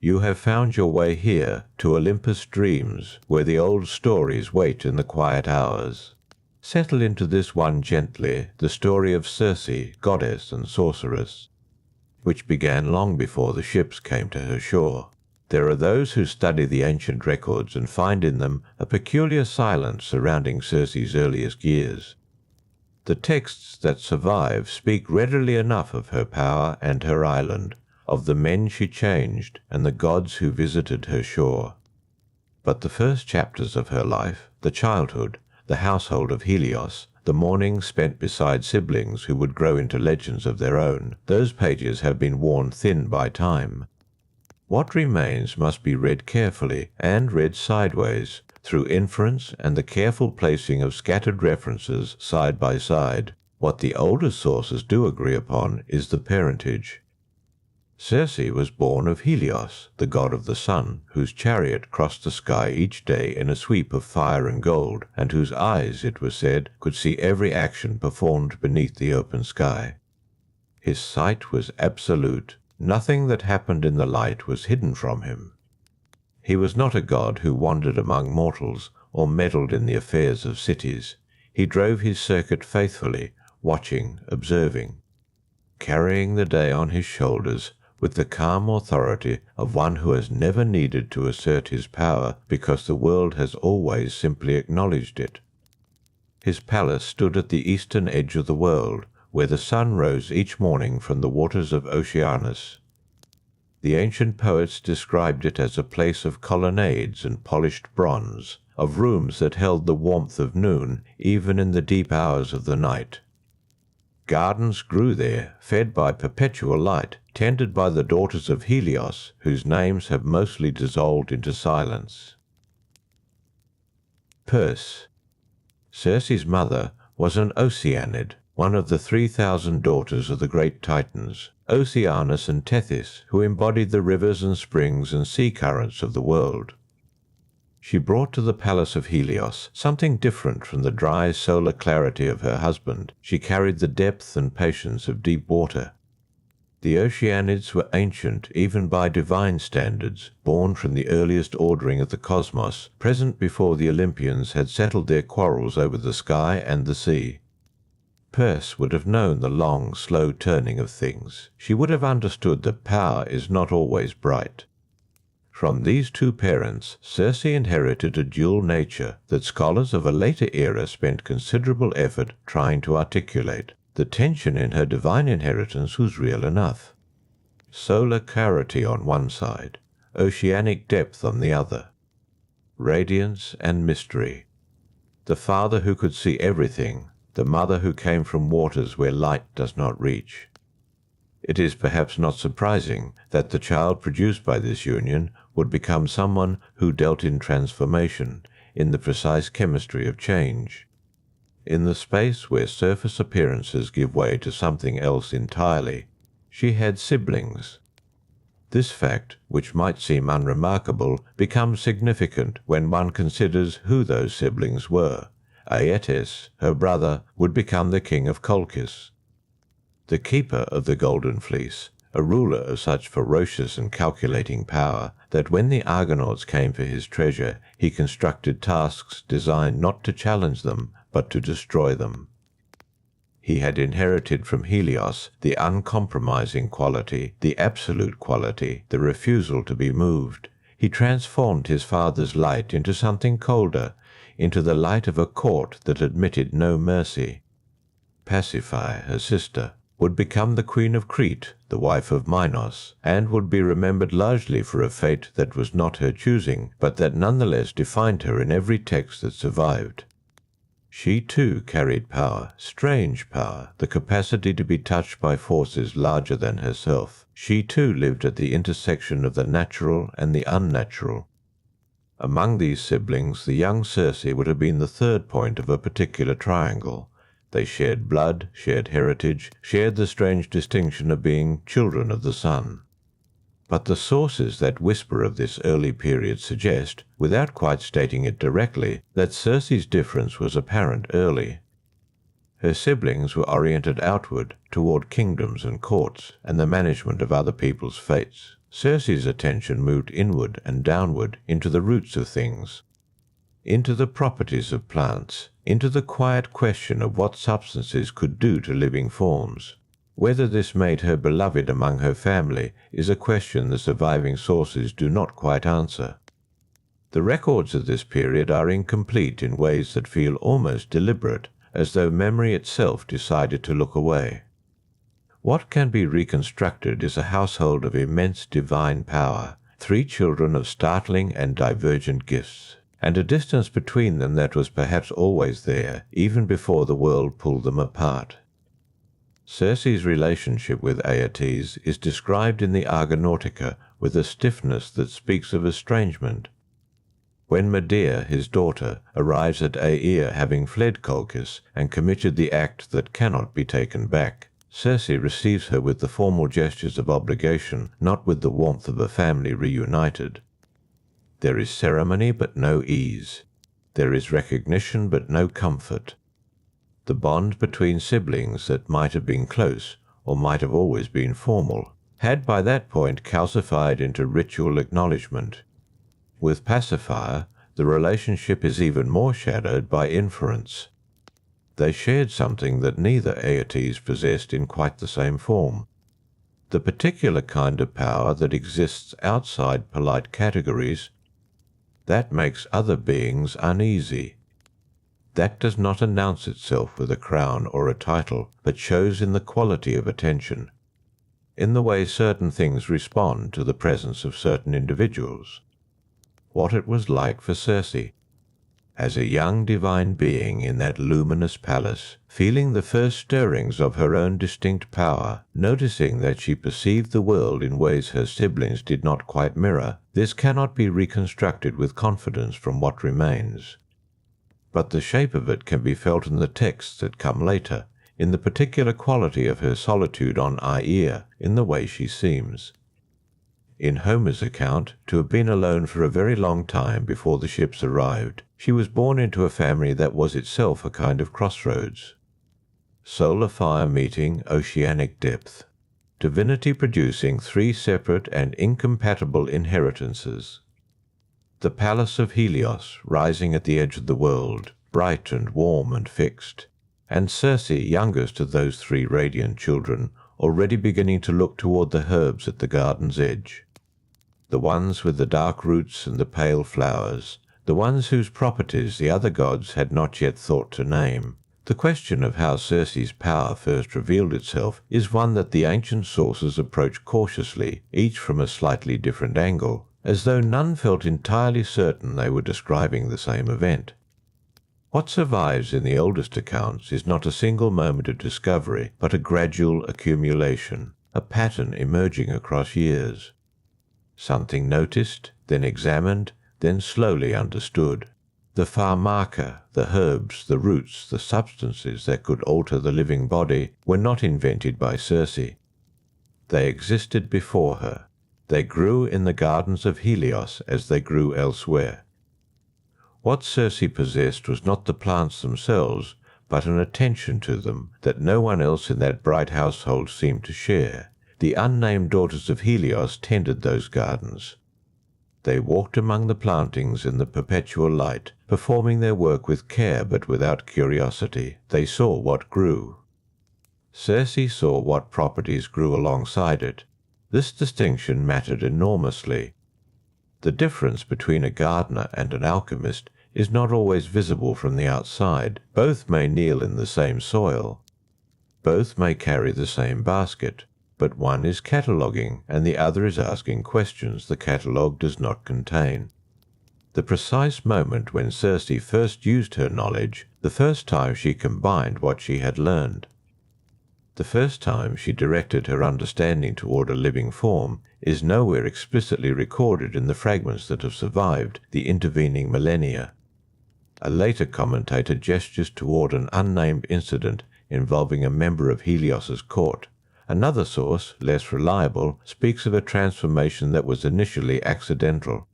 You have found your way here to Olympus' dreams, where the old stories wait in the quiet hours. Settle into this one gently, the story of Circe, goddess and sorceress, which began long before the ships came to her shore. There are those who study the ancient records and find in them a peculiar silence surrounding Circe's earliest years. The texts that survive speak readily enough of her power and her island, of the men she changed and the gods who visited her shore. But the first chapters of her life, the childhood, the household of Helios, the mornings spent beside siblings who would grow into legends of their own, those pages have been worn thin by time. What remains must be read carefully and read sideways, through inference and the careful placing of scattered references side by side. What the older sources do agree upon is the parentage. Circe was born of Helios, the god of the sun, whose chariot crossed the sky each day in a sweep of fire and gold, and whose eyes, it was said, could see every action performed beneath the open sky. His sight was absolute. Nothing that happened in the light was hidden from him. He was not a god who wandered among mortals or meddled in the affairs of cities. He drove his circuit faithfully, watching, observing, carrying the day on his shoulders with the calm authority of one who has never needed to assert his power because the world has always simply acknowledged it. His palace stood at the eastern edge of the world, where the sun rose each morning from the waters of Oceanus. The ancient poets described it as a place of colonnades and polished bronze, of rooms that held the warmth of noon even in the deep hours of the night. Gardens grew there, fed by perpetual light, tended by the daughters of Helios, whose names have mostly dissolved into silence. Perse. Circe's mother was an Oceanid, one of the 3,000 daughters of the great Titans, Oceanus and Tethys, who embodied the rivers and springs and sea currents of the world. She brought to the palace of Helios something different from the dry solar clarity of her husband. She carried the depth and patience of deep water. The Oceanids were ancient even by divine standards, born from the earliest ordering of the cosmos, present before the Olympians had settled their quarrels over the sky and the sea. Perse would have known the long, slow turning of things. She would have understood that power is not always bright. From these two parents, Circe inherited a dual nature that scholars of a later era spent considerable effort trying to articulate. The tension in her divine inheritance was real enough. Solar clarity on one side, oceanic depth on the other. Radiance and mystery. The father who could see everything, the mother who came from waters where light does not reach. It is perhaps not surprising that the child produced by this union would become someone who dealt in transformation, in the precise chemistry of change. In the space where surface appearances give way to something else entirely, she had siblings. This fact, which might seem unremarkable, becomes significant when one considers who those siblings were. Aeaea, her brother, would become the king of Colchis. The keeper of the Golden Fleece, a ruler of such ferocious and calculating power that when the Argonauts came for his treasure, he constructed tasks designed not to challenge them, but to destroy them. He had inherited from Helios the uncompromising quality, the absolute quality, the refusal to be moved. He transformed his father's light into something colder, into the light of a court that admitted no mercy. Pasiphae, her sister, would become the queen of Crete, the wife of Minos, and would be remembered largely for a fate that was not her choosing, but that nonetheless defined her in every text that survived. She too carried power, strange power, the capacity to be touched by forces larger than herself. She too lived at the intersection of the natural and the unnatural. Among these siblings, the young Circe would have been the third point of a particular triangle. They shared blood, shared heritage, shared the strange distinction of being children of the sun. But the sources that whisper of this early period suggest, without quite stating it directly, that Circe's difference was apparent early. Her siblings were oriented outward, toward kingdoms and courts, and the management of other people's fates. Circe's attention moved inward and downward into the roots of things, into the properties of plants, into the quiet question of what substances could do to living forms. Whether this made her beloved among her family is a question the surviving sources do not quite answer. The records of this period are incomplete in ways that feel almost deliberate, as though memory itself decided to look away. What can be reconstructed is a household of immense divine power, 3 children of startling and divergent gifts, and a distance between them that was perhaps always there, even before the world pulled them apart. Circe's relationship with Aeaea is described in the Argonautica with a stiffness that speaks of estrangement. When Medea, his daughter, arrives at Aeaea having fled Colchis and committed the act that cannot be taken back, Circe receives her with the formal gestures of obligation, not with the warmth of a family reunited. There is ceremony but no ease. There is recognition but no comfort. The bond between siblings that might have been close, or might have always been formal, had by that point calcified into ritual acknowledgement. With Pacifier, the relationship is even more shadowed by inference. They shared something that neither Aeaea possessed in quite the same form. The particular kind of power that exists outside polite categories, that makes other beings uneasy. That does not announce itself with a crown or a title, but shows in the quality of attention, in the way certain things respond to the presence of certain individuals. What it was like for Circe, as a young divine being in that luminous palace, feeling the first stirrings of her own distinct power, noticing that she perceived the world in ways her siblings did not quite mirror, this cannot be reconstructed with confidence from what remains. But the shape of it can be felt in the texts that come later, in the particular quality of her solitude on Aeaea, in the way she seems. In Homer's account, to have been alone for a very long time before the ships arrived, she was born into a family that was itself a kind of crossroads. Solar fire meeting oceanic depth. Divinity producing 3 separate and incompatible inheritances. The palace of Helios rising at the edge of the world, bright and warm and fixed, and Circe, youngest of those 3 radiant children, already beginning to look toward the herbs at the garden's edge. The ones with the dark roots and the pale flowers, the ones whose properties the other gods had not yet thought to name. The question of how Circe's power first revealed itself is one that the ancient sources approach cautiously, each from a slightly different angle, as though none felt entirely certain they were describing the same event. What survives in the oldest accounts is not a single moment of discovery, but a gradual accumulation, a pattern emerging across years. Something noticed, then examined, then slowly understood. The pharmaca, the herbs, the roots, the substances that could alter the living body were not invented by Circe. They existed before her. They grew in the gardens of Helios as they grew elsewhere. What Circe possessed was not the plants themselves, but an attention to them that no one else in that bright household seemed to share. The unnamed daughters of Helios tended those gardens. They walked among the plantings in the perpetual light, performing their work with care but without curiosity. They saw what grew. Circe saw what properties grew alongside it. This distinction mattered enormously. The difference between a gardener and an alchemist is not always visible from the outside. Both may kneel in the same soil. Both may carry the same basket. But one is cataloguing and the other is asking questions the catalogue does not contain. The precise moment when Circe first used her knowledge, the first time she combined what she had learned, the first time she directed her understanding toward a living form, is nowhere explicitly recorded in the fragments that have survived the intervening millennia. A later commentator gestures toward an unnamed incident involving a member of Helios's court. Another source, less reliable, speaks of a transformation that was initially accidental.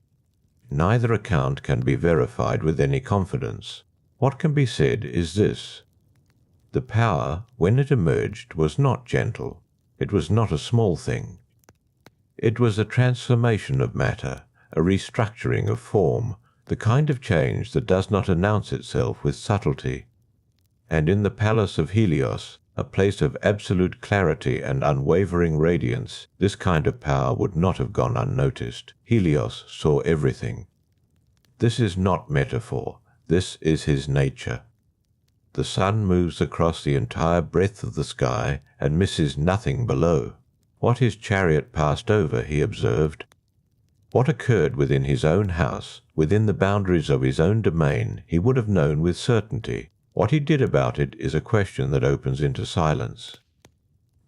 Neither account can be verified with any confidence. What can be said is this: the power, when it emerged, was not gentle. It was not a small thing. It was a transformation of matter, a restructuring of form, the kind of change that does not announce itself with subtlety. And in the palace of Helios, a place of absolute clarity and unwavering radiance, this kind of power would not have gone unnoticed. Helios saw everything. This is not metaphor. This is his nature. The sun moves across the entire breadth of the sky and misses nothing below. What his chariot passed over, he observed. What occurred within his own house, within the boundaries of his own domain, he would have known with certainty. What he did about it is a question that opens into silence.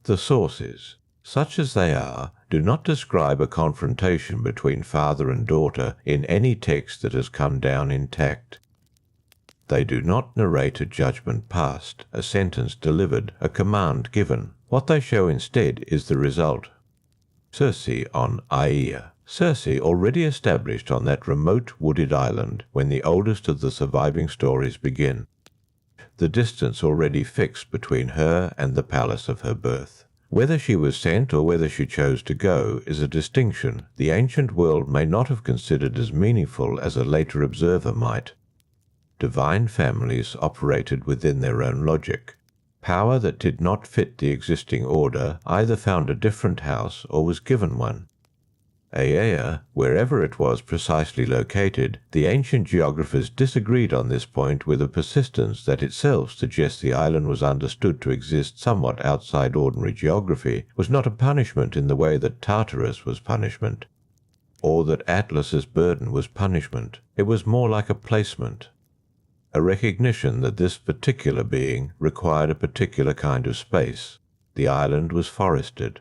The sources, such as they are, do not describe a confrontation between father and daughter in any text that has come down intact. They do not narrate a judgment passed, a sentence delivered, a command given. What they show instead is the result. Circe on Aeaea. Circe already established on that remote wooded island when the oldest of the surviving stories begin. The distance already fixed between her and the palace of her birth. Whether she was sent or whether she chose to go is a distinction the ancient world may not have considered as meaningful as a later observer might. Divine families operated within their own logic. Power that did not fit the existing order either found a different house or was given one. Aeaea, wherever it was precisely located, the ancient geographers disagreed on this point with a persistence that itself suggests the island was understood to exist somewhat outside ordinary geography, was not a punishment in the way that Tartarus was punishment, or that Atlas's burden was punishment. It was more like a placement, a recognition that this particular being required a particular kind of space. The island was forested,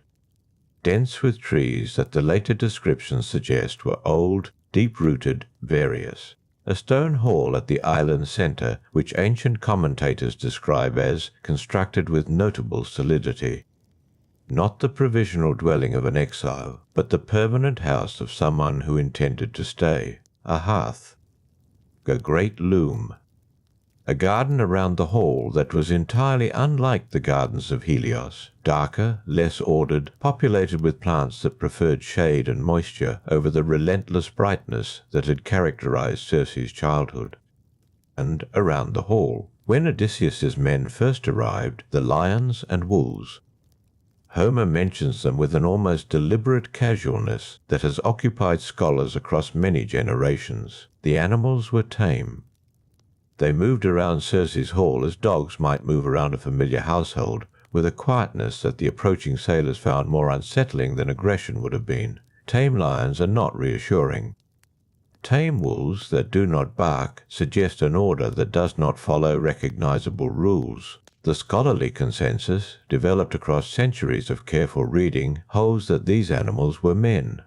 dense with trees that the later descriptions suggest were old, deep-rooted, various. A stone hall at the island's centre, which ancient commentators describe as constructed with notable solidity. Not the provisional dwelling of an exile, but the permanent house of someone who intended to stay. A hearth. A great loom. A garden around the hall that was entirely unlike the gardens of Helios, darker, less ordered, populated with plants that preferred shade and moisture over the relentless brightness that had characterized Circe's childhood. And around the hall, when Odysseus's men first arrived, the lions and wolves. Homer mentions them with an almost deliberate casualness that has occupied scholars across many generations. The animals were tame. They moved around Circe's hall as dogs might move around a familiar household, with a quietness that the approaching sailors found more unsettling than aggression would have been. Tame lions are not reassuring. Tame wolves that do not bark suggest an order that does not follow recognizable rules. The scholarly consensus, developed across centuries of careful reading, holds that these animals were men,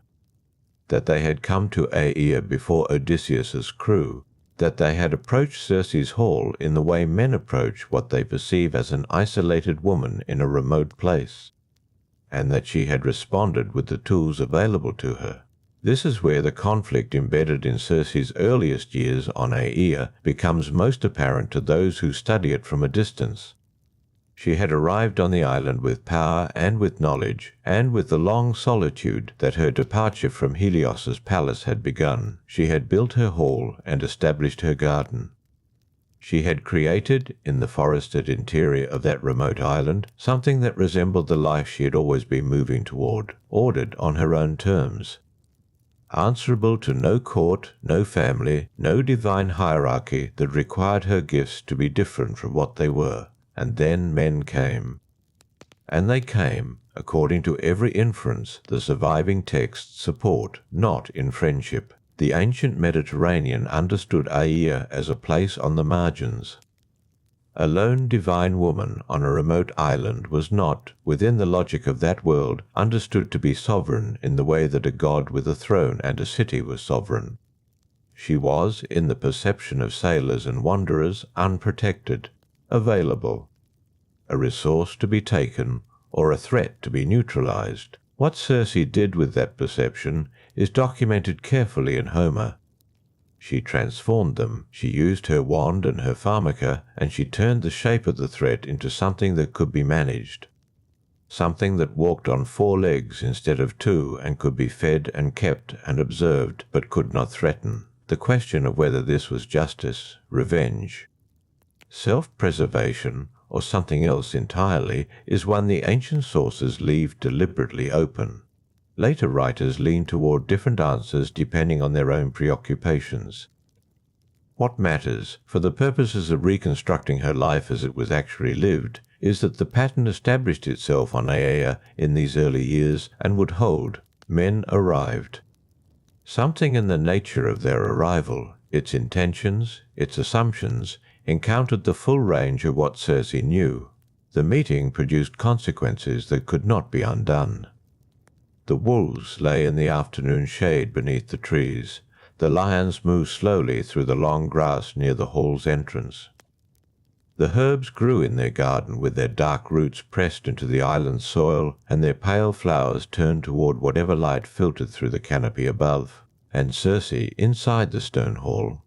that they had come to Aeaea before Odysseus's crew, that they had approached Circe's hall in the way men approach what they perceive as an isolated woman in a remote place, and that she had responded with the tools available to her. This is where the conflict embedded in Circe's earliest years on Aeaea becomes most apparent to those who study it from a distance. She had arrived on the island with power and with knowledge, and with the long solitude that her departure from Helios's palace had begun. She had built her hall and established her garden. She had created, in the forested interior of that remote island, something that resembled the life she had always been moving toward, ordered on her own terms. Answerable to no court, no family, no divine hierarchy that required her gifts to be different from what they were. And then men came. And they came, according to every inference the surviving texts support, not in friendship. The ancient Mediterranean understood Aeaea as a place on the margins. A lone divine woman on a remote island was not, within the logic of that world, understood to be sovereign in the way that a god with a throne and a city was sovereign. She was, in the perception of sailors and wanderers, unprotected, available, a resource to be taken or a threat to be neutralized. What Circe did with that perception is documented carefully in Homer. She transformed them, she used her wand and her pharmaca, and she turned the shape of the threat into something that could be managed. something that walked on 4 legs instead of 2 and could be fed and kept and observed but could not threaten. The question of whether this was justice, revenge, self-preservation, or something else entirely is one the ancient sources leave deliberately open. Later writers lean toward different answers depending on their own preoccupations. What matters, for the purposes of reconstructing her life as it was actually lived, is that the pattern established itself on Aeaea in these early years and would hold. Men arrived. Something in the nature of their arrival, its intentions, its assumptions, encountered the full range of what Circe knew. The meeting produced consequences that could not be undone. The wolves lay in the afternoon shade beneath the trees. The lions moved slowly through the long grass near the hall's entrance. The herbs grew in their garden with their dark roots pressed into the island soil and their pale flowers turned toward whatever light filtered through the canopy above. And Circe, inside the stone hall,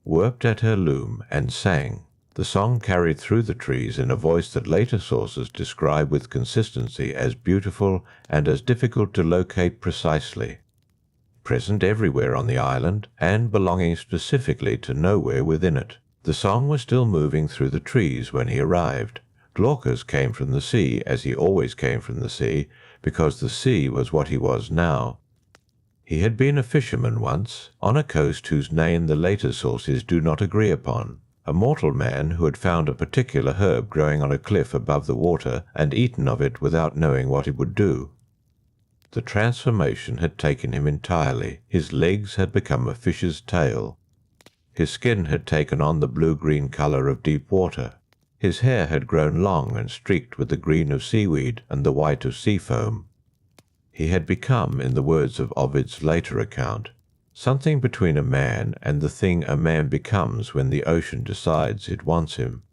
worked at her loom and sang. The song carried through the trees in a voice that later sources describe with consistency as beautiful and as difficult to locate precisely. Present everywhere on the island, and belonging specifically to nowhere within it. The song was still moving through the trees when he arrived. Glaucus came from the sea, as he always came from the sea, because the sea was what he was now. He had been a fisherman once, on a coast whose name the later sources do not agree upon. A mortal man who had found a particular herb growing on a cliff above the water and eaten of it without knowing what it would do. The transformation had taken him entirely. His legs had become a fish's tail. His skin had taken on the blue-green colour of deep water. His hair had grown long and streaked with the green of seaweed and the white of sea foam. He had become, in the words of Ovid's later account, something between a man and the thing a man becomes when the ocean decides it wants him.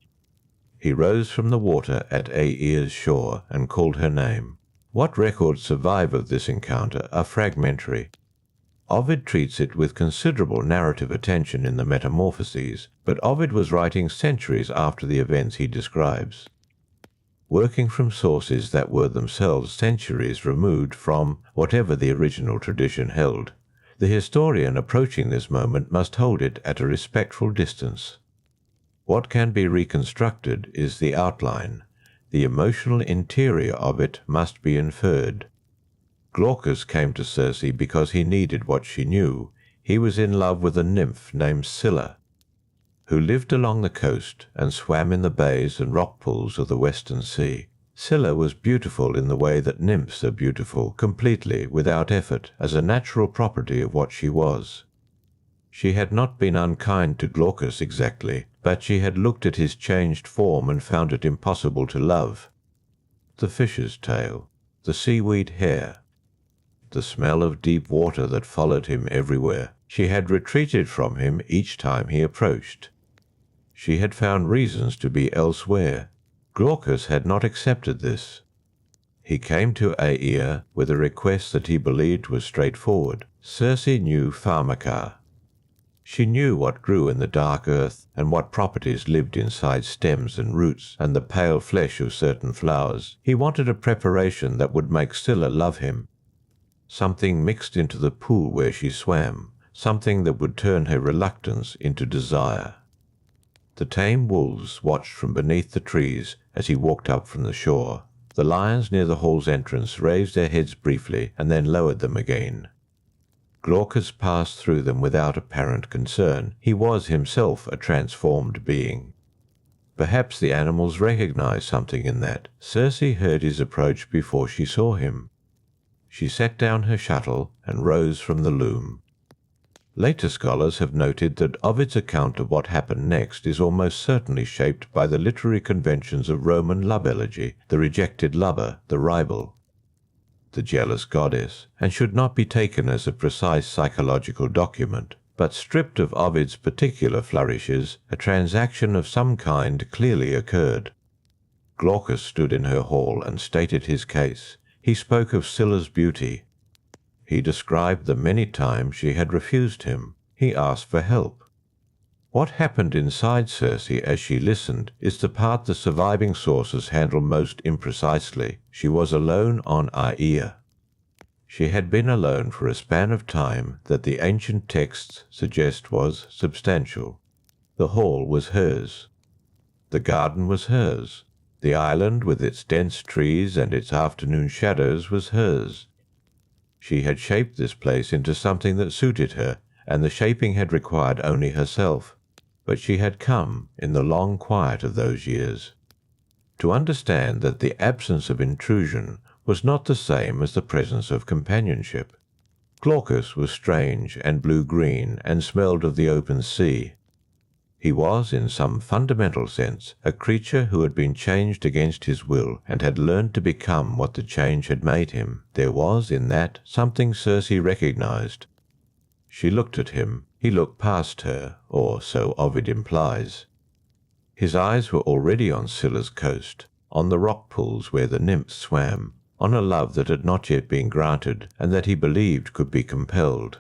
He rose from the water at Aeaea's shore and called her name. What records survive of this encounter are fragmentary. Ovid treats it with considerable narrative attention in the Metamorphoses, but Ovid was writing centuries after the events he describes, working from sources that were themselves centuries removed from whatever the original tradition held. The historian approaching this moment must hold it at a respectful distance. What can be reconstructed is the outline. The emotional interior of it must be inferred. Glaucus came to Circe because he needed what she knew. He was in love with a nymph named Scylla, who lived along the coast and swam in the bays and rock pools of the western sea. Scylla was beautiful in the way that nymphs are beautiful, completely, without effort, as a natural property of what she was. She had not been unkind to Glaucus exactly, but she had looked at his changed form and found it impossible to love. The fish's tail, the seaweed hair, the smell of deep water that followed him everywhere. She had retreated from him each time he approached. She had found reasons to be elsewhere. Glaucus had not accepted this. He came to Aeaea with a request that he believed was straightforward. Circe knew pharmaca. She knew what grew in the dark earth and what properties lived inside stems and roots and the pale flesh of certain flowers. He wanted a preparation that would make Scylla love him. Something mixed into the pool where she swam, something that would turn her reluctance into desire. The tame wolves watched from beneath the trees as he walked up from the shore. The lions near the hall's entrance raised their heads briefly and then lowered them again. Glaucus passed through them without apparent concern. He was himself a transformed being. Perhaps the animals recognized something in that. Circe heard his approach before she saw him. She set down her shuttle and rose from the loom. Later scholars have noted that Ovid's account of what happened next is almost certainly shaped by the literary conventions of Roman love elegy, the rejected lover, the rival, the jealous goddess, and should not be taken as a precise psychological document. But stripped of Ovid's particular flourishes, a transaction of some kind clearly occurred. Glaucus stood in her hall and stated his case. He spoke of Scylla's beauty. He described the many times she had refused him. He asked for help. What happened inside Circe as she listened is the part the surviving sources handle most imprecisely. She was alone on Aeaea. She had been alone for a span of time that the ancient texts suggest was substantial. The hall was hers. The garden was hers. The island with its dense trees and its afternoon shadows was hers. She had shaped this place into something that suited her, and the shaping had required only herself. But she had come in the long quiet of those years to understand that the absence of intrusion was not the same as the presence of companionship. Glaucus was strange and blue-green and smelled of the open sea. He was, in some fundamental sense, a creature who had been changed against his will and had learned to become what the change had made him. There was in that something Circe recognized. She looked at him. He looked past her, or so Ovid implies. His eyes were already on Scylla's coast, on the rock pools where the nymphs swam, on a love that had not yet been granted and that he believed could be compelled.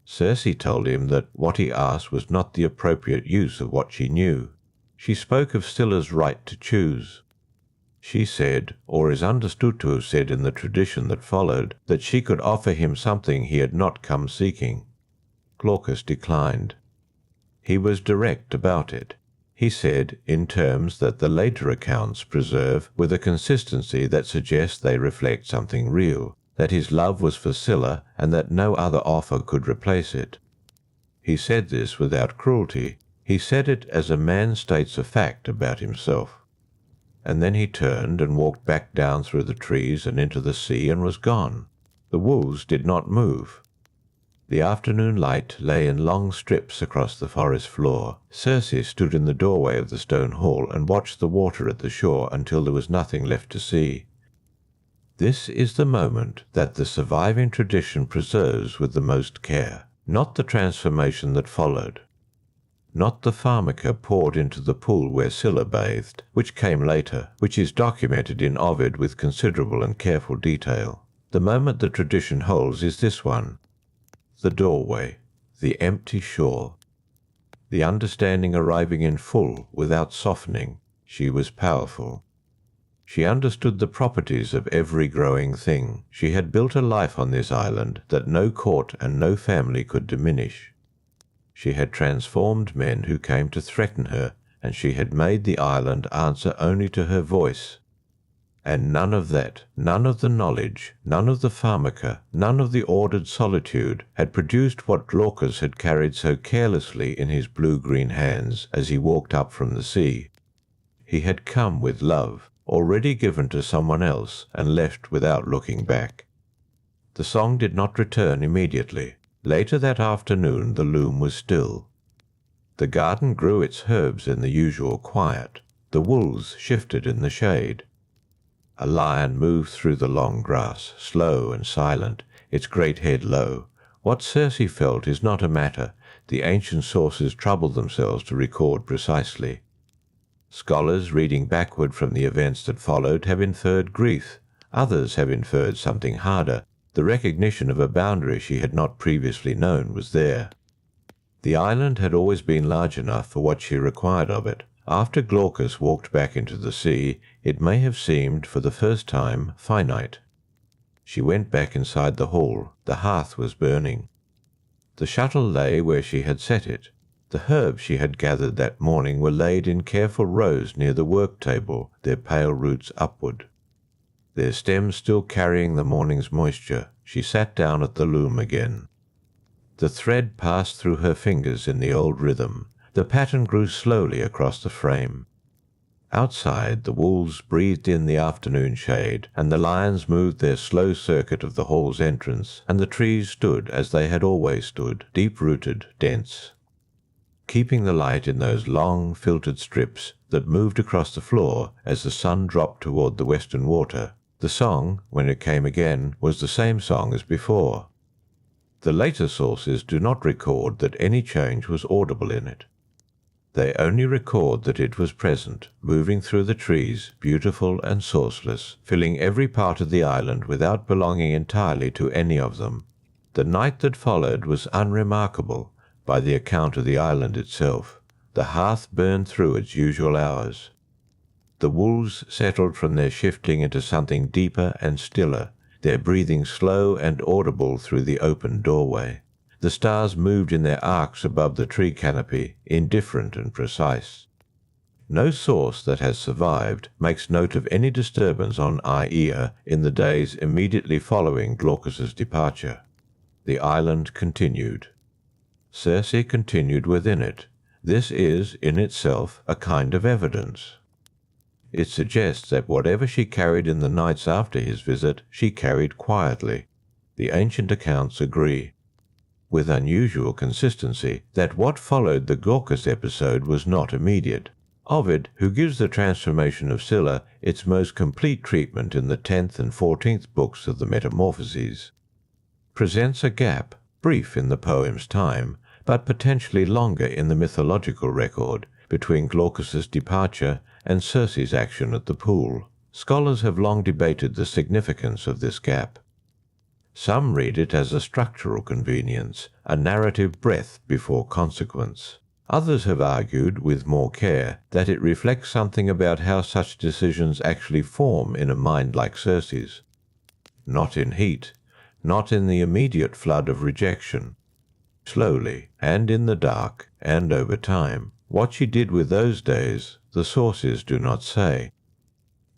Circe told him that what he asked was not the appropriate use of what she knew. She spoke of Scylla's right to choose. She said, or is understood to have said in the tradition that followed, that she could offer him something he had not come seeking. Glaucus declined. He was direct about it. He said, in terms that the later accounts preserve with a consistency that suggests they reflect something real, that his love was for Scylla and that no other offer could replace it. He said this without cruelty. He said it as a man states a fact about himself. And then he turned and walked back down through the trees and into the sea and was gone. The wolves did not move. The afternoon light lay in long strips across the forest floor. Circe stood in the doorway of the stone hall and watched the water at the shore until there was nothing left to see. This is the moment that the surviving tradition preserves with the most care, not the transformation that followed, not the pharmaca poured into the pool where Scylla bathed, which came later, which is documented in Ovid with considerable and careful detail. The moment the tradition holds is this one. The doorway, the empty shore, the understanding arriving in full without softening. She was powerful. She understood the properties of every growing thing. She had built a life on this island that no court and no family could diminish. She had transformed men who came to threaten her, and she had made the island answer only to her voice. And none of that, none of the knowledge, none of the pharmaca, none of the ordered solitude had produced what Glaucus had carried so carelessly in his blue-green hands as he walked up from the sea. He had come with love, already given to someone else, and left without looking back. The song did not return immediately. Later that afternoon the loom was still. The garden grew its herbs in the usual quiet. The wolves shifted in the shade. A lion moved through the long grass, slow and silent, its great head low. What Circe felt is not a matter the ancient sources troubled themselves to record precisely. Scholars reading backward from the events that followed have inferred grief. Others have inferred something harder. The recognition of a boundary she had not previously known was there. The island had always been large enough for what she required of it. After Glaucus walked back into the sea, it may have seemed, for the first time, finite. She went back inside the hall. The hearth was burning. The shuttle lay where she had set it. The herbs she had gathered that morning were laid in careful rows near the work table, their pale roots upward. Their stems still carrying the morning's moisture, she sat down at the loom again. The thread passed through her fingers in the old rhythm. The pattern grew slowly across the frame. Outside, the wolves breathed in the afternoon shade, and the lions moved their slow circuit of the hall's entrance, and the trees stood as they had always stood, deep-rooted, dense, keeping the light in those long, filtered strips that moved across the floor as the sun dropped toward the western water. The song, when it came again, was the same song as before. The later sources do not record that any change was audible in it. They only record that it was present, moving through the trees, beautiful and sourceless, filling every part of the island without belonging entirely to any of them. The night that followed was unremarkable, by the account of the island itself. The hearth burned through its usual hours. The wolves settled from their shifting into something deeper and stiller, their breathing slow and audible through the open doorway. The stars moved in their arcs above the tree canopy, indifferent and precise. No source that has survived makes note of any disturbance on Aeaea in the days immediately following Glaucus's departure. The island continued. Circe continued within it. This is, in itself, a kind of evidence. It suggests that whatever she carried in the nights after his visit, she carried quietly. The ancient accounts agree, with unusual consistency, that what followed the Glaucus episode was not immediate. Ovid, who gives the transformation of Scylla its most complete treatment in the 10th and 14th books of the Metamorphoses, presents a gap, brief in the poem's time, but potentially longer in the mythological record, between Glaucus's departure and Circe's action at the pool. Scholars have long debated the significance of this gap. Some read it as a structural convenience, a narrative breath before consequence. Others have argued, with more care, that it reflects something about how such decisions actually form in a mind like Circe's. Not in heat, not in the immediate flood of rejection. Slowly, and in the dark, and over time. What she did with those days, the sources do not say.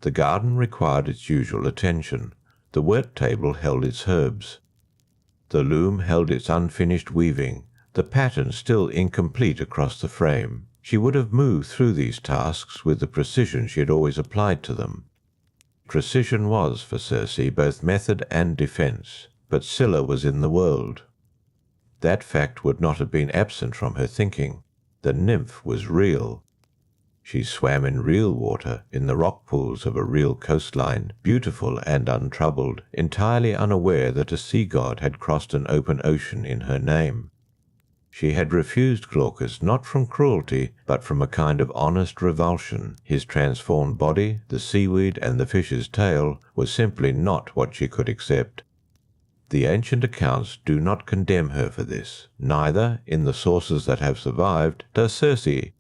The garden required its usual attention. The work table held its herbs. The loom held its unfinished weaving, the pattern still incomplete across the frame. She would have moved through these tasks with the precision she had always applied to them. Precision was, for Circe, both method and defence, but Scylla was in the world. That fact would not have been absent from her thinking. The nymph was real. She swam in real water, in the rock pools of a real coastline, beautiful and untroubled, entirely unaware that a sea god had crossed an open ocean in her name. She had refused Glaucus not from cruelty, but from a kind of honest revulsion. His transformed body, the seaweed and the fish's tail, was simply not what she could accept. The ancient accounts do not condemn her for this. Neither, in the sources that have survived, does Circe.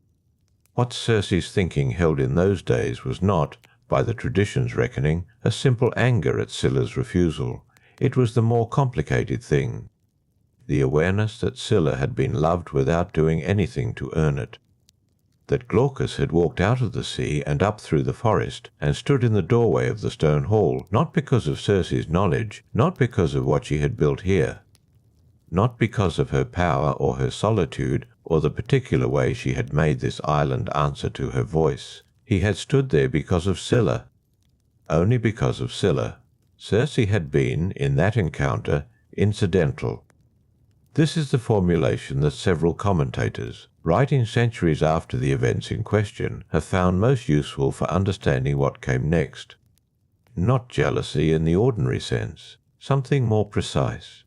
What Circe's thinking held in those days was not, by the tradition's reckoning, a simple anger at Scylla's refusal. It was the more complicated thing, the awareness that Scylla had been loved without doing anything to earn it, that Glaucus had walked out of the sea and up through the forest and stood in the doorway of the stone hall, not because of Circe's knowledge, not because of what she had built here, not because of her power or her solitude or the particular way she had made this island answer to her voice. He had stood there because of Scylla, only because of Scylla. Circe had been, in that encounter, incidental. This is the formulation that several commentators, writing centuries after the events in question, have found most useful for understanding what came next. Not jealousy in the ordinary sense, something more precise.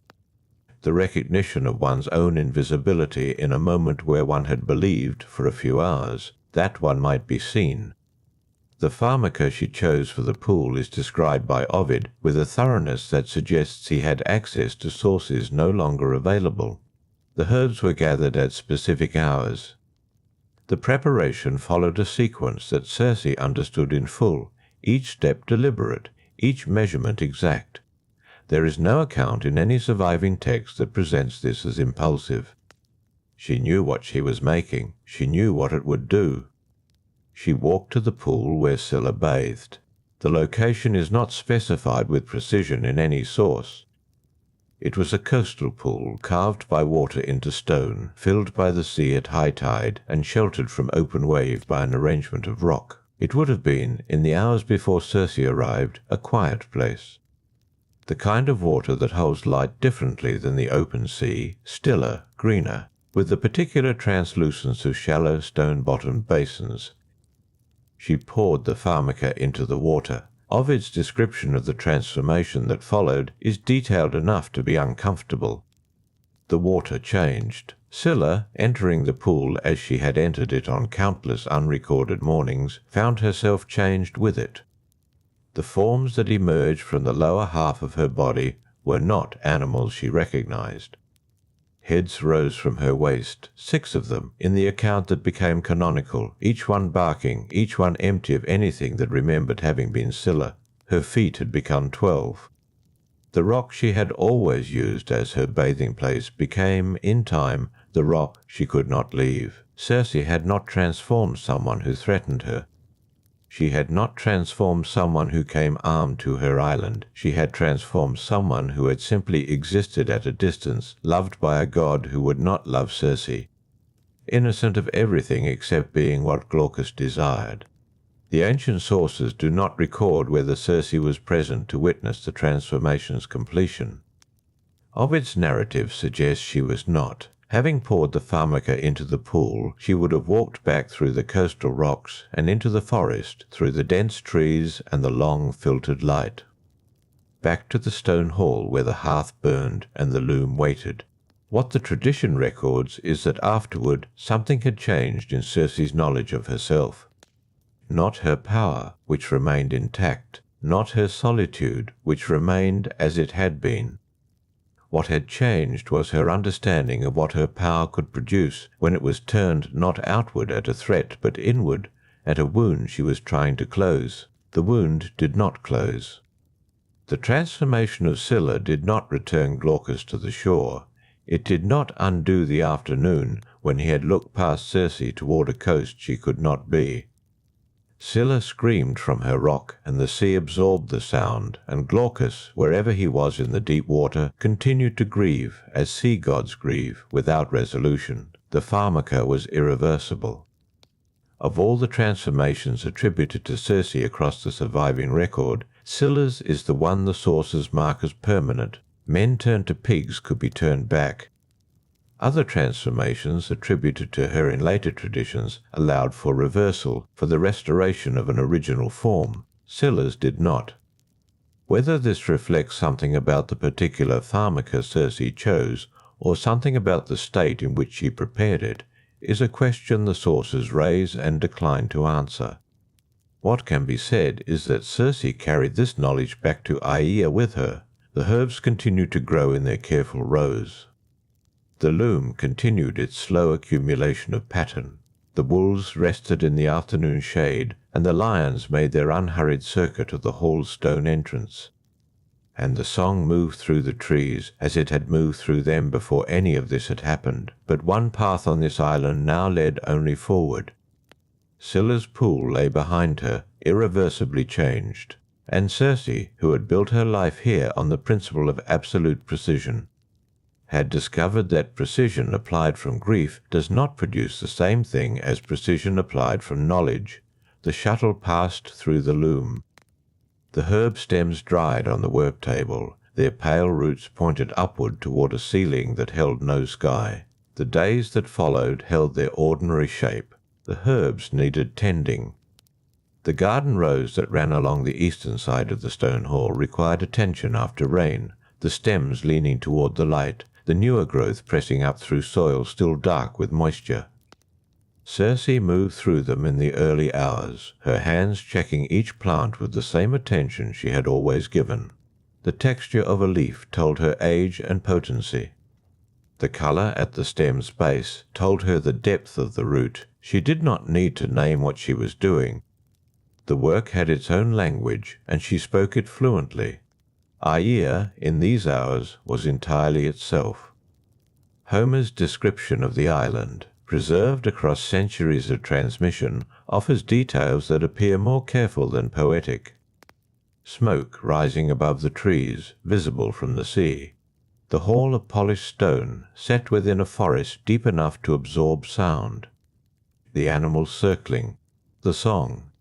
The recognition of one's own invisibility in a moment where one had believed, for a few hours, that one might be seen. The pharmaca she chose for the pool is described by Ovid with a thoroughness that suggests he had access to sources no longer available. The herbs were gathered at specific hours. The preparation followed a sequence that Circe understood in full, each step deliberate, each measurement exact. There is no account in any surviving text that presents this as impulsive. She knew what she was making. She knew what it would do. She walked to the pool where Scylla bathed. The location is not specified with precision in any source. It was a coastal pool carved by water into stone, filled by the sea at high tide, and sheltered from open wave by an arrangement of rock. It would have been, in the hours before Circe arrived, a quiet place. The kind of water that holds light differently than the open sea, stiller, greener, with the particular translucence of shallow stone-bottomed basins. She poured the pharmaca into the water. Ovid's description of the transformation that followed is detailed enough to be uncomfortable. The water changed. Scylla, entering the pool as she had entered it on countless unrecorded mornings, found herself changed with it. The forms that emerged from the lower half of her body were not animals she recognized. Heads rose from her waist, 6 of them, in the account that became canonical, each one barking, each one empty of anything that remembered having been Scylla. Her feet had become 12. The rock she had always used as her bathing place became, in time, the rock she could not leave. Circe had not transformed someone who threatened her. She had not transformed someone who came armed to her island. She had transformed someone who had simply existed at a distance, loved by a god who would not love Circe, innocent of everything except being what Glaucus desired. The ancient sources do not record whether Circe was present to witness the transformation's completion. Ovid's narrative suggests she was not. Having poured the pharmaca into the pool, she would have walked back through the coastal rocks and into the forest, through the dense trees and the long filtered light. Back to the stone hall where the hearth burned and the loom waited. What the tradition records is that afterward something had changed in Circe's knowledge of herself. Not her power, which remained intact, not her solitude, which remained as it had been. What had changed was her understanding of what her power could produce when it was turned not outward at a threat, but inward at a wound she was trying to close. The wound did not close. The transformation of Scylla did not return Glaucus to the shore. It did not undo the afternoon when he had looked past Circe toward a coast she could not be. Scylla screamed from her rock, and the sea absorbed the sound, and Glaucus, wherever he was in the deep water, continued to grieve, as sea gods grieve, without resolution. The pharmaca was irreversible. Of all the transformations attributed to Circe across the surviving record, Scylla's is the one the sources mark as permanent. Men turned to pigs could be turned back. Other transformations attributed to her in later traditions allowed for reversal, for the restoration of an original form. Scylla's did not. Whether this reflects something about the particular pharmaca Circe chose, or something about the state in which she prepared it, is a question the sources raise and decline to answer. What can be said is that Circe carried this knowledge back to Aeaea with her. The herbs continued to grow in their careful rows. The loom continued its slow accumulation of pattern. The wolves rested in the afternoon shade, and the lions made their unhurried circuit of the hall's stone entrance. And the song moved through the trees as it had moved through them before any of this had happened, but one path on this island now led only forward. Scylla's pool lay behind her, irreversibly changed, and Circe, who had built her life here on the principle of absolute precision, had discovered that precision applied from grief does not produce the same thing as precision applied from knowledge. The shuttle passed through the loom. The herb stems dried on the work table. Their pale roots pointed upward toward a ceiling that held no sky. The days that followed held their ordinary shape. The herbs needed tending. The garden rows that ran along the eastern side of the stone hall required attention after rain, the stems leaning toward the light, the newer growth pressing up through soil still dark with moisture. Circe moved through them in the early hours, her hands checking each plant with the same attention she had always given. The texture of a leaf told her age and potency. The colour at the stem's base told her the depth of the root. She did not need to name what she was doing. The work had its own language, and she spoke it fluently. Aeaea, in these hours, was entirely itself. Homer's description of the island, preserved across centuries of transmission, offers details that appear more careful than poetic. Smoke rising above the trees, visible from the sea. The hall of polished stone, set within a forest deep enough to absorb sound. The animals circling. The song.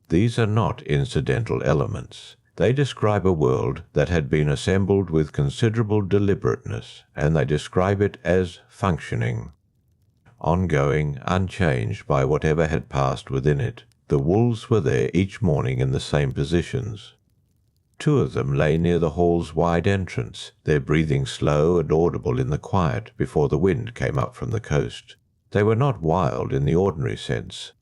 These are not incidental elements. They describe a world that had been assembled with considerable deliberateness, and they describe it as functioning. Ongoing, unchanged by whatever had passed within it. The wolves were there each morning in the same positions. 2 of them lay near the hall's wide entrance, their breathing slow and audible in the quiet before the wind came up from the coast. They were not wild in the ordinary sense.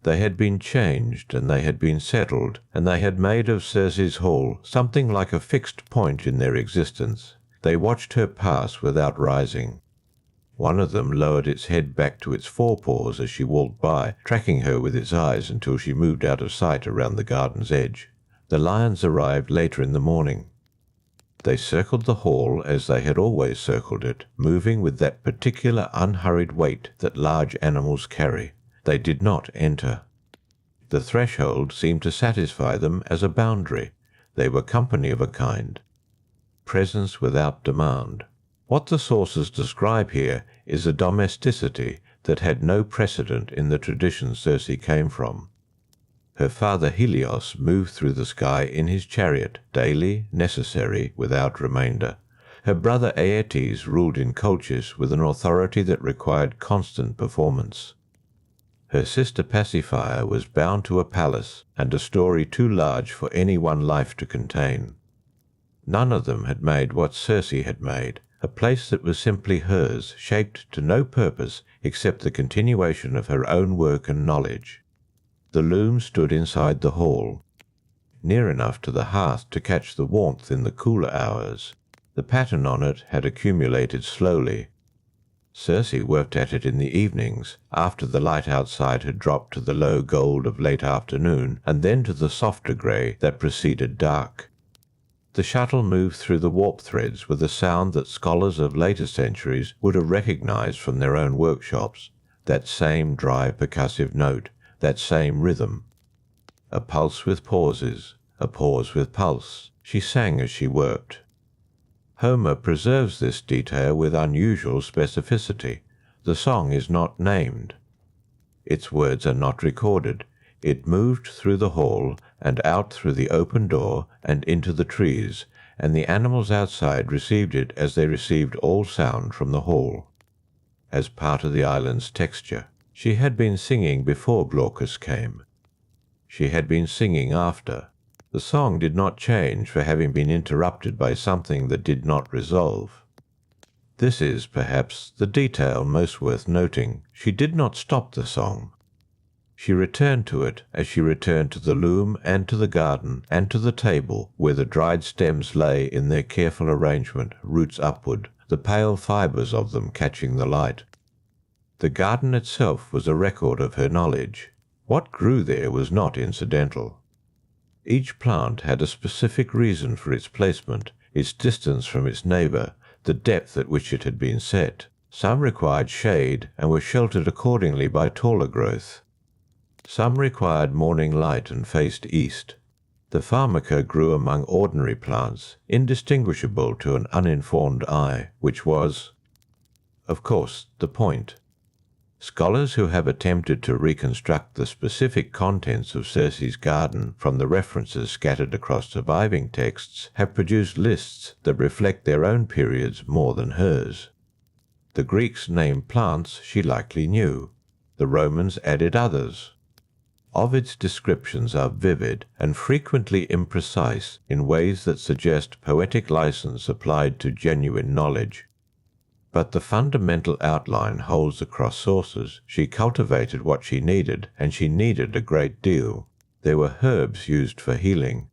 They had been changed, and they had been settled, and they had made of Circe's hall something like a fixed point in their existence. They watched her pass without rising. One of them lowered its head back to its forepaws as she walked by, tracking her with its eyes until she moved out of sight around the garden's edge. The lions arrived later in the morning. They circled the hall as they had always circled it, moving with that particular unhurried weight that large animals carry. They did not enter. The threshold seemed to satisfy them as a boundary. They were company of a kind. Presence without demand. What the sources describe here is a domesticity that had no precedent in the tradition Circe came from. Her father Helios moved through the sky in his chariot, daily, necessary, without remainder. Her brother Aeaea ruled in Colchis with an authority that required constant performance. Her sister Pacifier was bound to a palace and a story too large for any one life to contain. None of them had made what Circe had made, a place that was simply hers, shaped to no purpose except the continuation of her own work and knowledge. The loom stood inside the hall, near enough to the hearth to catch the warmth in the cooler hours. The pattern on it had accumulated slowly. Circe worked at it in the evenings, after the light outside had dropped to the low gold of late afternoon, and then to the softer grey that preceded dark. The shuttle moved through the warp threads with a sound that scholars of later centuries would have recognized from their own workshops, that same dry percussive note, that same rhythm. A pulse with pauses, a pause with pulse, she sang as she worked. Homer preserves this detail with unusual specificity. The song is not named. Its words are not recorded. It moved through the hall and out through the open door and into the trees, and the animals outside received it as they received all sound from the hall, as part of the island's texture. She had been singing before Glaucus came. She had been singing after. The song did not change for having been interrupted by something that did not resolve. This is, perhaps, the detail most worth noting. She did not stop the song. She returned to it as she returned to the loom and to the garden and to the table where the dried stems lay in their careful arrangement, roots upward, the pale fibres of them catching the light. The garden itself was a record of her knowledge. What grew there was not incidental. Each plant had a specific reason for its placement, its distance from its neighbour, the depth at which it had been set. Some required shade and were sheltered accordingly by taller growth. Some required morning light and faced east. The pharmaca grew among ordinary plants, indistinguishable to an uninformed eye, which was, of course, the point. Scholars who have attempted to reconstruct the specific contents of Circe's garden from the references scattered across surviving texts have produced lists that reflect their own periods more than hers. The Greeks named plants she likely knew. The Romans added others. Ovid's descriptions are vivid and frequently imprecise in ways that suggest poetic license applied to genuine knowledge. But the fundamental outline holds across sources. She cultivated what she needed, and she needed a great deal. There were herbs used for healing.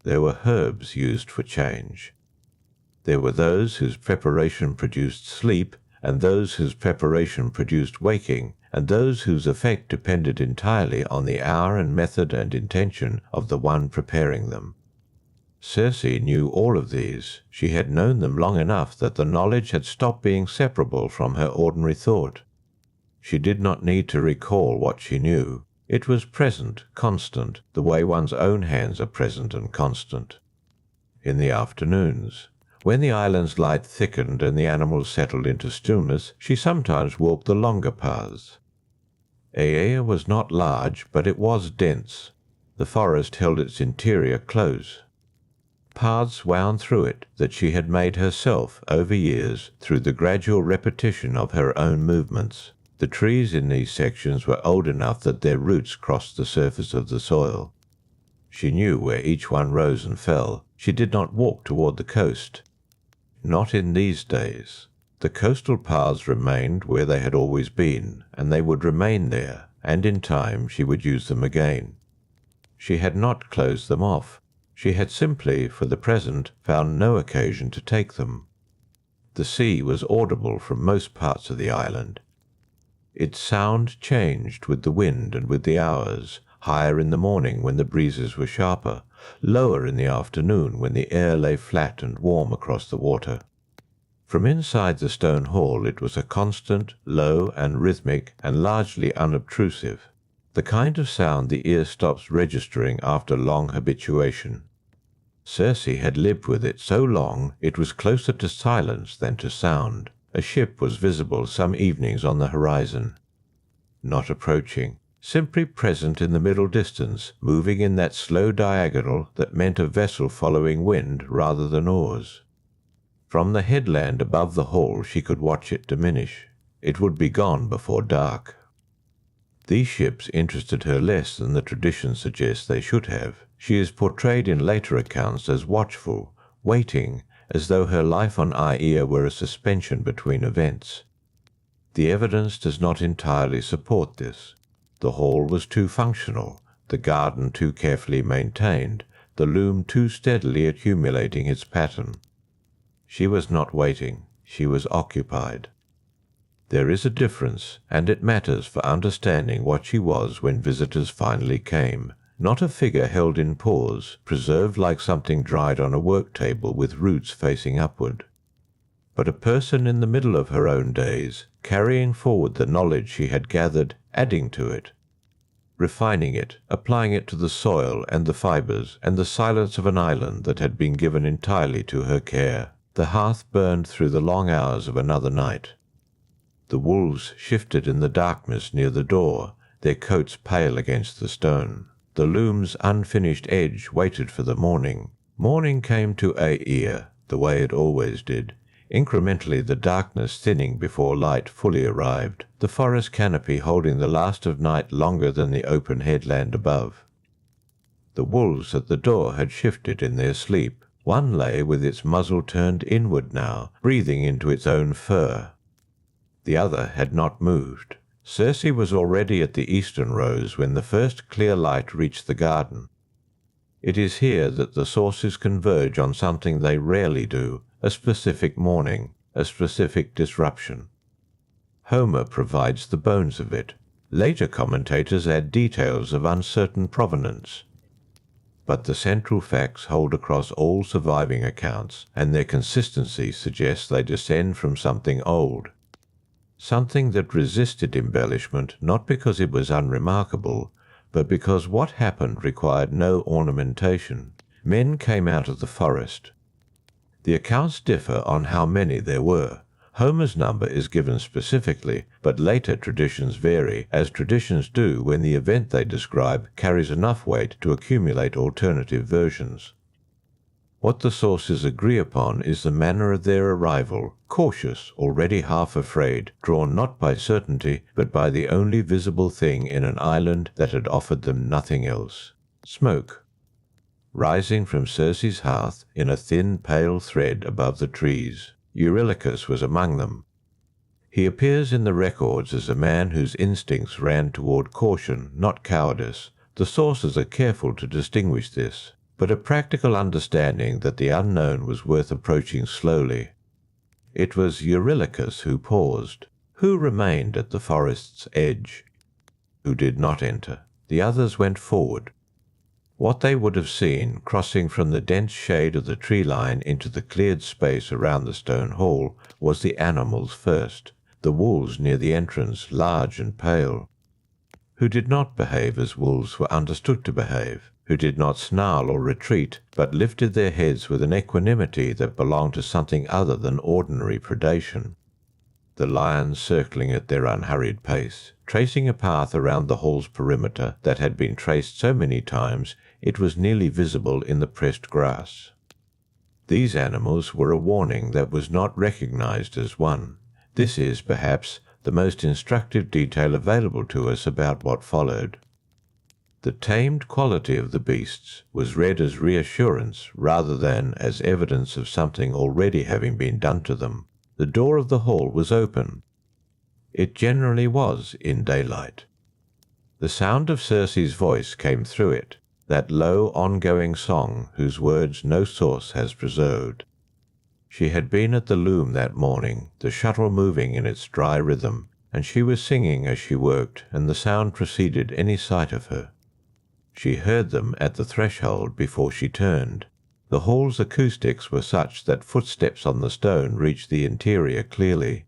There were herbs used for change. There were those whose preparation produced sleep, and those whose preparation produced waking, and those whose effect depended entirely on the hour and method and intention of the one preparing them. Circe knew all of these. She had known them long enough that the knowledge had stopped being separable from her ordinary thought. She did not need to recall what she knew. It was present, constant, the way one's own hands are present and constant. In the afternoons, when the island's light thickened and the animals settled into stillness, she sometimes walked the longer paths. Aeaea was not large, but it was dense. The forest held its interior close. Paths wound through it that she had made herself over years through the gradual repetition of her own movements. The trees in these sections were old enough that their roots crossed the surface of the soil. She knew where each one rose and fell. She did not walk toward the coast. Not in these days. The coastal paths remained where they had always been, and they would remain there, and in time she would use them again. She had not closed them off. She had simply, for the present, found no occasion to take them. The sea was audible from most parts of the island. Its sound changed with the wind and with the hours, higher in the morning when the breezes were sharper, lower in the afternoon when the air lay flat and warm across the water. From inside the stone hall it was a constant, low and rhythmic, and largely unobtrusive, the kind of sound the ear stops registering after long habituation. Circe had lived with it so long it was closer to silence than to sound. A ship was visible some evenings on the horizon. Not approaching, simply present in the middle distance, moving in that slow diagonal that meant a vessel following wind rather than oars. From the headland above the hall she could watch it diminish. It would be gone before dark. These ships interested her less than the tradition suggests they should have. She is portrayed in later accounts as watchful, waiting, as though her life on Aeaea were a suspension between events. The evidence does not entirely support this. The hall was too functional, the garden too carefully maintained, the loom too steadily accumulating its pattern. She was not waiting, she was occupied. There is a difference, and it matters for understanding what she was when visitors finally came. Not a figure held in pause, preserved like something dried on a work table with roots facing upward, but a person in the middle of her own days, carrying forward the knowledge she had gathered, adding to it, refining it, applying it to the soil and the fibres and the silence of an island that had been given entirely to her care. The hearth burned through the long hours of another night. The wolves shifted in the darkness near the door, their coats pale against the stone. The loom's unfinished edge waited for the morning. Morning came to Aeaea, the way it always did, incrementally the darkness thinning before light fully arrived, the forest canopy holding the last of night longer than the open headland above. The wolves at the door had shifted in their sleep. One lay with its muzzle turned inward now, breathing into its own fur. The other had not moved. Circe was already at the eastern rose when the first clear light reached the garden. It is here that the sources converge on something they rarely do, a specific morning, a specific disruption. Homer provides the bones of it. Later commentators add details of uncertain provenance. But the central facts hold across all surviving accounts, and their consistency suggests they descend from something old. Something that resisted embellishment not because it was unremarkable, but because what happened required no ornamentation. Men came out of the forest. The accounts differ on how many there were. Homer's number is given specifically, but later traditions vary, as traditions do when the event they describe carries enough weight to accumulate alternative versions. What the sources agree upon is the manner of their arrival, cautious, already half afraid, drawn not by certainty, but by the only visible thing in an island that had offered them nothing else: smoke. Rising from Circe's hearth in a thin pale thread above the trees, Eurylochus was among them. He appears in the records as a man whose instincts ran toward caution, not cowardice. The sources are careful to distinguish this, but a practical understanding that the unknown was worth approaching slowly. It was Eurylochus who paused, who remained at the forest's edge, who did not enter. The others went forward. What they would have seen, crossing from the dense shade of the tree line into the cleared space around the stone hall, was the animals first, the wolves near the entrance, large and pale, who did not behave as wolves were understood to behave, who did not snarl or retreat, but lifted their heads with an equanimity that belonged to something other than ordinary predation. The lions circling at their unhurried pace, tracing a path around the hall's perimeter that had been traced so many times it was nearly visible in the pressed grass. These animals were a warning that was not recognized as one. This is, perhaps, the most instructive detail available to us about what followed. The tamed quality of the beasts was read as reassurance rather than as evidence of something already having been done to them. The door of the hall was open. It generally was in daylight. The sound of Circe's voice came through it, that low ongoing song whose words no source has preserved. She had been at the loom that morning, the shuttle moving in its dry rhythm, and she was singing as she worked, and the sound preceded any sight of her. She heard them at the threshold before she turned. The hall's acoustics were such that footsteps on the stone reached the interior clearly.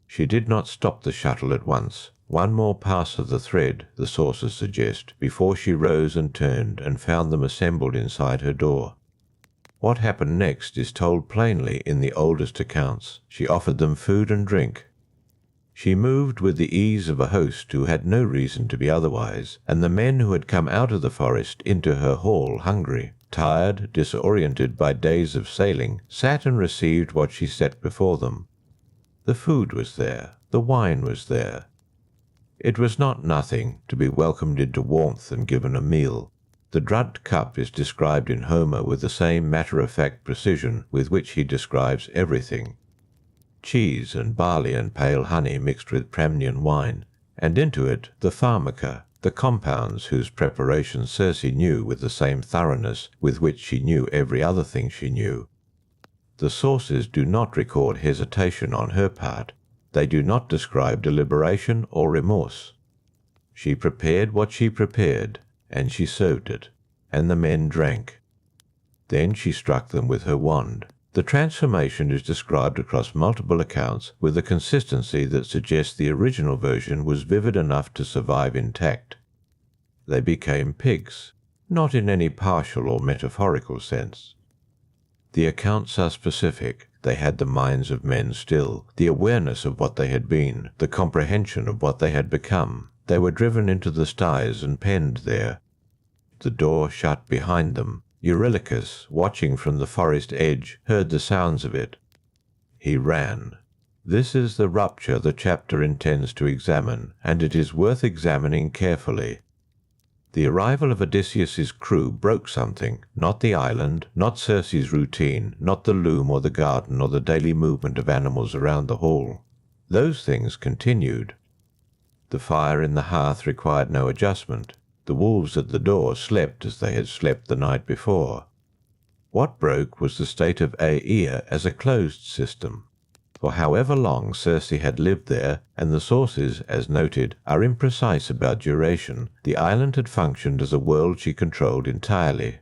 She did not stop the shuttle at once. One more pass of the thread, the sources suggest, before she rose and turned and found them assembled inside her door. What happened next is told plainly in the oldest accounts. She offered them food and drink. She moved with the ease of a host who had no reason to be otherwise, and the men who had come out of the forest into her hall hungry, tired, disoriented by days of sailing, sat and received what she set before them. The food was there, the wine was there. It was not nothing to be welcomed into warmth and given a meal. The drugged cup is described in Homer with the same matter-of-fact precision with which he describes everything. Cheese and barley and pale honey mixed with Pramnian wine, and into it the pharmaca, the compounds whose preparation Circe knew with the same thoroughness with which she knew every other thing she knew. The sources do not record hesitation on her part. They do not describe deliberation or remorse. She prepared what she prepared, and she served it, and the men drank. Then she struck them with her wand. The transformation is described across multiple accounts with a consistency that suggests the original version was vivid enough to survive intact. They became pigs, not in any partial or metaphorical sense. The accounts are specific. They had the minds of men still, the awareness of what they had been, the comprehension of what they had become. They were driven into the sties and penned there. The door shut behind them. Eurylochus, watching from the forest edge, heard the sounds of it. He ran. This is the rupture the chapter intends to examine, and it is worth examining carefully. The arrival of Odysseus's crew broke something, not the island, not Circe's routine, not the loom or the garden or the daily movement of animals around the hall. Those things continued. The fire in the hearth required no adjustment. The wolves at the door slept as they had slept the night before. What broke was the state of Aeaea as a closed system. For however long Circe had lived there, and the sources, as noted, are imprecise about duration, the island had functioned as a world she controlled entirely.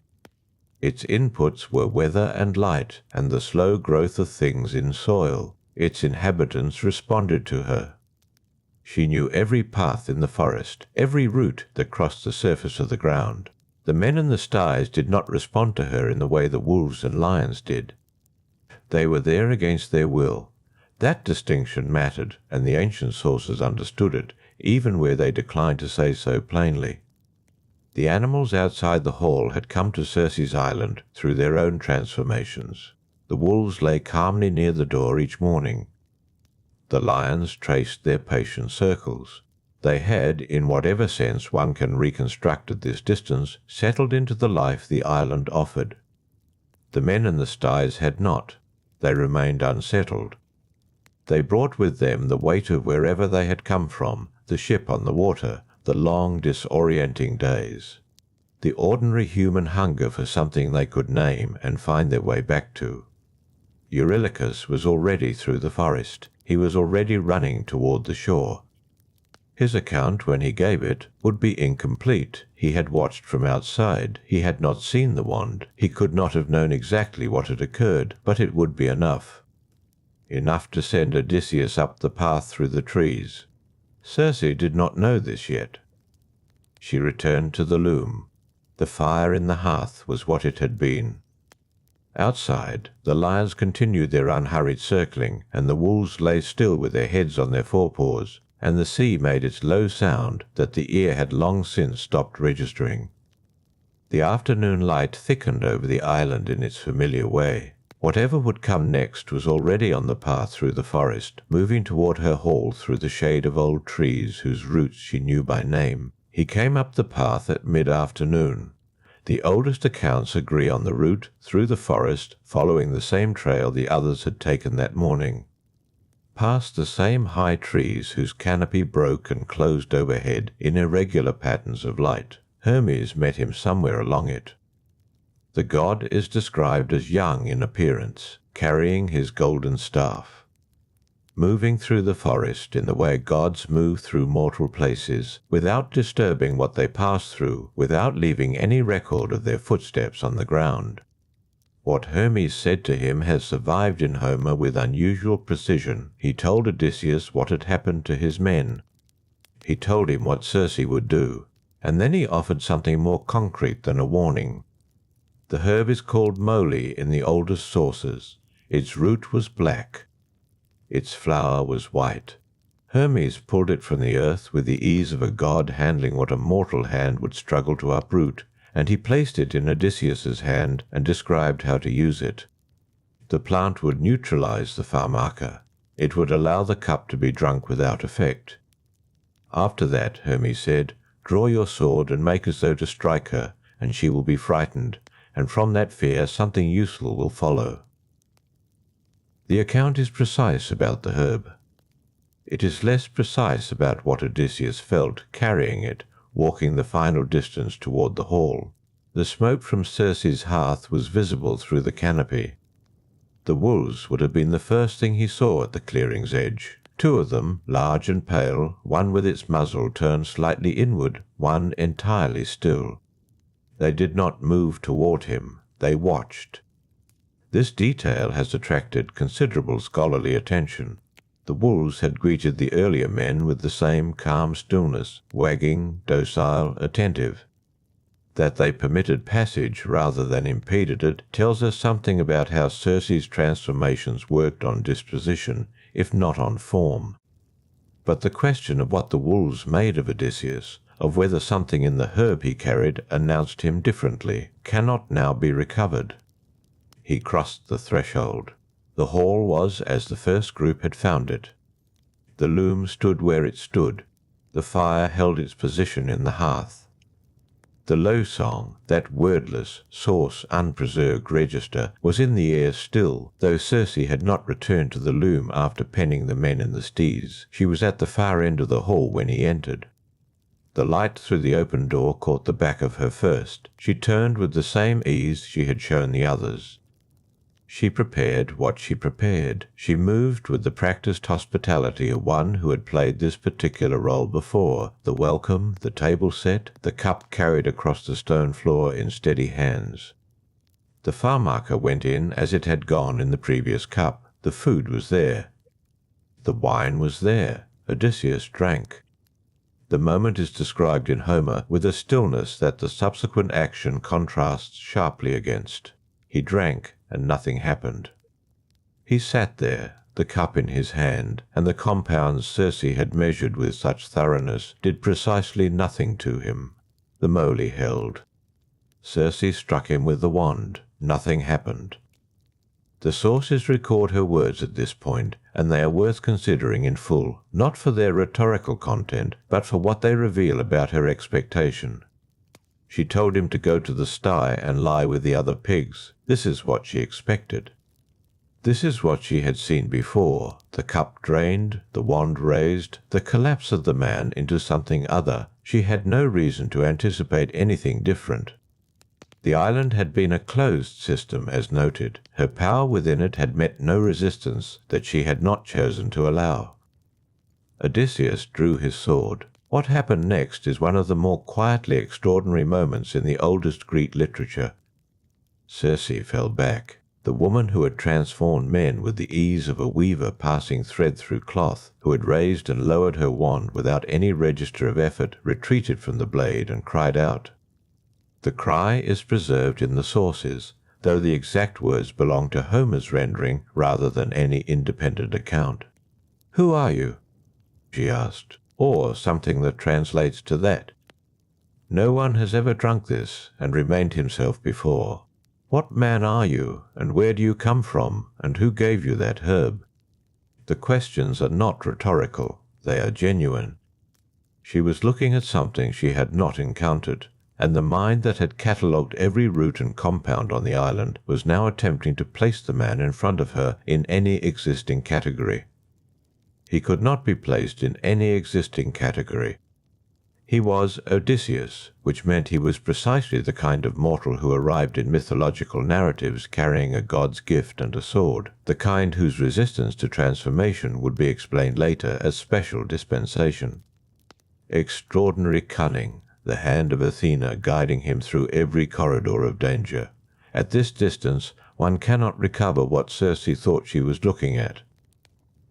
Its inputs were weather and light, and the slow growth of things in soil. Its inhabitants responded to her. She knew every path in the forest, every route that crossed the surface of the ground. The men in the sties did not respond to her in the way the wolves and lions did. They were there against their will. That distinction mattered, and the ancient sources understood it, even where they declined to say so plainly. The animals outside the hall had come to Circe's island through their own transformations. The wolves lay calmly near the door each morning. The lions traced their patient circles. They had, in whatever sense one can reconstruct at this distance, settled into the life the island offered. The men in the sties had not. They remained unsettled. They brought with them the weight of wherever they had come from, the ship on the water, the long, disorienting days, the ordinary human hunger for something they could name and find their way back to. Eurylochus was already through the forest. He was already running toward the shore. His account, when he gave it, would be incomplete. He had watched from outside. He had not seen the wand. He could not have known exactly what had occurred, but it would be enough. Enough to send Odysseus up the path through the trees. Circe did not know this yet. She returned to the loom. The fire in the hearth was what it had been. Outside, the lions continued their unhurried circling, and the wolves lay still with their heads on their forepaws, and the sea made its low sound that the ear had long since stopped registering. The afternoon light thickened over the island in its familiar way. Whatever would come next was already on the path through the forest, moving toward her hall through the shade of old trees whose roots she knew by name. He came up the path at mid-afternoon. The oldest accounts agree on the route through the forest, following the same trail the others had taken that morning. Past the same high trees whose canopy broke and closed overhead in irregular patterns of light. Hermes met him somewhere along it. The god is described as young in appearance. carrying his golden staff. Moving through the forest in the way gods move through mortal places, without disturbing what they pass through, without leaving any record of their footsteps on the ground. What Hermes said to him has survived in Homer with unusual precision. He told Odysseus what had happened to his men. He told him what Circe would do, and then he offered something more concrete than a warning. The herb is called moly in the oldest sources. Its root was black. Its flower was white. Hermes pulled it from the earth with the ease of a god handling what a mortal hand would struggle to uproot, and he placed it in Odysseus's hand and described how to use it. The plant would neutralize the pharmaca. It would allow the cup to be drunk without effect. After that, Hermes said, draw your sword and make as though to strike her, and she will be frightened, and from that fear something useful will follow. The account is precise about the herb. It is less precise about what Odysseus felt carrying it, walking the final distance toward the hall. The smoke from Circe's hearth was visible through the canopy. The wolves would have been the first thing he saw at the clearing's edge. 2 of them, large and pale, one with its muzzle turned slightly inward, one entirely still. They did not move toward him. They watched. This detail has attracted considerable scholarly attention. The wolves had greeted the earlier men with the same calm stillness, wagging, docile, attentive. That they permitted passage rather than impeded it tells us something about how Circe's transformations worked on disposition, if not on form. But the question of what the wolves made of Odysseus, of whether something in the herb he carried announced him differently, cannot now be recovered. He crossed the threshold. The hall was as the first group had found it. The loom stood where it stood. The fire held its position in the hearth. The low song, that wordless, source, unpreserved register, was in the air still, though Circe had not returned to the loom after penning the men in the steeds. She was at the far end of the hall when he entered. The light through the open door caught the back of her first. She turned with the same ease she had shown the others. She prepared what she prepared. She moved with the practiced hospitality of one who had played this particular role before, the welcome, the table set, the cup carried across the stone floor in steady hands. The pharmaca went in as it had gone in the previous cup. The food was there. The wine was there. Odysseus drank. The moment is described in Homer with a stillness that the subsequent action contrasts sharply against. He drank, and nothing happened. He sat there, the cup in his hand, and the compounds Circe had measured with such thoroughness did precisely nothing to him. The moly held. Circe struck him with the wand. Nothing happened. The sources record her words at this point, and they are worth considering in full, not for their rhetorical content, but for what they reveal about her expectation. She told him to go to the sty and lie with the other pigs. This is what she expected. This is what she had seen before, the cup drained, the wand raised, the collapse of the man into something other. She had no reason to anticipate anything different. The island had been a closed system, as noted. Her power within it had met no resistance that she had not chosen to allow. Odysseus drew his sword. What happened next is one of the more quietly extraordinary moments in the oldest Greek literature. Circe fell back. The woman who had transformed men with the ease of a weaver passing thread through cloth, who had raised and lowered her wand without any register of effort, retreated from the blade and cried out. The cry is preserved in the sources, though the exact words belong to Homer's rendering rather than any independent account. "Who are you?" she asked. Or something that translates to that. No one has ever drunk this and remained himself before. What man are you, and where do you come from, and who gave you that herb? The questions are not rhetorical, they are genuine. She was looking at something she had not encountered, and the mind that had catalogued every root and compound on the island was now attempting to place the man in front of her in any existing category. He could not be placed in any existing category. He was Odysseus, which meant he was precisely the kind of mortal who arrived in mythological narratives carrying a god's gift and a sword, the kind whose resistance to transformation would be explained later as special dispensation. Extraordinary cunning, the hand of Athena guiding him through every corridor of danger. At this distance, one cannot recover what Circe thought she was looking at.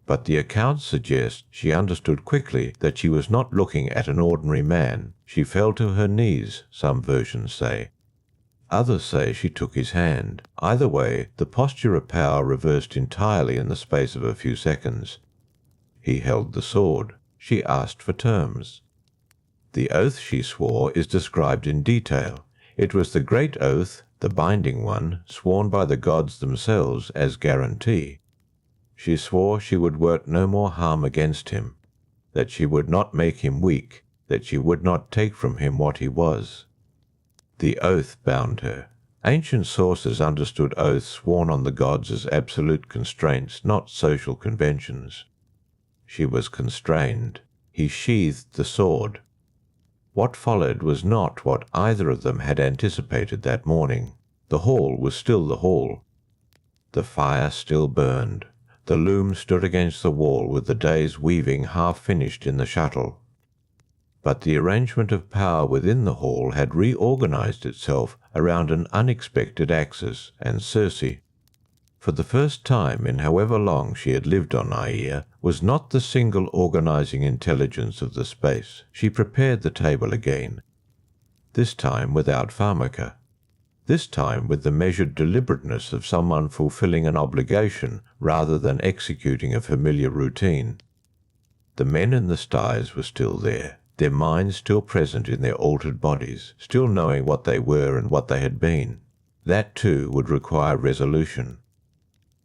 But the accounts suggest she understood quickly that she was not looking at an ordinary man. She fell to her knees, some versions say. Others say she took his hand. Either way, the posture of power reversed entirely in the space of a few seconds. He held the sword. She asked for terms. The oath she swore is described in detail. It was the great oath, the binding one, sworn by the gods themselves as guarantee. She swore she would work no more harm against him, that she would not make him weak, that she would not take from him what he was. The oath bound her. Ancient sources understood oaths sworn on the gods as absolute constraints, not social conventions. She was constrained. He sheathed the sword. What followed was not what either of them had anticipated that morning. The hall was still the hall. The fire still burned. The loom stood against the wall with the day's weaving half finished in the shuttle. But the arrangement of power within the hall had reorganized itself around an unexpected axis, and Circe, for the first time in however long she had lived on Aeaea, was not the single organizing intelligence of the space. She prepared the table again, this time without pharmaca. This time with the measured deliberateness of someone fulfilling an obligation rather than executing a familiar routine. The men in the sties were still there, their minds still present in their altered bodies, still knowing what they were and what they had been. That too would require resolution.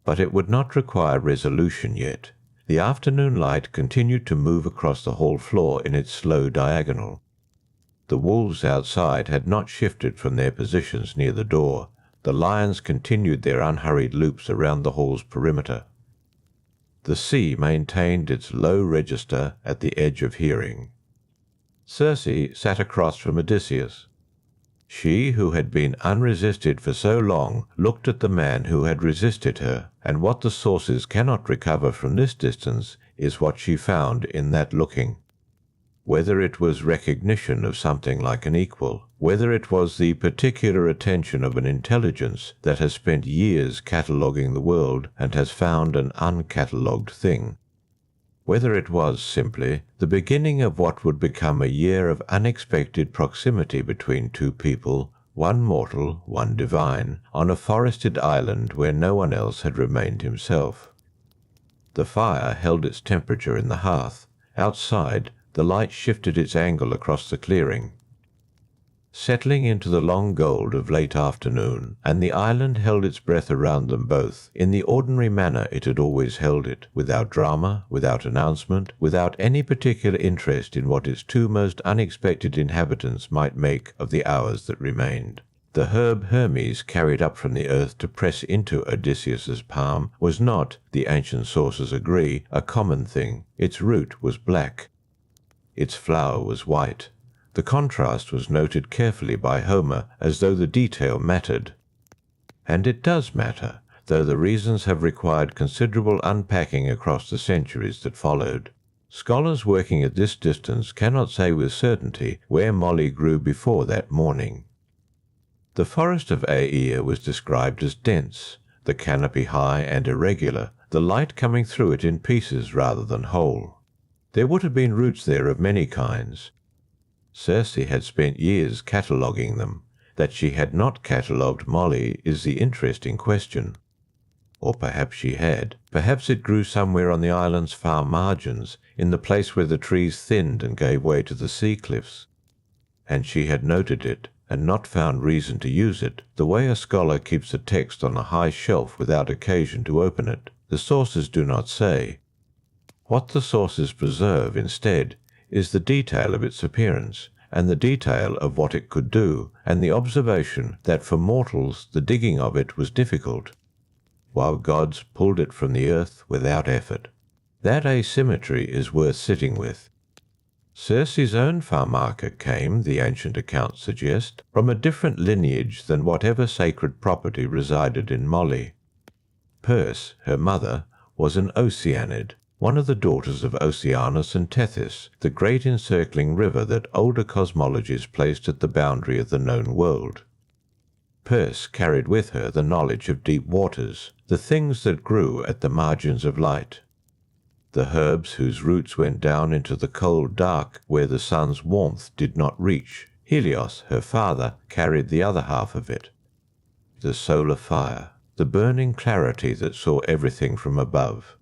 But it would not require resolution yet. The afternoon light continued to move across the hall floor in its slow diagonal. The wolves outside had not shifted from their positions near the door. The lions continued their unhurried loops around the hall's perimeter. The sea maintained its low register at the edge of hearing. Circe sat across from Odysseus. She, who had been unresisted for so long, looked at the man who had resisted her, and what the sources cannot recover from this distance is what she found in that looking. Whether it was recognition of something like an equal, whether it was the particular attention of an intelligence that has spent years cataloguing the world and has found an uncatalogued thing, whether it was simply the beginning of what would become a year of unexpected proximity between two people, one mortal, one divine, on a forested island where no one else had remained himself. The fire held its temperature in the hearth. Outside, the light shifted its angle across the clearing, settling into the long gold of late afternoon, and the island held its breath around them both, in the ordinary manner it had always held it, without drama, without announcement, without any particular interest in what its two most unexpected inhabitants might make of the hours that remained. The herb Hermes carried up from the earth to press into Odysseus's palm was not, the ancient sources agree, a common thing. Its root was black. Its flower was white. The contrast was noted carefully by Homer, as though the detail mattered. And it does matter, though the reasons have required considerable unpacking across the centuries that followed. Scholars working at this distance cannot say with certainty where Molly grew before that morning. The forest of Aeaea was described as dense, the canopy high and irregular, the light coming through it in pieces rather than whole. There would have been roots there of many kinds. Circe had spent years cataloguing them. That she had not catalogued Molly is the interesting question. Or perhaps she had. Perhaps it grew somewhere on the island's far margins, in the place where the trees thinned and gave way to the sea cliffs. And she had noted it, and not found reason to use it, the way a scholar keeps a text on a high shelf without occasion to open it. The sources do not say. What the sources preserve, instead, is the detail of its appearance, and the detail of what it could do, and the observation that for mortals the digging of it was difficult, while gods pulled it from the earth without effort. That asymmetry is worth sitting with. Circe's own pharmaca came, the ancient accounts suggest, from a different lineage than whatever sacred property resided in Molly. Perse, her mother, was an Oceanid, one of the daughters of Oceanus and Tethys, the great encircling river that older cosmologies placed at the boundary of the known world. Perse carried with her the knowledge of deep waters, the things that grew at the margins of light, the herbs whose roots went down into the cold dark where the sun's warmth did not reach. Helios, her father, carried the other half of it, the solar fire, the burning clarity that saw everything from above.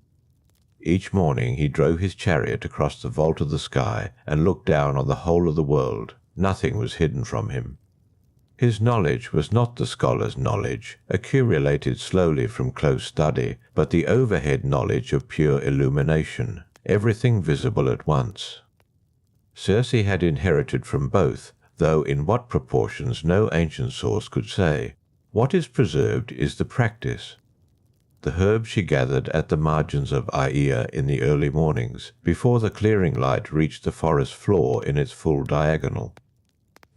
Each morning he drove his chariot across the vault of the sky and looked down on the whole of the world. Nothing was hidden from him. His knowledge was not the scholar's knowledge, accumulated slowly from close study, but the overhead knowledge of pure illumination, everything visible at once. Circe had inherited from both, though in what proportions no ancient source could say. What is preserved is the practice. The herbs she gathered at the margins of Aeaea in the early mornings, before the clearing light reached the forest floor in its full diagonal.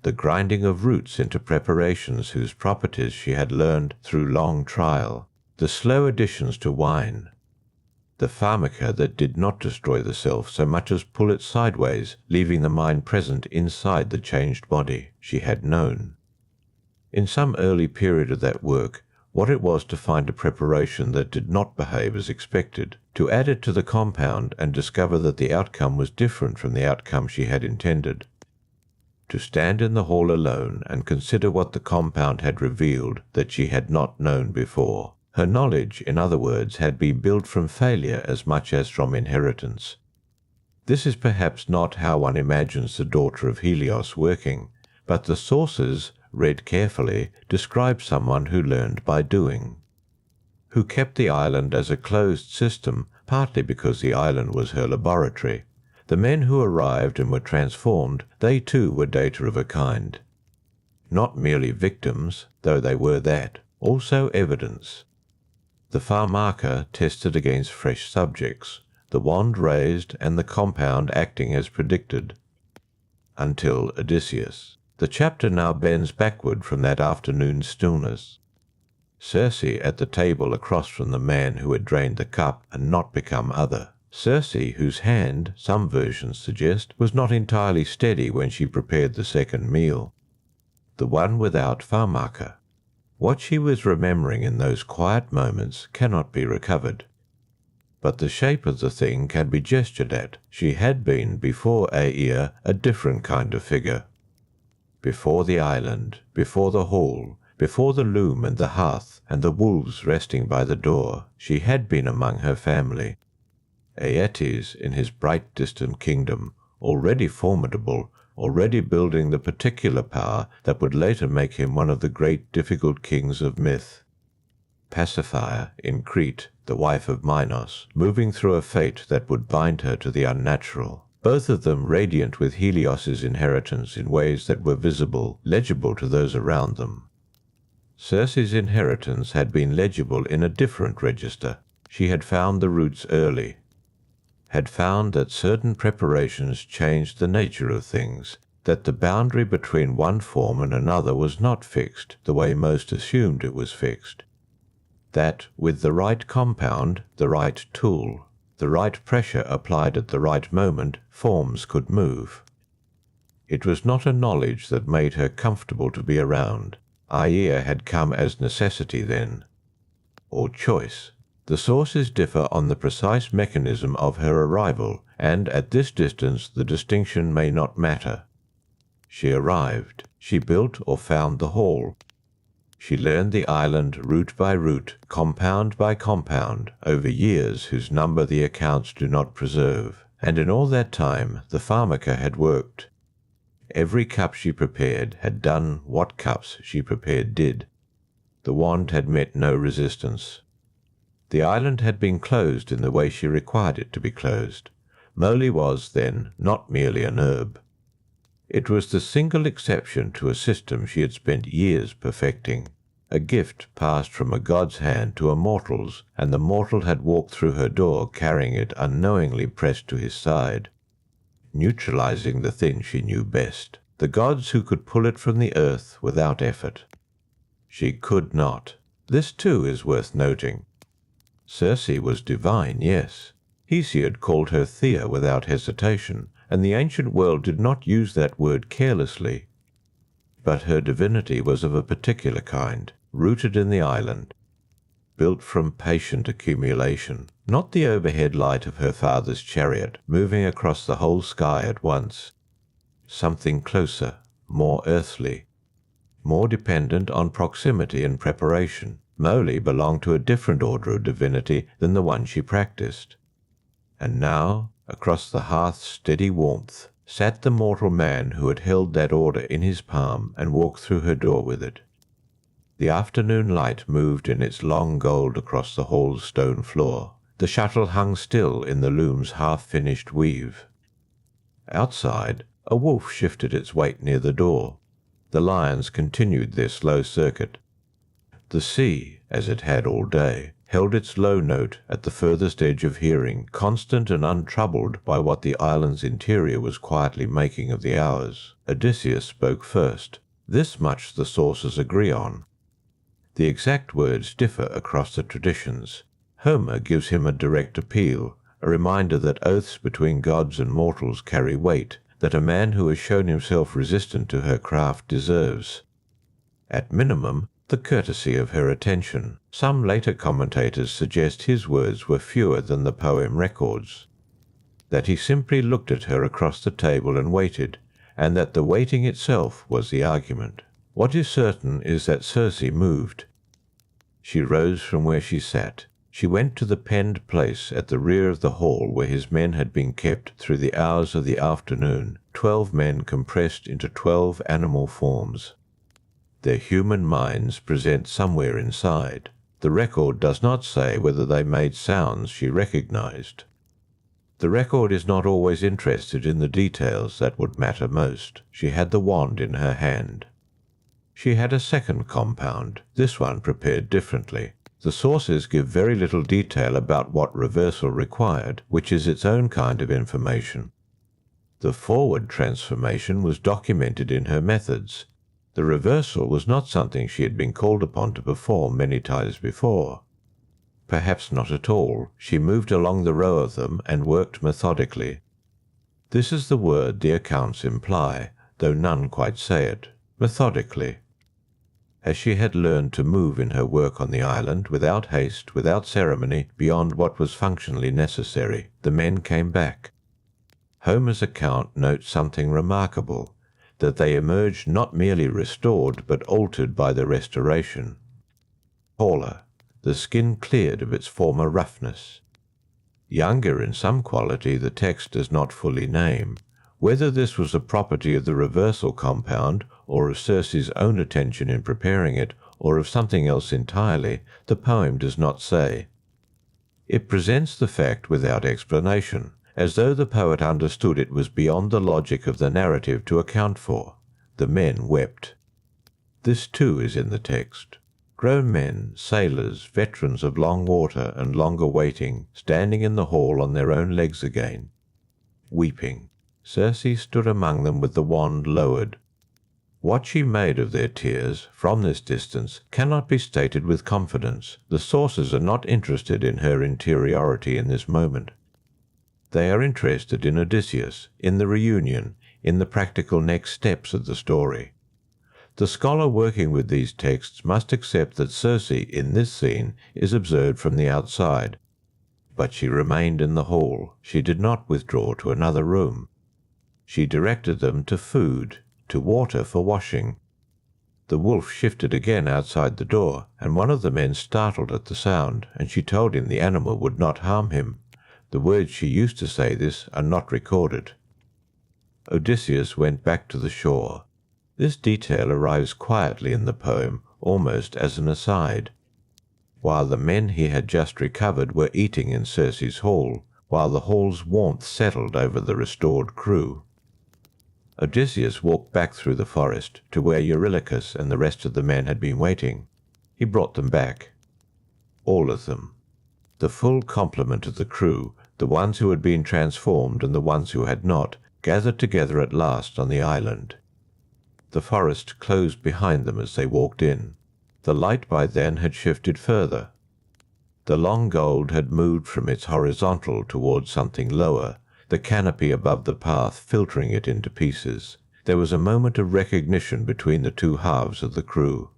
The grinding of roots into preparations whose properties she had learned through long trial, the slow additions to wine, the pharmaca that did not destroy the self so much as pull it sideways, leaving the mind present inside the changed body, she had known. In some early period of that work, what it was to find a preparation that did not behave as expected, to add it to the compound and discover that the outcome was different from the outcome she had intended. To stand in the hall alone and consider what the compound had revealed that she had not known before. Her knowledge, in other words, had been built from failure as much as from inheritance. This is perhaps not how one imagines the daughter of Helios working, but the sources, read carefully, describe someone who learned by doing, who kept the island as a closed system, partly because the island was her laboratory. The men who arrived and were transformed, they too were data of a kind. Not merely victims, though they were that, also evidence. The pharmaca tested against fresh subjects, the wand raised and the compound acting as predicted. Until Odysseus. The chapter now bends backward from that afternoon's stillness. Circe at the table across from the man who had drained the cup and not become other. Circe, whose hand, some versions suggest, was not entirely steady when she prepared the second meal. The one without pharmaca. What she was remembering in those quiet moments cannot be recovered. But the shape of the thing can be gestured at. She had been, before Aeaea, a different kind of figure. Before the island, before the hall, before the loom and the hearth, and the wolves resting by the door, she had been among her family. Aeetes, in his bright distant kingdom, already formidable, already building the particular power that would later make him one of the great difficult kings of myth. Pacifier, in Crete, the wife of Minos, moving through a fate that would bind her to the unnatural, both of them radiant with Helios's inheritance in ways that were visible, legible to those around them. Circe's inheritance had been legible in a different register. She had found the roots early, had found that certain preparations changed the nature of things, that the boundary between one form and another was not fixed the way most assumed it was fixed, that with the right compound, the right tool, the right pressure applied at the right moment, forms could move. It was not a knowledge that made her comfortable to be around. Aeaea had come as necessity then, or choice. The sources differ on the precise mechanism of her arrival, and at this distance the distinction may not matter. She arrived. She built or found the hall. She learned the island root by root, compound by compound, over years whose number the accounts do not preserve. And in all that time the pharmaca had worked. Every cup she prepared had done what cups she prepared did. The wand had met no resistance. The island had been closed in the way she required it to be closed. Molly was, then, not merely an herb. It was the single exception to a system she had spent years perfecting, a gift passed from a god's hand to a mortal's, and the mortal had walked through her door carrying it unknowingly pressed to his side. neutralizing the thing she knew best, the gods who could pull it from the earth without effort. She could not. This too is worth noting. Circe was divine, yes. Hesiod called her Thea without hesitation, and the ancient world did not use that word carelessly. But her divinity was of a particular kind, rooted in the island, built from patient accumulation, not the overhead light of her father's chariot moving across the whole sky at once. Something closer, more earthly, more dependent on proximity and preparation. Mowgli belonged to a different order of divinity than the one she practiced. And now, across the hearth's steady warmth, sat the mortal man who had held that order in his palm and walked through her door with it. The afternoon light moved in its long gold across the hall's stone floor. The shuttle hung still in the loom's half-finished weave. Outside, a wolf shifted its weight near the door. The lions continued their slow circuit. The sea, as it had all day, held its low note at the furthest edge of hearing, constant and untroubled by what the island's interior was quietly making of the hours. Odysseus spoke first. This much the sources agree on. The exact words differ across the traditions. Homer gives him a direct appeal, a reminder that oaths between gods and mortals carry weight, that a man who has shown himself resistant to her craft deserves, at minimum, the courtesy of her attention. Some later commentators suggest his words were fewer than the poem records, that he simply looked at her across the table and waited, and that the waiting itself was the argument. What is certain is that Circe moved. She rose from where she sat. She went to the penned place at the rear of the hall where his men had been kept through the hours of the afternoon, 12 men compressed into 12 animal forms. Their human minds present somewhere inside. The record does not say whether they made sounds she recognized. The record is not always interested in the details that would matter most. She had the wand in her hand. She had a second compound, this one prepared differently. The sources give very little detail about what reversal required, which is its own kind of information. The forward transformation was documented in her methods. The reversal was not something she had been called upon to perform many times before. Perhaps not at all. She moved along the row of them and worked methodically. This is the word the accounts imply, though none quite say it. Methodically. As she had learned to move in her work on the island, without haste, without ceremony, beyond what was functionally necessary, the men came back. Homer's account notes something remarkable, that they emerged not merely restored, but altered by the restoration. Taller, the skin cleared of its former roughness. Younger in some quality the text does not fully name. Whether this was a property of the reversal compound, or of Circe's own attention in preparing it, or of something else entirely, the poem does not say. It presents the fact without explanation, as though the poet understood it was beyond the logic of the narrative to account for. The men wept. This too is in the text. Grown men, sailors, veterans of long water and longer waiting, standing in the hall on their own legs again, weeping. Circe stood among them with the wand lowered. What she made of their tears, from this distance, cannot be stated with confidence. The sources are not interested in her interiority in this moment. They are interested in Odysseus, in the reunion, in the practical next steps of the story. The scholar working with these texts must accept that Circe, in this scene, is observed from the outside. But she remained in the hall. She did not withdraw to another room. She directed them to food, to water for washing. The wolf shifted again outside the door, and one of the men startled at the sound, and she told him the animal would not harm him. The words she used to say this are not recorded. Odysseus went back to the shore. This detail arrives quietly in the poem, almost as an aside. While the men he had just recovered were eating in Circe's hall, while the hall's warmth settled over the restored crew. Odysseus walked back through the forest to where Eurylochus and the rest of the men had been waiting. He brought them back. All of them. The full complement of the crew, the ones who had been transformed and the ones who had not, gathered together at last on the island. The forest closed behind them as they walked in. The light by then had shifted further. The long gold had moved from its horizontal towards something lower, the canopy above the path filtering it into pieces. There was a moment of recognition between the two halves of the crew.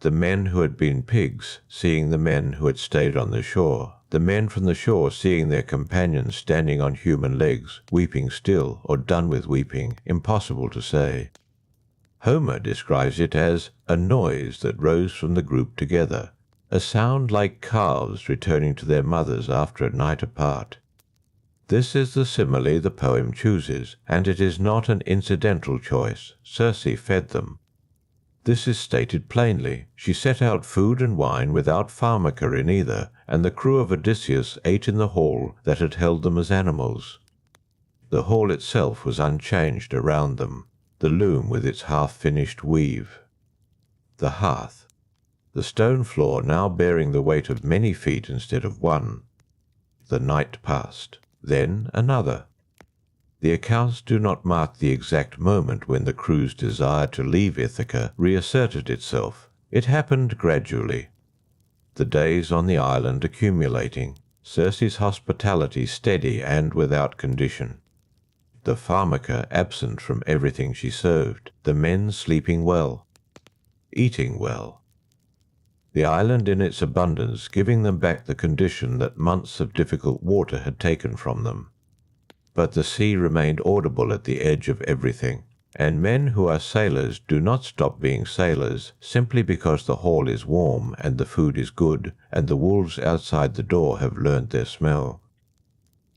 The men who had been pigs seeing the men who had stayed on the shore, the men from the shore seeing their companions standing on human legs, weeping still or done with weeping, impossible to say. Homer describes it as a noise that rose from the group together, a sound like calves returning to their mothers after a night apart. This is the simile the poem chooses, and it is not an incidental choice. Circe fed them. This is stated plainly. She set out food and wine without pharmaca in either, and the crew of Odysseus ate in the hall that had held them as animals. The hall itself was unchanged around them, the loom with its half-finished weave. The hearth. The stone floor now bearing the weight of many feet instead of one. The night passed. Then another. The accounts do not mark the exact moment when the crew's desire to leave Ithaca reasserted itself. It happened gradually. The days on the island accumulating, Circe's hospitality steady and without condition. The pharmaca absent from everything she served, the men sleeping well, eating well. The island in its abundance giving them back the condition that months of difficult water had taken from them. But the sea remained audible at the edge of everything, and men who are sailors do not stop being sailors simply because the hall is warm and the food is good and the wolves outside the door have learnt their smell.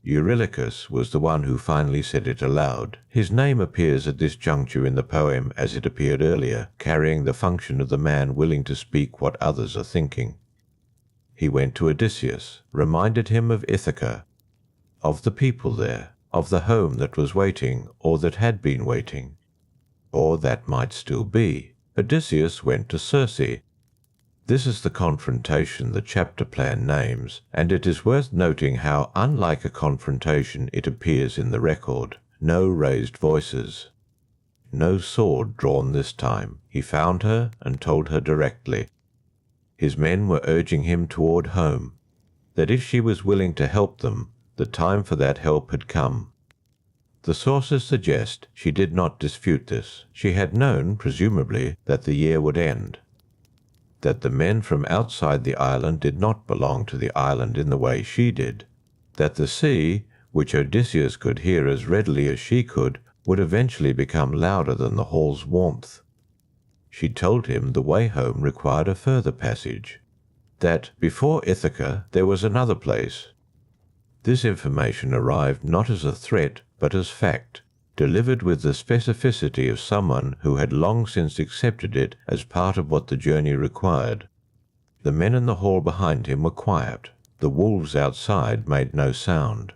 Eurylochus was the one who finally said it aloud. His name appears at this juncture in the poem as it appeared earlier, carrying the function of the man willing to speak what others are thinking. He went to Odysseus, reminded him of Ithaca, of the people there, of the home that was waiting, or that had been waiting, or that might still be. Odysseus went to Circe. This is the confrontation the chapter plan names, and it is worth noting how unlike a confrontation it appears in the record. No raised voices. No sword drawn this time. He found her and told her directly. His men were urging him toward home, that if she was willing to help them, the time for that help had come. The sources suggest she did not dispute this. She had known, presumably, that the year would end, that the men from outside the island did not belong to the island in the way she did, that the sea, which Odysseus could hear as readily as she could, would eventually become louder than the hall's warmth. She told him the way home required a further passage, that before Ithaca there was another place. This information arrived not as a threat but as fact, delivered with the specificity of someone who had long since accepted it as part of what the journey required. The men in the hall behind him were quiet. The wolves outside made no sound.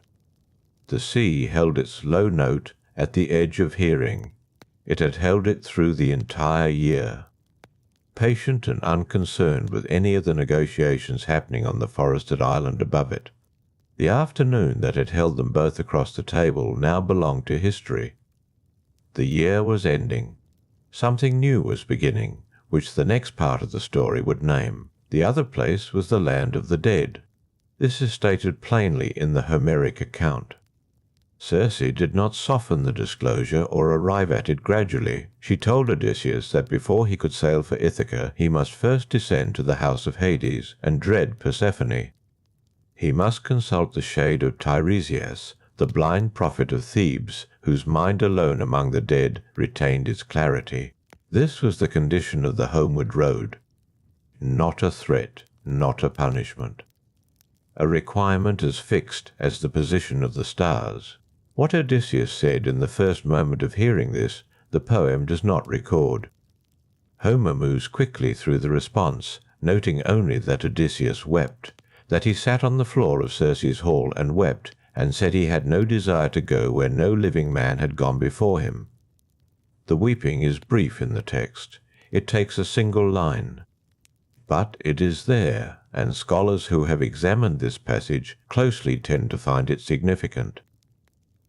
The sea held its low note at the edge of hearing. It had held it through the entire year, patient and unconcerned with any of the negotiations happening on the forested island above it. The afternoon that had held them both across the table now belonged to history. The year was ending. Something new was beginning, which the next part of the story would name. The other place was the land of the dead. This is stated plainly in the Homeric account. Circe did not soften the disclosure or arrive at it gradually. She told Odysseus that before he could sail for Ithaca he must first descend to the house of Hades and dread Persephone. He must consult the shade of Tiresias, the blind prophet of Thebes, whose mind alone among the dead retained its clarity. This was the condition of the homeward road. Not a threat, not a punishment. A requirement as fixed as the position of the stars. What Odysseus said in the first moment of hearing this, the poem does not record. Homer moves quickly through the response, noting only that Odysseus wept, that he sat on the floor of Circe's hall and wept, and said he had no desire to go where no living man had gone before him. The weeping is brief in the text. It takes a single line. But it is there, and scholars who have examined this passage closely tend to find it significant.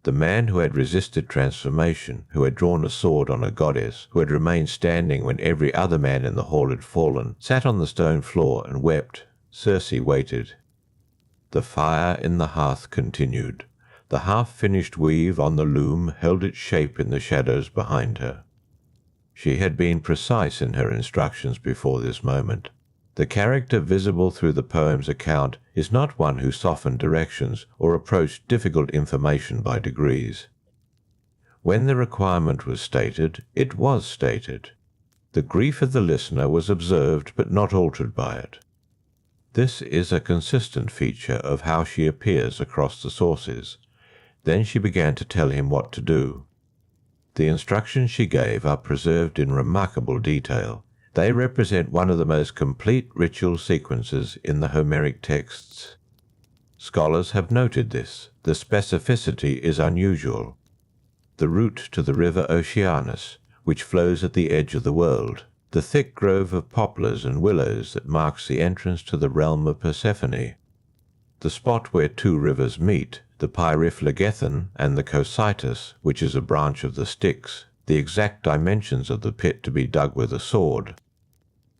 The man who had resisted transformation, who had drawn a sword on a goddess, who had remained standing when every other man in the hall had fallen, sat on the stone floor and wept. Circe waited. The fire in the hearth continued. The half-finished weave on the loom held its shape in the shadows behind her. She had been precise in her instructions before this moment. The character visible through the poem's account is not one who softened directions or approached difficult information by degrees. When the requirement was stated, it was stated. The grief of the listener was observed but not altered by it. This is a consistent feature of how she appears across the sources. Then she began to tell him what to do. The instructions she gave are preserved in remarkable detail. They represent one of the most complete ritual sequences in the Homeric texts. Scholars have noted this. The specificity is unusual. The route to the river Oceanus, which flows at the edge of the world, the thick grove of poplars and willows that marks the entrance to the realm of Persephone, the spot where two rivers meet, the Pyriphlegethon and the Cocytus, which is a branch of the Styx, the exact dimensions of the pit to be dug with a sword,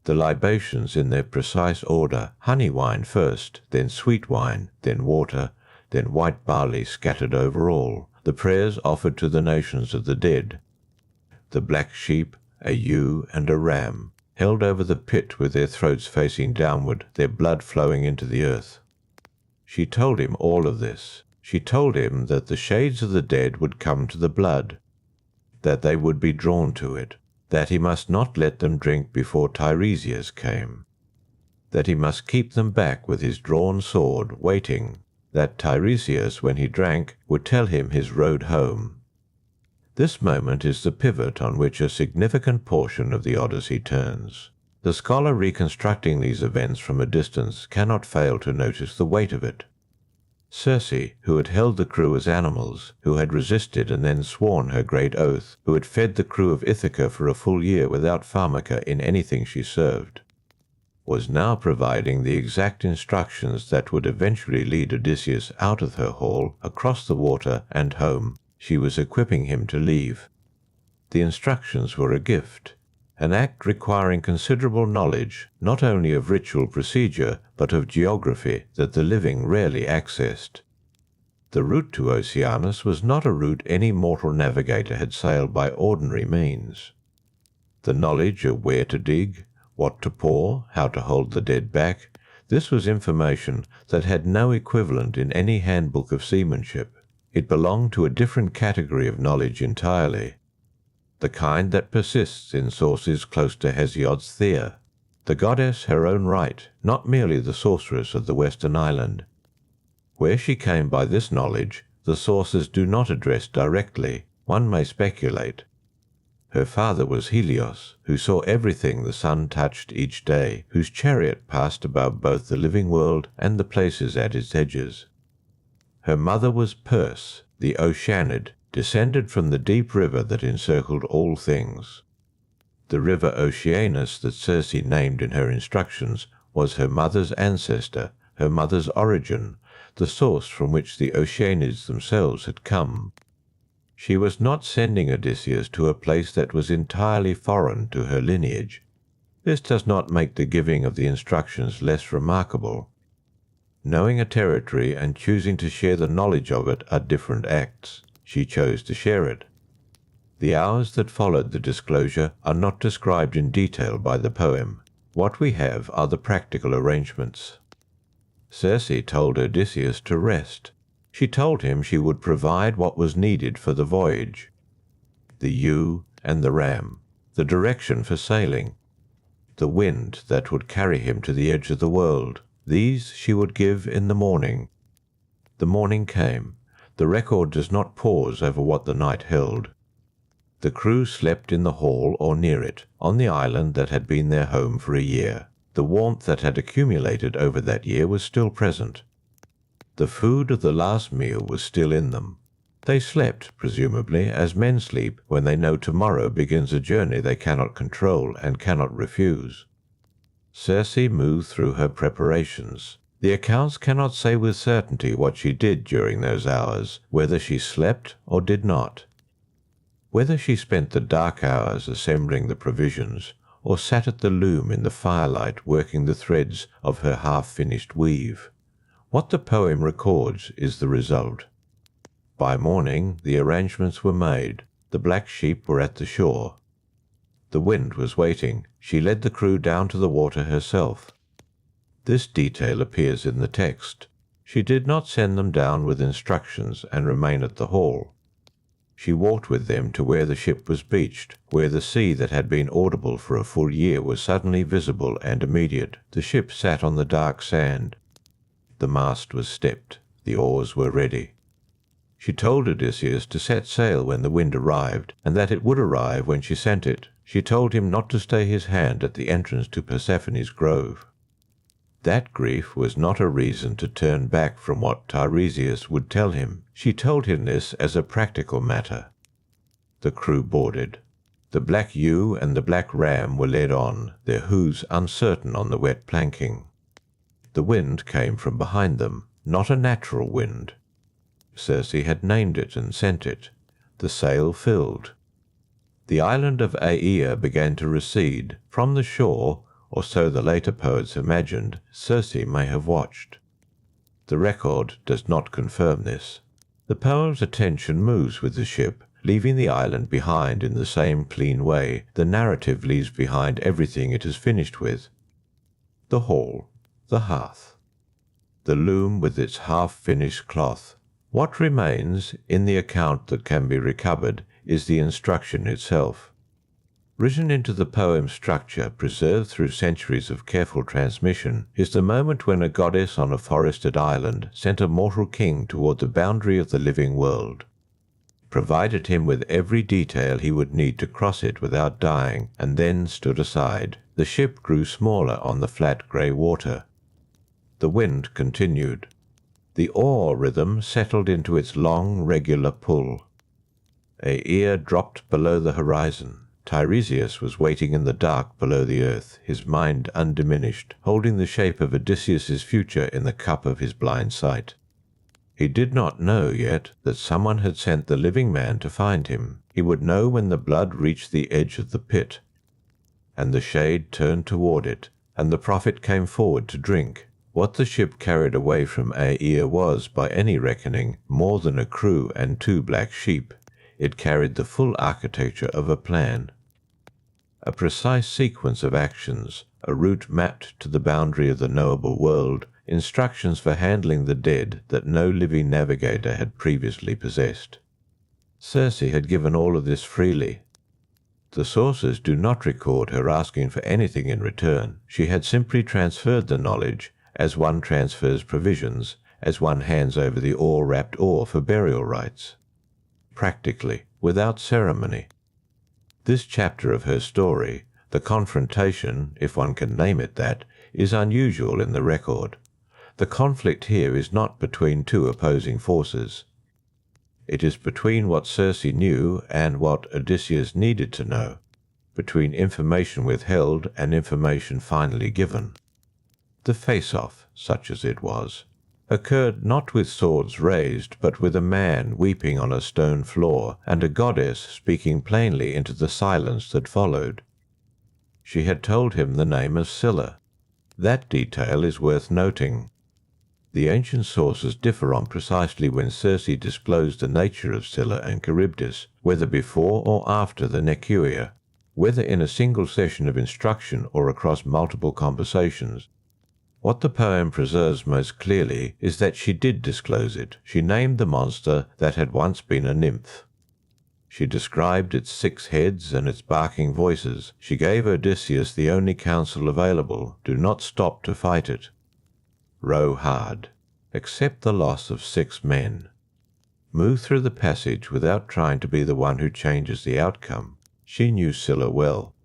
the libations in their precise order, honey wine first, then sweet wine, then water, then white barley scattered over all, the prayers offered to the nations of the dead, the black sheep, a ewe and a ram, held over the pit with their throats facing downward, their blood flowing into the earth. She told him all of this. She told him that the shades of the dead would come to the blood, that they would be drawn to it, that he must not let them drink before Tiresias came, that he must keep them back with his drawn sword, waiting, that Tiresias, when he drank, would tell him his road home. This moment is the pivot on which a significant portion of the Odyssey turns. The scholar reconstructing these events from a distance cannot fail to notice the weight of it. Circe, who had held the crew as animals, who had resisted and then sworn her great oath, who had fed the crew of Ithaca for a full year without pharmaca in anything she served, was now providing the exact instructions that would eventually lead Odysseus out of her hall, across the water, and home. She was equipping him to leave. The instructions were a gift, an act requiring considerable knowledge, not only of ritual procedure, but of geography that the living rarely accessed. The route to Oceanus was not a route any mortal navigator had sailed by ordinary means. The knowledge of where to dig, what to pour, how to hold the dead back, this was information that had no equivalent in any handbook of seamanship. It belonged to a different category of knowledge entirely, the kind that persists in sources close to Hesiod's Aeaea, the goddess her own right, not merely the sorceress of the western island. Where she came by this knowledge, the sources do not address directly. One may speculate. Her father was Helios, who saw everything the sun touched each day, whose chariot passed above both the living world and the places at its edges. Her mother was Perse, the Oceanid, descended from the deep river that encircled all things. The river Oceanus that Circe named in her instructions was her mother's ancestor, her mother's origin, the source from which the Oceanids themselves had come. She was not sending Odysseus to a place that was entirely foreign to her lineage. This does not make the giving of the instructions less remarkable. Knowing a territory and choosing to share the knowledge of it are different acts. She chose to share it. The hours that followed the disclosure are not described in detail by the poem. What we have are the practical arrangements. Circe told Odysseus to rest. She told him she would provide what was needed for the voyage: the ewe and the ram, the direction for sailing, the wind that would carry him to the edge of the world. These she would give in the morning. The morning came. The record does not pause over what the night held. The crew slept in the hall or near it, on the island that had been their home for a year. The warmth that had accumulated over that year was still present. The food of the last meal was still in them. They slept, presumably, as men sleep when they know tomorrow begins a journey they cannot control and cannot refuse. Circe moved through her preparations. The accounts cannot say with certainty what she did during those hours, whether she slept or did not. Whether she spent the dark hours assembling the provisions, or sat at the loom in the firelight working the threads of her half-finished weave. What the poem records is the result. By morning the arrangements were made. The black sheep were at the shore. The wind was waiting. She led the crew down to the water herself. This detail appears in the text. She did not send them down with instructions and remain at the hall. She walked with them to where the ship was beached, where the sea that had been audible for a full year was suddenly visible and immediate. The ship sat on the dark sand. The mast was stepped. The oars were ready. She told Odysseus to set sail when the wind arrived, and that it would arrive when she sent it. She told him not to stay his hand at the entrance to Persephone's grove. That grief was not a reason to turn back from what Tiresias would tell him. She told him this as a practical matter. The crew boarded. The black ewe and the black ram were led on, their hoofs uncertain on the wet planking. The wind came from behind them, not a natural wind. Circe had named it and sent it. The sail filled. The island of Aeaea began to recede. From the shore, or so the later poets imagined, Circe may have watched. The record does not confirm this. The poem's attention moves with the ship, leaving the island behind in the same clean way the narrative leaves behind everything it is finished with. The hall, the hearth, the loom with its half-finished cloth. What remains, in the account that can be recovered, is the instruction itself. Written into the poem's structure, preserved through centuries of careful transmission, is the moment when a goddess on a forested island sent a mortal king toward the boundary of the living world, provided him with every detail he would need to cross it without dying, and then stood aside. The ship grew smaller on the flat grey water. The wind continued. The oar rhythm settled into its long, regular pull. Aeaea dropped below the horizon. Tiresias was waiting in the dark below the earth, his mind undiminished, holding the shape of Odysseus's future in the cup of his blind sight. He did not know yet that someone had sent the living man to find him. He would know when the blood reached the edge of the pit, and the shade turned toward it, and the prophet came forward to drink. What the ship carried away from Aeaea was, by any reckoning, more than a crew and 2 black sheep. It carried the full architecture of a plan. A precise sequence of actions, a route mapped to the boundary of the knowable world, instructions for handling the dead that no living navigator had previously possessed. Circe had given all of this freely. The sources do not record her asking for anything in return. She had simply transferred the knowledge, as one transfers provisions, as one hands over the ore-wrapped ore for burial rites. Practically, without ceremony. This chapter of her story, the confrontation, if one can name it that, is unusual in the record. The conflict here is not between 2 opposing forces. It is between what Circe knew and what Odysseus needed to know, between information withheld and information finally given. The face-off, such as it was, occurred not with swords raised, but with a man weeping on a stone floor, and a goddess speaking plainly into the silence that followed. She had told him the name of Scylla. That detail is worth noting. The ancient sources differ on precisely when Circe disclosed the nature of Scylla and Charybdis, whether before or after the Nekyia, whether in a single session of instruction or across multiple conversations. What the poem preserves most clearly is that she did disclose it. She named the monster that had once been a nymph. She described its 6 heads and its barking voices. She gave Odysseus the only counsel available: do not stop to fight it. Row hard. Accept the loss of 6 men. Move through the passage without trying to be the one who changes the outcome. She knew Scylla well.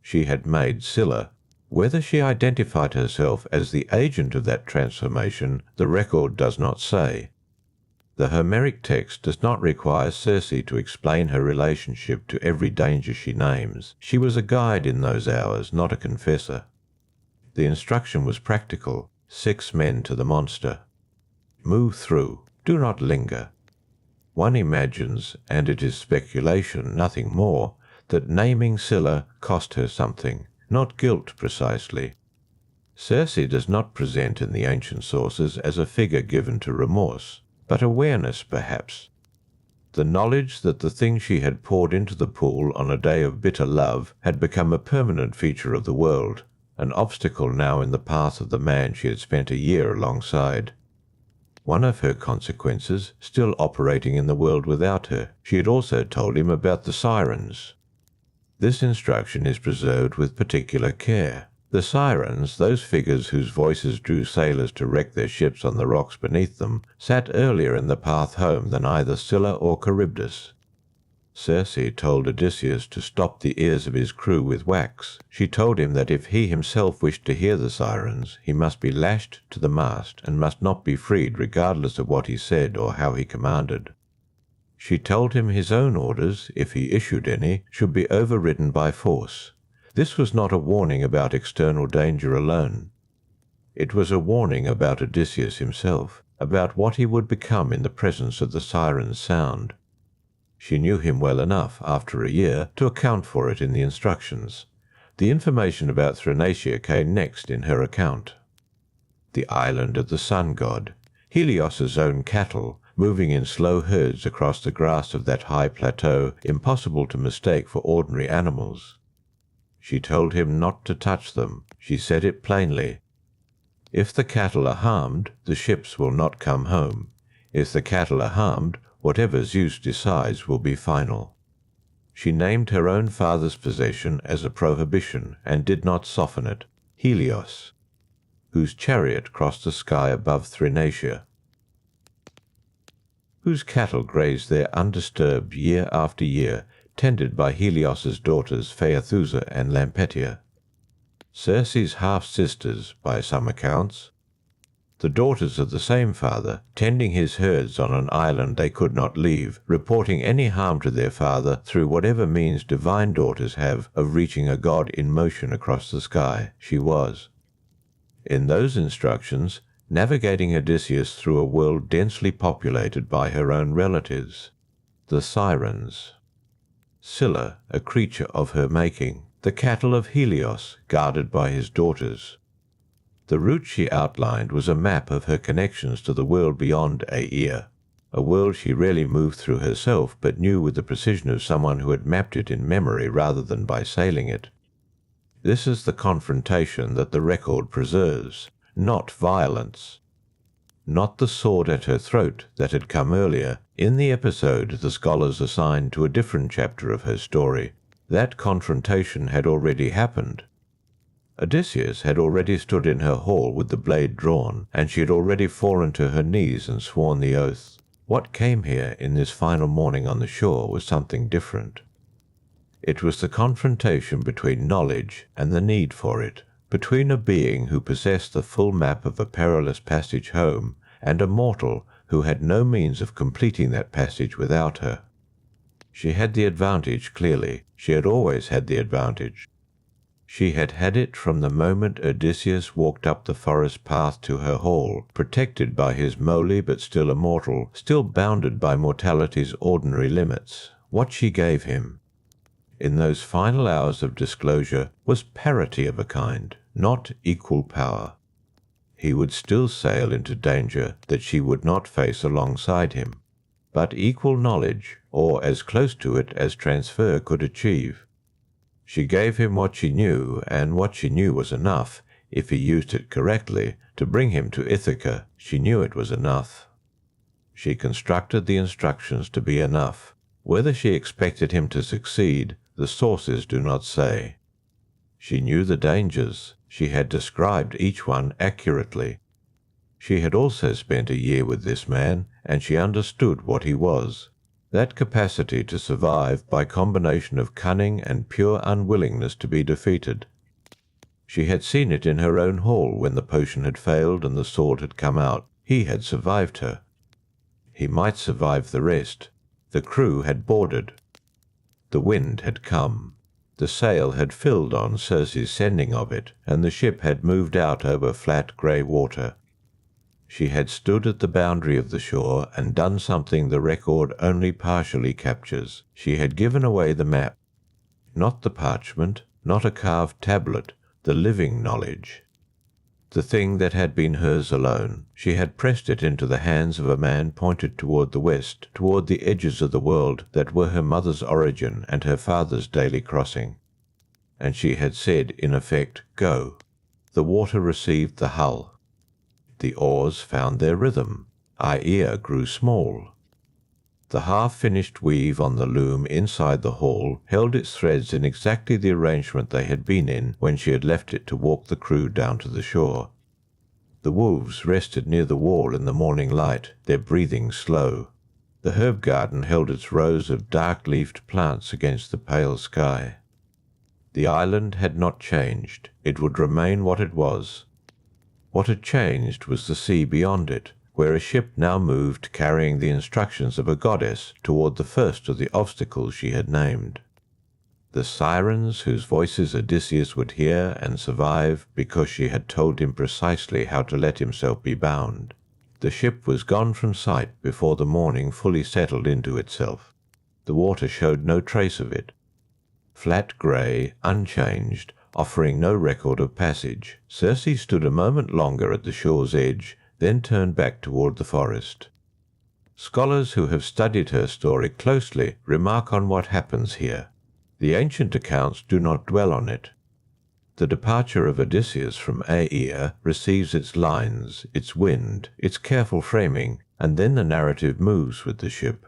She had made Scylla. Whether she identified herself as the agent of that transformation, the record does not say. The Homeric text does not require Circe to explain her relationship to every danger she names. She was a guide in those hours, not a confessor. The instruction was practical. 6 men to the monster. Move through, do not linger. One imagines, and it is speculation, nothing more, that naming Scylla cost her something, not guilt precisely. Circe does not present in the ancient sources as a figure given to remorse, but awareness perhaps. The knowledge that the thing she had poured into the pool on a day of bitter love had become a permanent feature of the world, an obstacle now in the path of the man she had spent a year alongside. One of her consequences, still operating in the world without her, she had also told him about the sirens. This instruction is preserved with particular care. The sirens, those figures whose voices drew sailors to wreck their ships on the rocks beneath them, sat earlier in the path home than either Scylla or Charybdis. Circe told Odysseus to stop the ears of his crew with wax. She told him that if he himself wished to hear the sirens, he must be lashed to the mast and must not be freed regardless of what he said or how he commanded. She told him his own orders, if he issued any, should be overridden by force. This was not a warning about external danger alone. It was a warning about Odysseus himself, about what he would become in the presence of the siren's sound. She knew him well enough, after a year, to account for it in the instructions. The information about Thrinacia came next in her account. The island of the sun god, Helios's own cattle, moving in slow herds across the grass of that high plateau, impossible to mistake for ordinary animals. She told him not to touch them. She said it plainly. If the cattle are harmed, the ships will not come home. If the cattle are harmed, whatever Zeus decides will be final. She named her own father's possession as a prohibition and did not soften it, Helios, whose chariot crossed the sky above Thrinacia, whose cattle grazed there undisturbed year after year, tended by Helios's daughters Phaethusa and Lampetia, Circe's half-sisters by some accounts, the daughters of the same father, tending his herds on an island they could not leave, reporting any harm to their father through whatever means divine daughters have of reaching a god in motion across the sky. She was, in those instructions, navigating Odysseus through a world densely populated by her own relatives, the sirens. Scylla, a creature of her making, the cattle of Helios, guarded by his daughters. The route she outlined was a map of her connections to the world beyond Aeaea, a world she rarely moved through herself, but knew with the precision of someone who had mapped it in memory rather than by sailing it. This is the confrontation that the record preserves, not violence. Not the sword at her throat that had come earlier, in the episode the scholars assigned to a different chapter of her story. That confrontation had already happened. Odysseus had already stood in her hall with the blade drawn, and she had already fallen to her knees and sworn the oath. What came here in this final morning on the shore was something different. It was the confrontation between knowledge and the need for it, between a being who possessed the full map of a perilous passage home, and a mortal who had no means of completing that passage without her. She had the advantage, clearly. She had always had the advantage. She had had it from the moment Odysseus walked up the forest path to her hall, protected by his moly but still immortal, still bounded by mortality's ordinary limits. What she gave him, in those final hours of disclosure, was parity of a kind, not equal power. He would still sail into danger that she would not face alongside him, but equal knowledge, or as close to it as transfer could achieve. She gave him what she knew, and what she knew was enough, if he used it correctly, to bring him to Ithaca. She knew it was enough. She constructed the instructions to be enough. Whether she expected him to succeed, the sources do not say. She knew the dangers. She had described each one accurately. She had also spent a year with this man, and she understood what he was. That capacity to survive by combination of cunning and pure unwillingness to be defeated. She had seen it in her own hall when the potion had failed and the sword had come out. He had survived her. He might survive the rest. The crew had boarded. The wind had come. The sail had filled on Circe's sending of it, and the ship had moved out over flat grey water. She had stood at the boundary of the shore and done something the record only partially captures. She had given away the map. Not the parchment, not a carved tablet, the living knowledge. The thing that had been hers alone. She had pressed it into the hands of a man pointed toward the west, toward the edges of the world that were her mother's origin and her father's daily crossing. And she had said, in effect, go. The water received the hull. The oars found their rhythm. Aeaea grew small. The half-finished weave on the loom inside the hall held its threads in exactly the arrangement they had been in when she had left it to walk the crew down to the shore. The wolves rested near the wall in the morning light, their breathing slow. The herb garden held its rows of dark-leafed plants against the pale sky. The island had not changed. It would remain what it was. What had changed was the sea beyond it, where a ship now moved carrying the instructions of a goddess toward the first of the obstacles she had named. The sirens whose voices Odysseus would hear and survive because she had told him precisely how to let himself be bound. The ship was gone from sight before the morning fully settled into itself. The water showed no trace of it. Flat grey, unchanged, offering no record of passage, Circe stood a moment longer at the shore's edge, then turned back toward the forest. Scholars who have studied her story closely remark on what happens here. The ancient accounts do not dwell on it. The departure of Odysseus from Aeaea receives its lines, its wind, its careful framing, and then the narrative moves with the ship.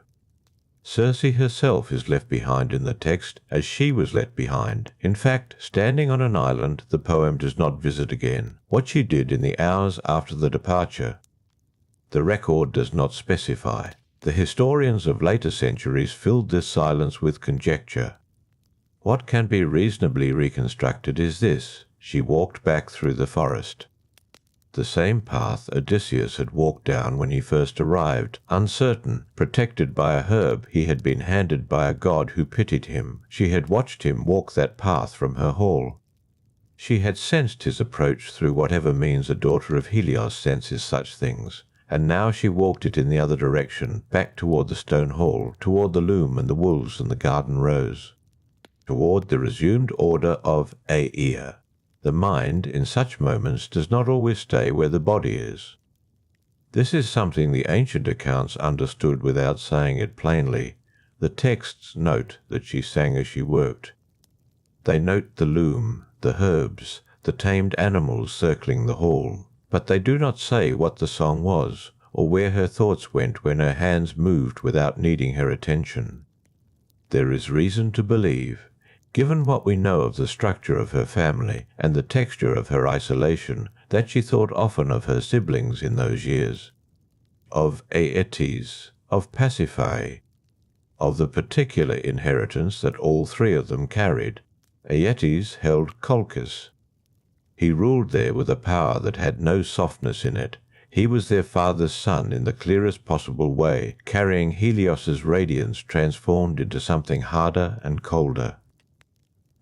Circe herself is left behind in the text as she was left behind. In fact, standing on an island, the poem does not visit again. What she did in the hours after the departure, the record does not specify. The historians of later centuries filled this silence with conjecture. What can be reasonably reconstructed is this: she walked back through the forest. The same path Odysseus had walked down when he first arrived, uncertain, protected by a herb he had been handed by a god who pitied him. She had watched him walk that path from her hall. She had sensed his approach through whatever means a daughter of Helios senses such things, and now she walked it in the other direction, back toward the stone hall, toward the loom and the wolves and the garden rose, toward the resumed order of Aeaea. The mind, in such moments, does not always stay where the body is. This is something the ancient accounts understood without saying it plainly. The texts note that she sang as she worked. They note the loom, the herbs, the tamed animals circling the hall, but they do not say what the song was, or where her thoughts went when her hands moved without needing her attention. There is reason to believe, given what we know of the structure of her family and the texture of her isolation, that she thought often of her siblings in those years, of Aeetes, of Pasiphae, of the particular inheritance that all three of them carried. Aeetes held Colchis. He ruled there with a power that had no softness in it. He was their father's son in the clearest possible way, carrying Helios's radiance transformed into something harder and colder.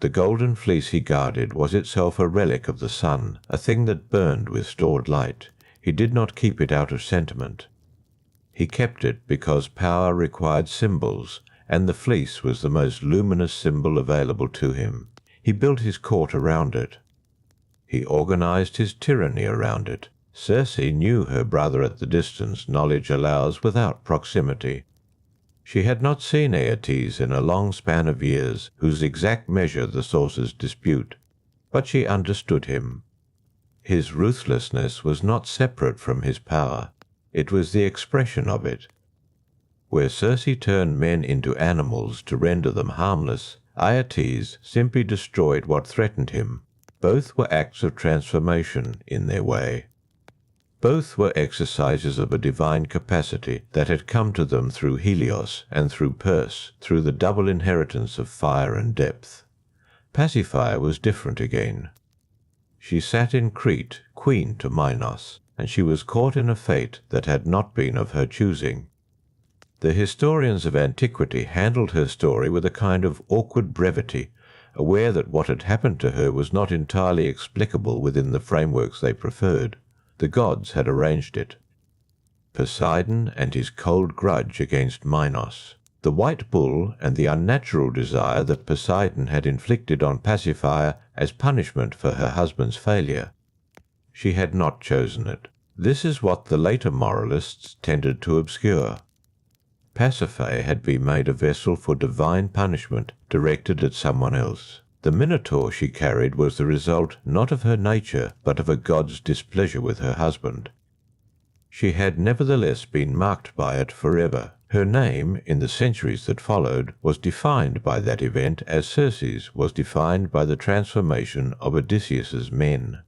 The golden fleece he guarded was itself a relic of the sun, a thing that burned with stored light. He did not keep it out of sentiment. He kept it because power required symbols, and the fleece was the most luminous symbol available to him. He built his court around it. He organized his tyranny around it. Circe knew her brother at the distance knowledge allows without proximity. She had not seen Aeetes in a long span of years, whose exact measure the sources dispute, but she understood him. His ruthlessness was not separate from his power. It was the expression of it. Where Circe turned men into animals to render them harmless, Aeetes simply destroyed what threatened him. Both were acts of transformation in their way. Both were exercises of a divine capacity that had come to them through Helios and through Perse, through the double inheritance of fire and depth. Pasiphae was different again. She sat in Crete, queen to Minos, and she was caught in a fate that had not been of her choosing. The historians of antiquity handled her story with a kind of awkward brevity, aware that what had happened to her was not entirely explicable within the frameworks they preferred. The gods had arranged it. Poseidon and his cold grudge against Minos, the white bull, and the unnatural desire that Poseidon had inflicted on Pasiphae as punishment for her husband's failure. She had not chosen it. This is what the later moralists tended to obscure. Pasiphae had been made a vessel for divine punishment directed at someone else. The Minotaur she carried was the result not of her nature, but of a god's displeasure with her husband. She had nevertheless been marked by it forever. Her name, in the centuries that followed, was defined by that event as Circe's was defined by the transformation of Odysseus's men.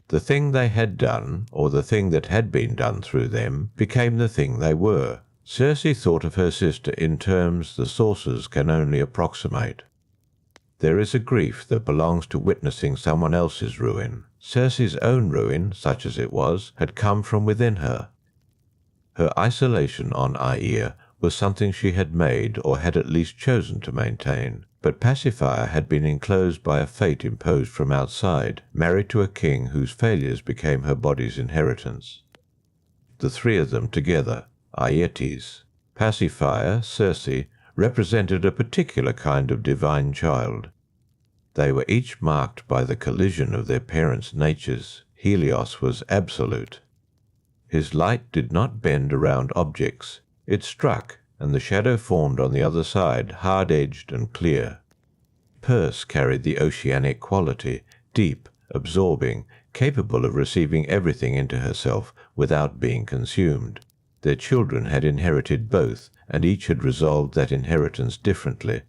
The thing they had done, or the thing that had been done through them, became the thing they were. Circe thought of her sister in terms the sources can only approximate. There is a grief that belongs to witnessing someone else's ruin. Circe's own ruin, such as it was, had come from within her. Her isolation on Aeaea was something she had made or had at least chosen to maintain, but Pasiphae had been enclosed by a fate imposed from outside, married to a king whose failures became her body's inheritance. The three of them together, Aeetes, Pasiphae, Circe, represented a particular kind of divine child. They were each marked by the collision of their parents' natures. Helios was absolute. His light did not bend around objects. It struck, and the shadow formed on the other side, hard-edged and clear. Perse carried the oceanic quality, deep, absorbing, capable of receiving everything into herself without being consumed. Their children had inherited both, and each had resolved that inheritance differently.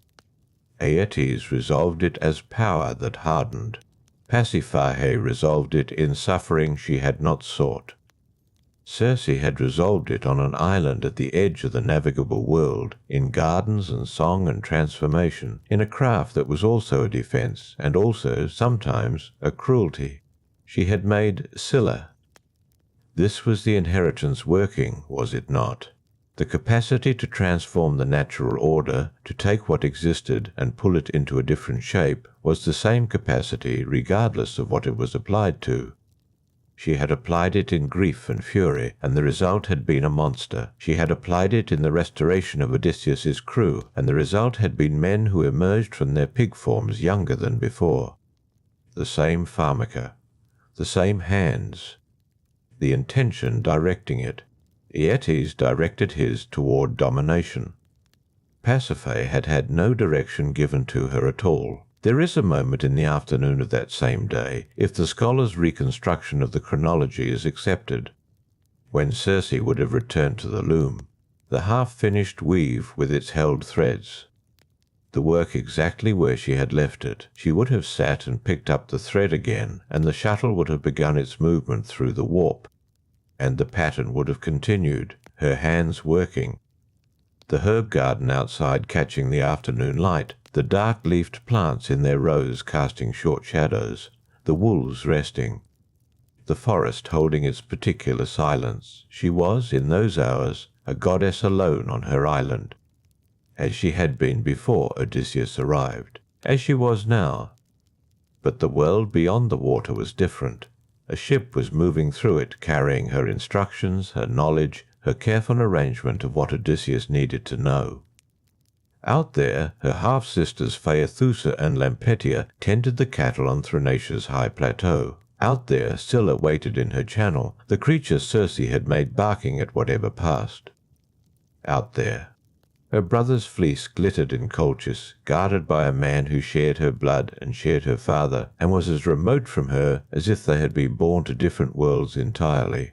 Aeetes resolved it as power that hardened. Pasiphae resolved it in suffering she had not sought. Circe had resolved it on an island at the edge of the navigable world, in gardens and song and transformation, in a craft that was also a defence, and also, sometimes, a cruelty. She had made Scylla. This was the inheritance working, was it not? The capacity to transform the natural order, to take what existed and pull it into a different shape, was the same capacity regardless of what it was applied to. She had applied it in grief and fury, and the result had been a monster. She had applied it in the restoration of Odysseus's crew, and the result had been men who emerged from their pig forms younger than before. The same pharmaca, the same hands, the intention directing it. Aeetes directed his toward domination. Pasiphae had had no direction given to her at all. There is a moment in the afternoon of that same day, if the scholar's reconstruction of the chronology is accepted, when Circe would have returned to the loom, the half-finished weave with its held threads, the work exactly where she had left it. She would have sat and picked up the thread again, and the shuttle would have begun its movement through the warp, and the pattern would have continued, her hands working, the herb garden outside catching the afternoon light, the dark-leafed plants in their rows casting short shadows, the wolves resting, the forest holding its particular silence. She was, in those hours, a goddess alone on her island, as she had been before Odysseus arrived, as she was now. But the world beyond the water was different. A ship was moving through it, carrying her instructions, her knowledge, her careful arrangement of what Odysseus needed to know. Out there, her half-sisters Phaethusa and Lampetia tended the cattle on Thrinacia's high plateau. Out there, Scylla waited in her channel, the creature Circe had made barking at whatever passed. Out there, her brother's fleece glittered in Colchis, guarded by a man who shared her blood and shared her father, and was as remote from her as if they had been born to different worlds entirely.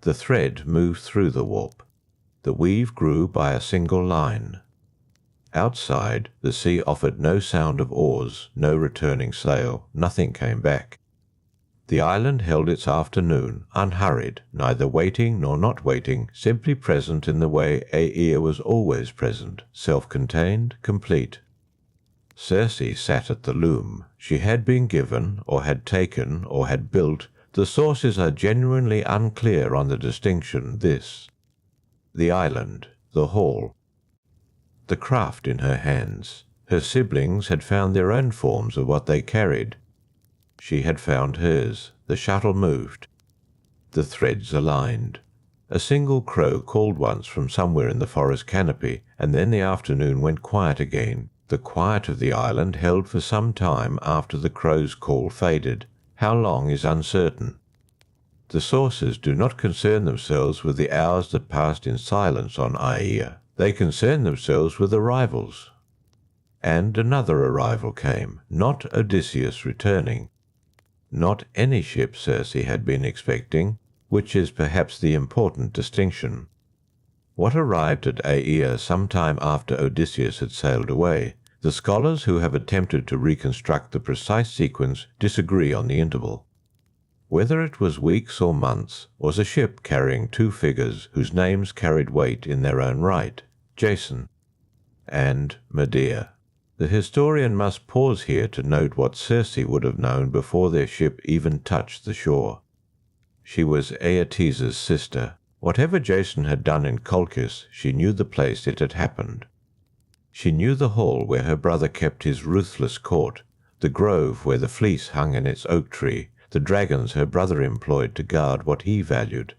The thread moved through the warp. The weave grew by a single line. Outside, the sea offered no sound of oars, no returning sail, nothing came back. The island held its afternoon, unhurried, neither waiting nor not waiting, simply present in the way Aeaea was always present, self-contained, complete. Circe sat at the loom. She had been given, or had taken, or had built. The sources are genuinely unclear on the distinction, this. The island, the hall, the craft in her hands, Her siblings had found their own forms of what they carried. She had found hers. The shuttle moved. The threads aligned. A single crow called once from somewhere in the forest canopy, and then the afternoon went quiet again. The quiet of the island held for some time after the crow's call faded. How long is uncertain. The sources do not concern themselves with the hours that passed in silence on Aeaea. They concern themselves with arrivals. And another arrival came, not Odysseus returning, not any ship Circe had been expecting, which is perhaps the important distinction. What arrived at Aeaea some time after Odysseus had sailed away. The scholars who have attempted to reconstruct the precise sequence disagree on the interval. Whether it was weeks or months, was a ship carrying two figures whose names carried weight in their own right, Jason and Medea. The historian must pause here to note what Circe would have known before their ship even touched the shore. She was Aeetes' sister. Whatever Jason had done in Colchis, she knew the place it had happened. She knew the hall where her brother kept his ruthless court, the grove where the fleece hung in its oak tree, the dragons her brother employed to guard what he valued.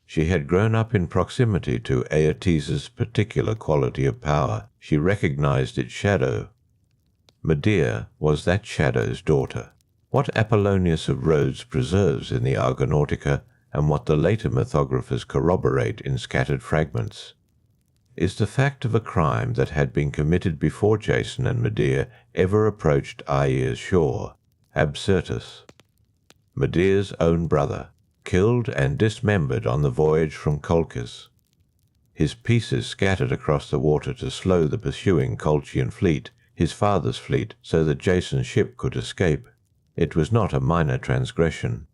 She had grown up in proximity to Aeetes' particular quality of power. She recognized its shadow. Medea was that shadow's daughter. What Apollonius of Rhodes preserves in the Argonautica, and what the later mythographers corroborate in scattered fragments, is the fact of a crime that had been committed before Jason and Medea ever approached Aeaea's shore. Absyrtus, Medea's own brother, killed and dismembered on the voyage from Colchis. His pieces scattered across the water to slow the pursuing Colchian fleet, his father's fleet, so that Jason's ship could escape. It was not a minor transgression.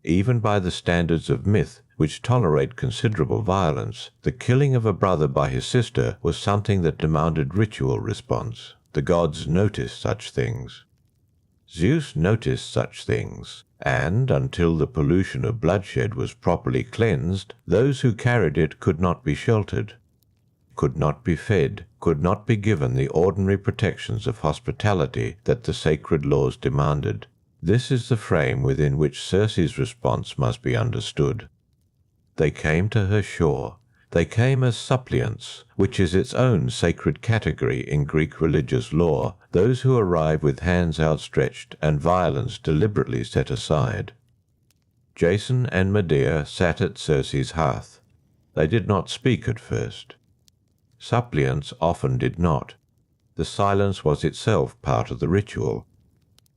Even by the standards of myth, which tolerate considerable violence, the killing of a brother by his sister was something that demanded ritual response. The gods noticed such things. Zeus noticed such things, and until the pollution of bloodshed was properly cleansed, those who carried it could not be sheltered, could not be fed, could not be given the ordinary protections of hospitality that the sacred laws demanded. This is the frame within which Circe's response must be understood. They came to her shore. They came as suppliants, which is its own sacred category in Greek religious law, those who arrive with hands outstretched and violence deliberately set aside. Jason and Medea sat at Circe's hearth. They did not speak at first. Suppliants often did not. The silence was itself part of the ritual.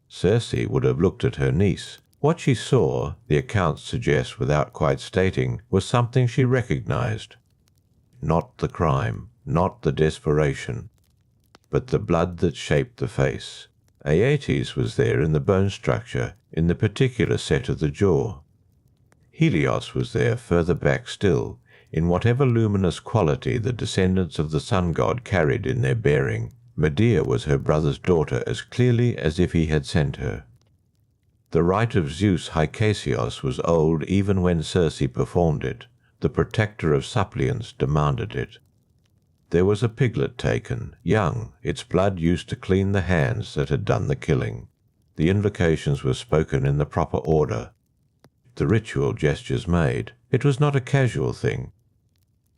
Circe would have looked at her niece. What she saw, the accounts suggest without quite stating, was something she recognized. Not the crime, not the desperation, but the blood that shaped the face. Aeates was there in the bone structure, in the particular set of the jaw. Helios was there further back still, in whatever luminous quality the descendants of the sun god carried in their bearing. Medea was her brother's daughter as clearly as if he had sent her. The rite of Zeus Hykasios was old even when Circe performed it. The protector of suppliants demanded it. There was a piglet taken, young, its blood used to clean the hands that had done the killing. The invocations were spoken in the proper order. The ritual gestures made. It was not a casual thing.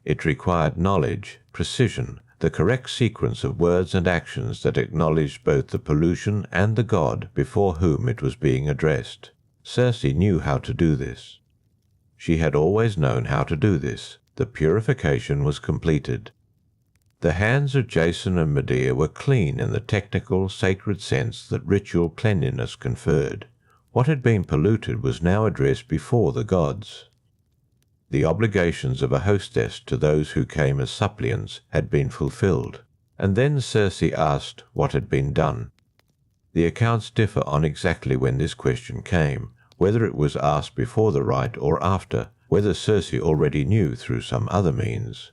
It required knowledge, precision, the correct sequence of words and actions that acknowledged both the pollution and the god before whom it was being addressed. Circe knew how to do this. She had always known how to do this. The purification was completed. The hands of Jason and Medea were clean in the technical, sacred sense that ritual cleanliness conferred. What had been polluted was now addressed before the gods. The obligations of a hostess to those who came as suppliants had been fulfilled, and then Circe asked what had been done. The accounts differ on exactly when this question came, whether it was asked before the rite or after, whether Circe already knew through some other means.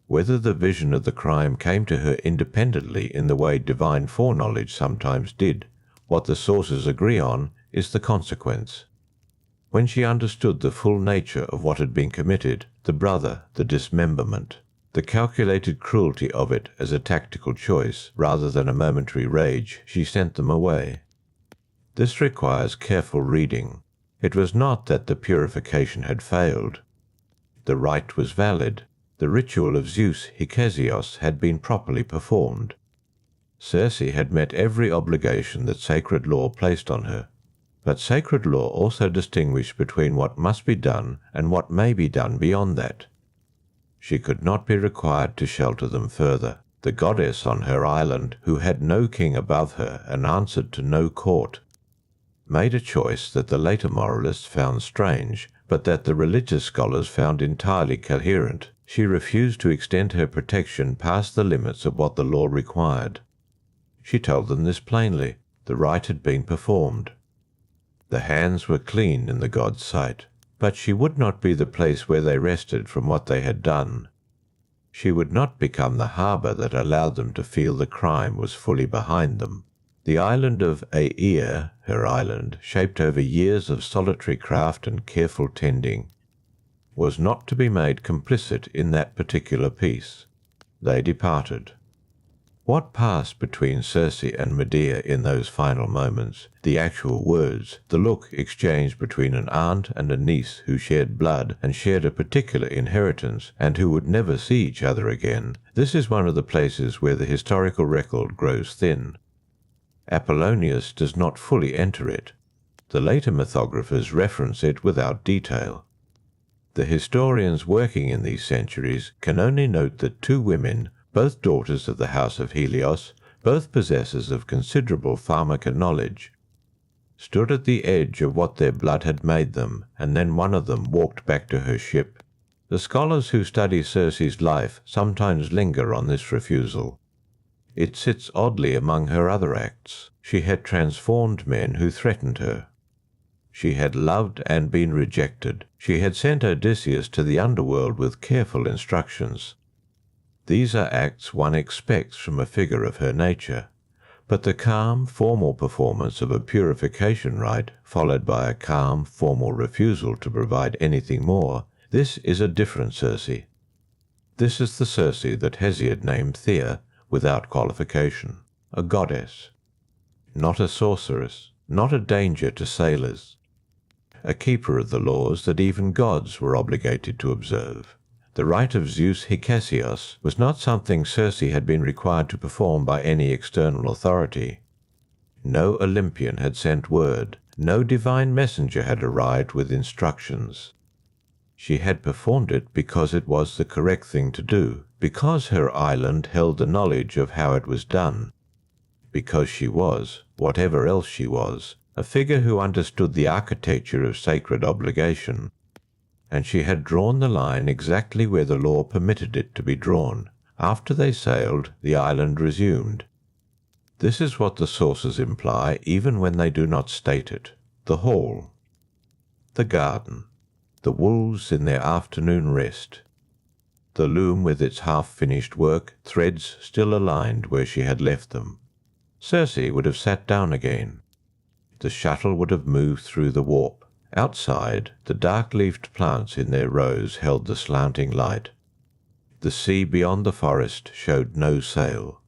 Whether the vision of the crime came to her independently in the way divine foreknowledge sometimes did, what the sources agree on is the consequence. When she understood the full nature of what had been committed, the brother, the dismemberment, The calculated cruelty of it as a tactical choice, rather than a momentary rage, she sent them away. This requires careful reading. It was not that the purification had failed. The rite was valid. The ritual of Zeus Helios had been properly performed. Circe had met every obligation that sacred law placed on her. But sacred law also distinguished between what must be done and what may be done beyond that. She could not be required to shelter them further. The goddess on her island, who had no king above her and answered to no court, made a choice that the later moralists found strange, but that the religious scholars found entirely coherent. She refused to extend her protection past the limits of what the law required. She told them this plainly. The rite had been performed. The hands were clean in the god's sight, but she would not be the place where they rested from what they had done. She would not become the harbour that allowed them to feel the crime was fully behind them. The island of Aeaea, her island, shaped over years of solitary craft and careful tending, was not to be made complicit in that particular piece. They departed. What passed between Circe and Medea in those final moments, the actual words, the look exchanged between an aunt and a niece who shared blood and shared a particular inheritance and who would never see each other again, this is one of the places where the historical record grows thin. Apollonius does not fully enter it. The later mythographers reference it without detail. The historians working in these centuries can only note that two women, both daughters of the house of Helios, both possessors of considerable pharmaca knowledge, stood at the edge of what their blood had made them, and then one of them walked back to her ship. The scholars who study Circe's life sometimes linger on this refusal. It sits oddly among her other acts. She had transformed men who threatened her. She had loved and been rejected. She had sent Odysseus to the underworld with careful instructions. These are acts one expects from a figure of her nature, but the calm, formal performance of a purification rite, followed by a calm, formal refusal to provide anything more, this is a different Circe. This is the Circe that Hesiod named Aeaea, without qualification, a goddess, not a sorceress, not a danger to sailors, a keeper of the laws that even gods were obligated to observe. The rite of Zeus Helios was not something Circe had been required to perform by any external authority. No Olympian had sent word, no divine messenger had arrived with instructions. She had performed it because it was the correct thing to do, because her island held the knowledge of how it was done, because she was, whatever else she was, a figure who understood the architecture of sacred obligation, and she had drawn the line exactly where the law permitted it to be drawn. After they sailed, the island resumed. This is what the sources imply even when they do not state it. The hall, the garden, the wolves in their afternoon rest, the loom with its half-finished work, threads still aligned where she had left them. Circe would have sat down again. The shuttle would have moved through the warp. Outside, the dark-leafed plants in their rows held the slanting light. The sea beyond the forest showed no sail.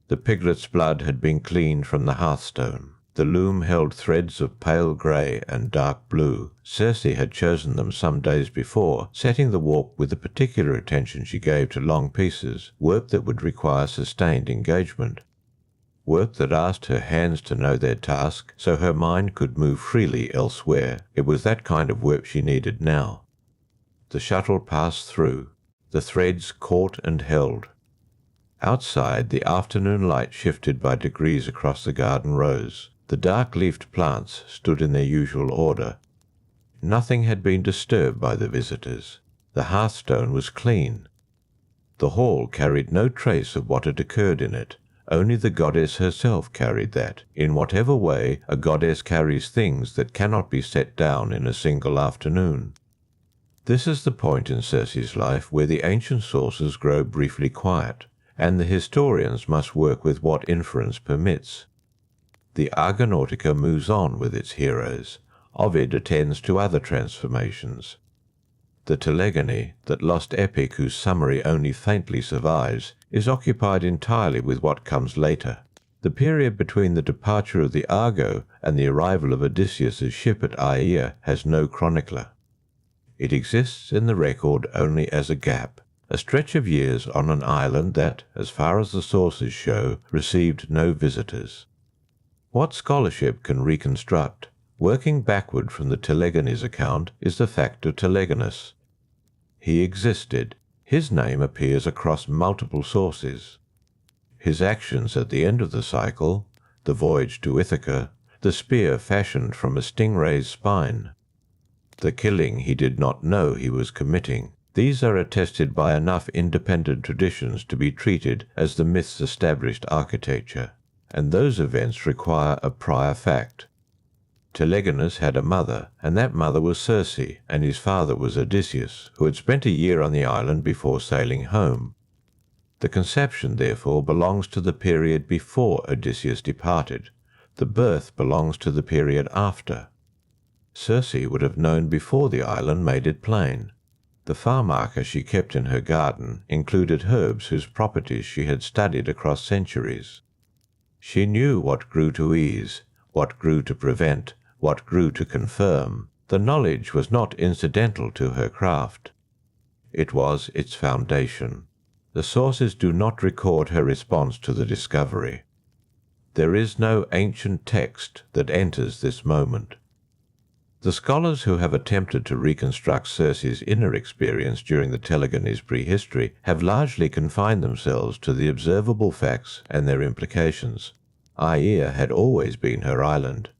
The piglet's blood had been cleaned from the hearthstone. The loom held threads of pale grey and dark blue. Circe had chosen them some days before, setting the warp with the particular attention she gave to long pieces, work that would require sustained engagement. Work that asked her hands to know their task so her mind could move freely elsewhere. It was that kind of work she needed now. The shuttle passed through. The threads caught and held. Outside, the afternoon light shifted by degrees across the garden rows. The dark-leafed plants stood in their usual order. Nothing had been disturbed by the visitors. The hearthstone was clean. The hall carried no trace of what had occurred in it. Only the goddess herself carried that, in whatever way a goddess carries things that cannot be set down in a single afternoon. This is the point in Circe's life where the ancient sources grow briefly quiet, and the historians must work with what inference permits. The Argonautica moves on with its heroes. Ovid attends to other transformations. The telegony, that lost epic whose summary only faintly survives, is occupied entirely with what comes later. The period between the departure of the Argo and the arrival of Odysseus's ship at Aeaea has no chronicler. It exists in the record only as a gap, a stretch of years on an island that, as far as the sources show, received no visitors. What scholarship can reconstruct, working backward from the telegony's account, is the fact of Telegonus. He existed. His name appears across multiple sources. His actions at the end of the cycle, the voyage to Ithaca, the spear fashioned from a stingray's spine, the killing he did not know he was committing, these are attested by enough independent traditions to be treated as the myth's established architecture, and those events require a prior fact. Telegonus had a mother, and that mother was Circe, and his father was Odysseus, who had spent a year on the island before sailing home. The conception, therefore, belongs to the period before Odysseus departed. The birth belongs to the period after. Circe would have known before the island made it plain. The farm-marker she kept in her garden included herbs whose properties she had studied across centuries. She knew what grew to ease, what grew to prevent, what grew to confirm. The knowledge was not incidental to her craft. It was its foundation. The sources do not record her response to the discovery. There is no ancient text that enters this moment. The scholars who have attempted to reconstruct Circe's inner experience during the telegony's prehistory have largely confined themselves to the observable facts and their implications. Aeaea had always been her island.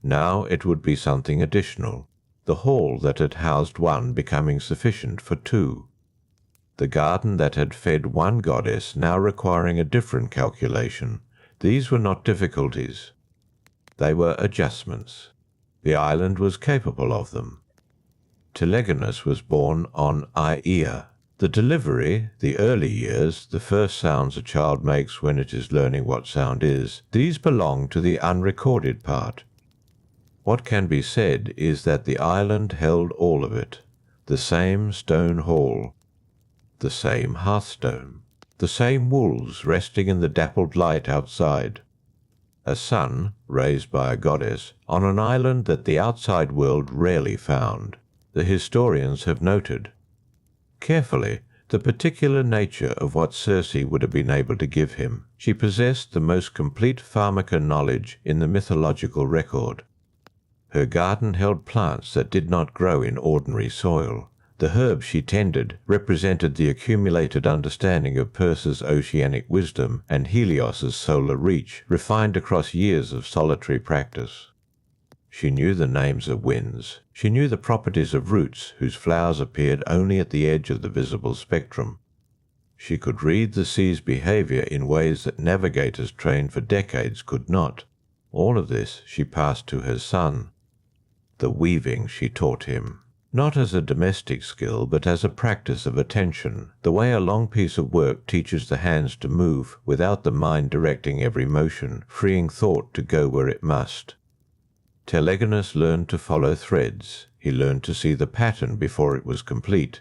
Now it would be something additional, the hall that had housed one becoming sufficient for two. The garden that had fed one goddess now requiring a different calculation. These were not difficulties. They were adjustments. The island was capable of them. Telegonus was born on Aeaea. The delivery, the early years, the first sounds a child makes when it is learning what sound is, these belong to the unrecorded part. What can be said is that the island held all of it. The same stone hall, the same hearthstone, the same wolves resting in the dappled light outside. A sun, raised by a goddess, on an island that the outside world rarely found, the historians have noted. Carefully, the particular nature of what Circe would have been able to give him. She possessed the most complete pharmaca knowledge in the mythological record. Her garden held plants that did not grow in ordinary soil. The herbs she tended represented the accumulated understanding of Perse's oceanic wisdom and Helios's solar reach, refined across years of solitary practice. She knew the names of winds. She knew the properties of roots whose flowers appeared only at the edge of the visible spectrum. She could read the sea's behavior in ways that navigators trained for decades could not. All of this she passed to her son. The weaving she taught him. Not as a domestic skill, but as a practice of attention, the way a long piece of work teaches the hands to move without the mind directing every motion, freeing thought to go where it must. Telegonus learned to follow threads. He learned to see the pattern before it was complete.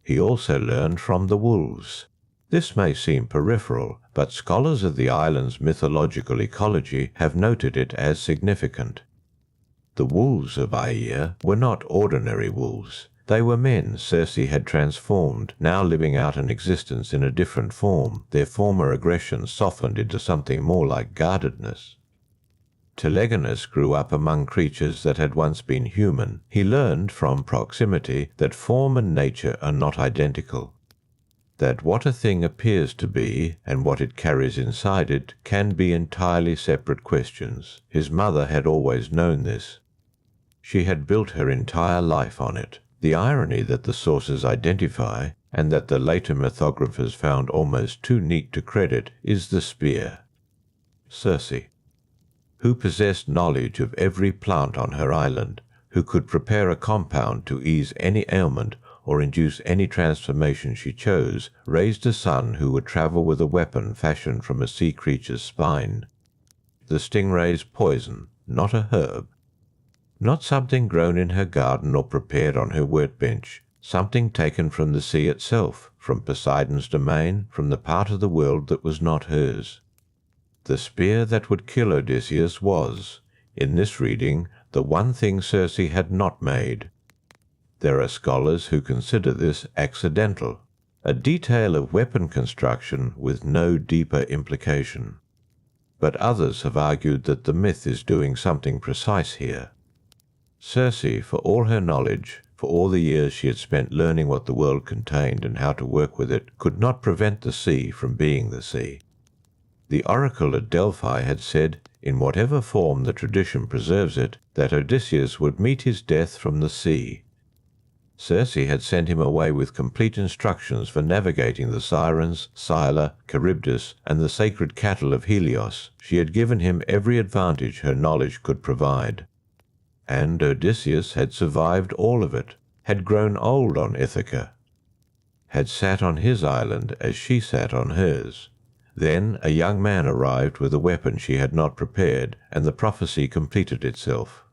He also learned from the wolves. This may seem peripheral, but scholars of the island's mythological ecology have noted it as significant. The wolves of Aeaea were not ordinary wolves. They were men Circe had transformed, now living out an existence in a different form, their former aggression softened into something more like guardedness. Telegonus grew up among creatures that had once been human. He learned from proximity that form and nature are not identical, that what a thing appears to be and what it carries inside it can be entirely separate questions. His mother had always known this. She had built her entire life on it. The irony that the sources identify, and that the later mythographers found almost too neat to credit, is the spear. Circe, who possessed knowledge of every plant on her island, who could prepare a compound to ease any ailment or induce any transformation she chose, raised a son who would travel with a weapon fashioned from a sea creature's spine. The stingray's poison, not a herb. Not something grown in her garden or prepared on her workbench, something taken from the sea itself, from Poseidon's domain, from the part of the world that was not hers. The spear that would kill Odysseus was, in this reading, the one thing Circe had not made. There are scholars who consider this accidental, a detail of weapon construction with no deeper implication. But others have argued that the myth is doing something precise here. Circe, for all her knowledge, for all the years she had spent learning what the world contained and how to work with it, could not prevent the sea from being the sea. The oracle at Delphi had said, in whatever form the tradition preserves it, that Odysseus would meet his death from the sea. Circe had sent him away with complete instructions for navigating the Sirens, Scylla, Charybdis, and the sacred cattle of Helios. She had given him every advantage her knowledge could provide. And Odysseus had survived all of it, had grown old on Ithaca, had sat on his island as she sat on hers. Then a young man arrived with a weapon she had not prepared, and the prophecy completed itself.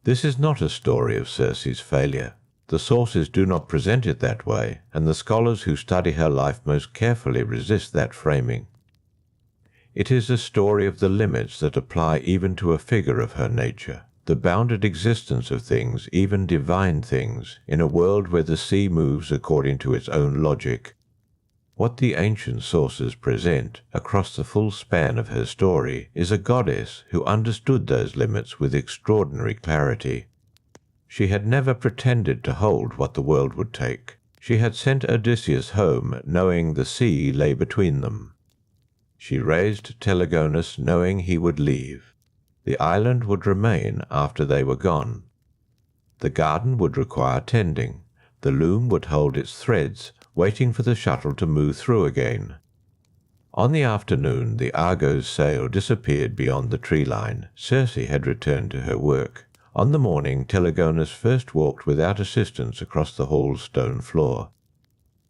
This is not a story of Circe's failure. The sources do not present it that way, and the scholars who study her life most carefully resist that framing. It is a story of the limits that apply even to a figure of her nature, the bounded existence of things, even divine things, in a world where the sea moves according to its own logic. What the ancient sources present, across the full span of her story, is a goddess who understood those limits with extraordinary clarity. She had never pretended to hold what the world would take. She had sent Odysseus home knowing the sea lay between them. She raised Telegonus knowing he would leave. The island would remain after they were gone. The garden would require tending. The loom would hold its threads, waiting for the shuttle to move through again. On the afternoon the Argo's sail disappeared beyond the tree line. Circe had returned to her work. On the morning, Telegonus first walked without assistance across the hall's stone floor.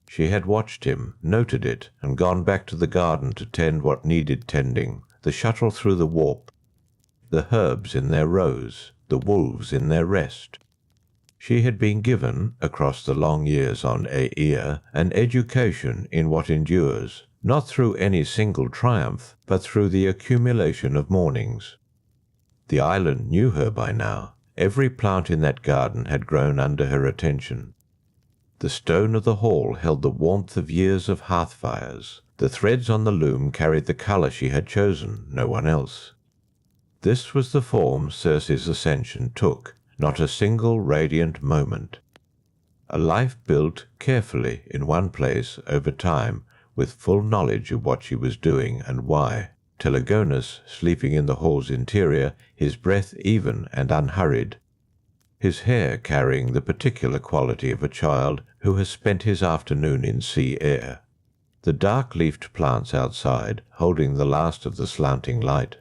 She had watched him, noted it, and gone back to the garden to tend what needed tending, the shuttle through the warp, the herbs in their rows, the wolves in their rest. She had been given, across the long years on Aeaea, an education in what endures, not through any single triumph, but through the accumulation of mornings. The island knew her by now. Every plant in that garden had grown under her attention. The stone of the hall held the warmth of years of hearth fires. The threads on the loom carried the colour she had chosen, no one else. This was the form Circe's ascension took, not a single radiant moment. A life built carefully in one place over time, with full knowledge of what she was doing and why. Telegonus sleeping in the hall's interior, his breath even and unhurried, his hair carrying the particular quality of a child who has spent his afternoon in sea air. The dark-leafed plants outside holding the last of the slanting light.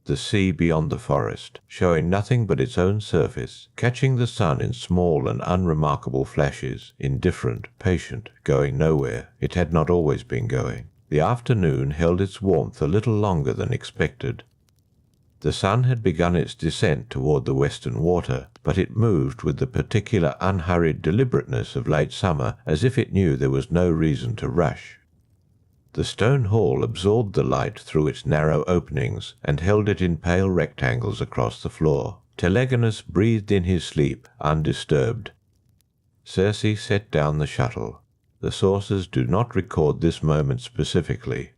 The sea beyond the forest, showing nothing but its own surface, catching the sun in small and unremarkable flashes, indifferent, patient, going nowhere. It had not always been going. The afternoon held its warmth a little longer than expected. The sun had begun its descent toward the western water, but it moved with the particular unhurried deliberateness of late summer, as if it knew there was no reason to rush. The stone hall absorbed the light through its narrow openings and held it in pale rectangles across the floor. Telegonus breathed in his sleep, undisturbed. Circe set down the shuttle. The sources do not record this moment specifically.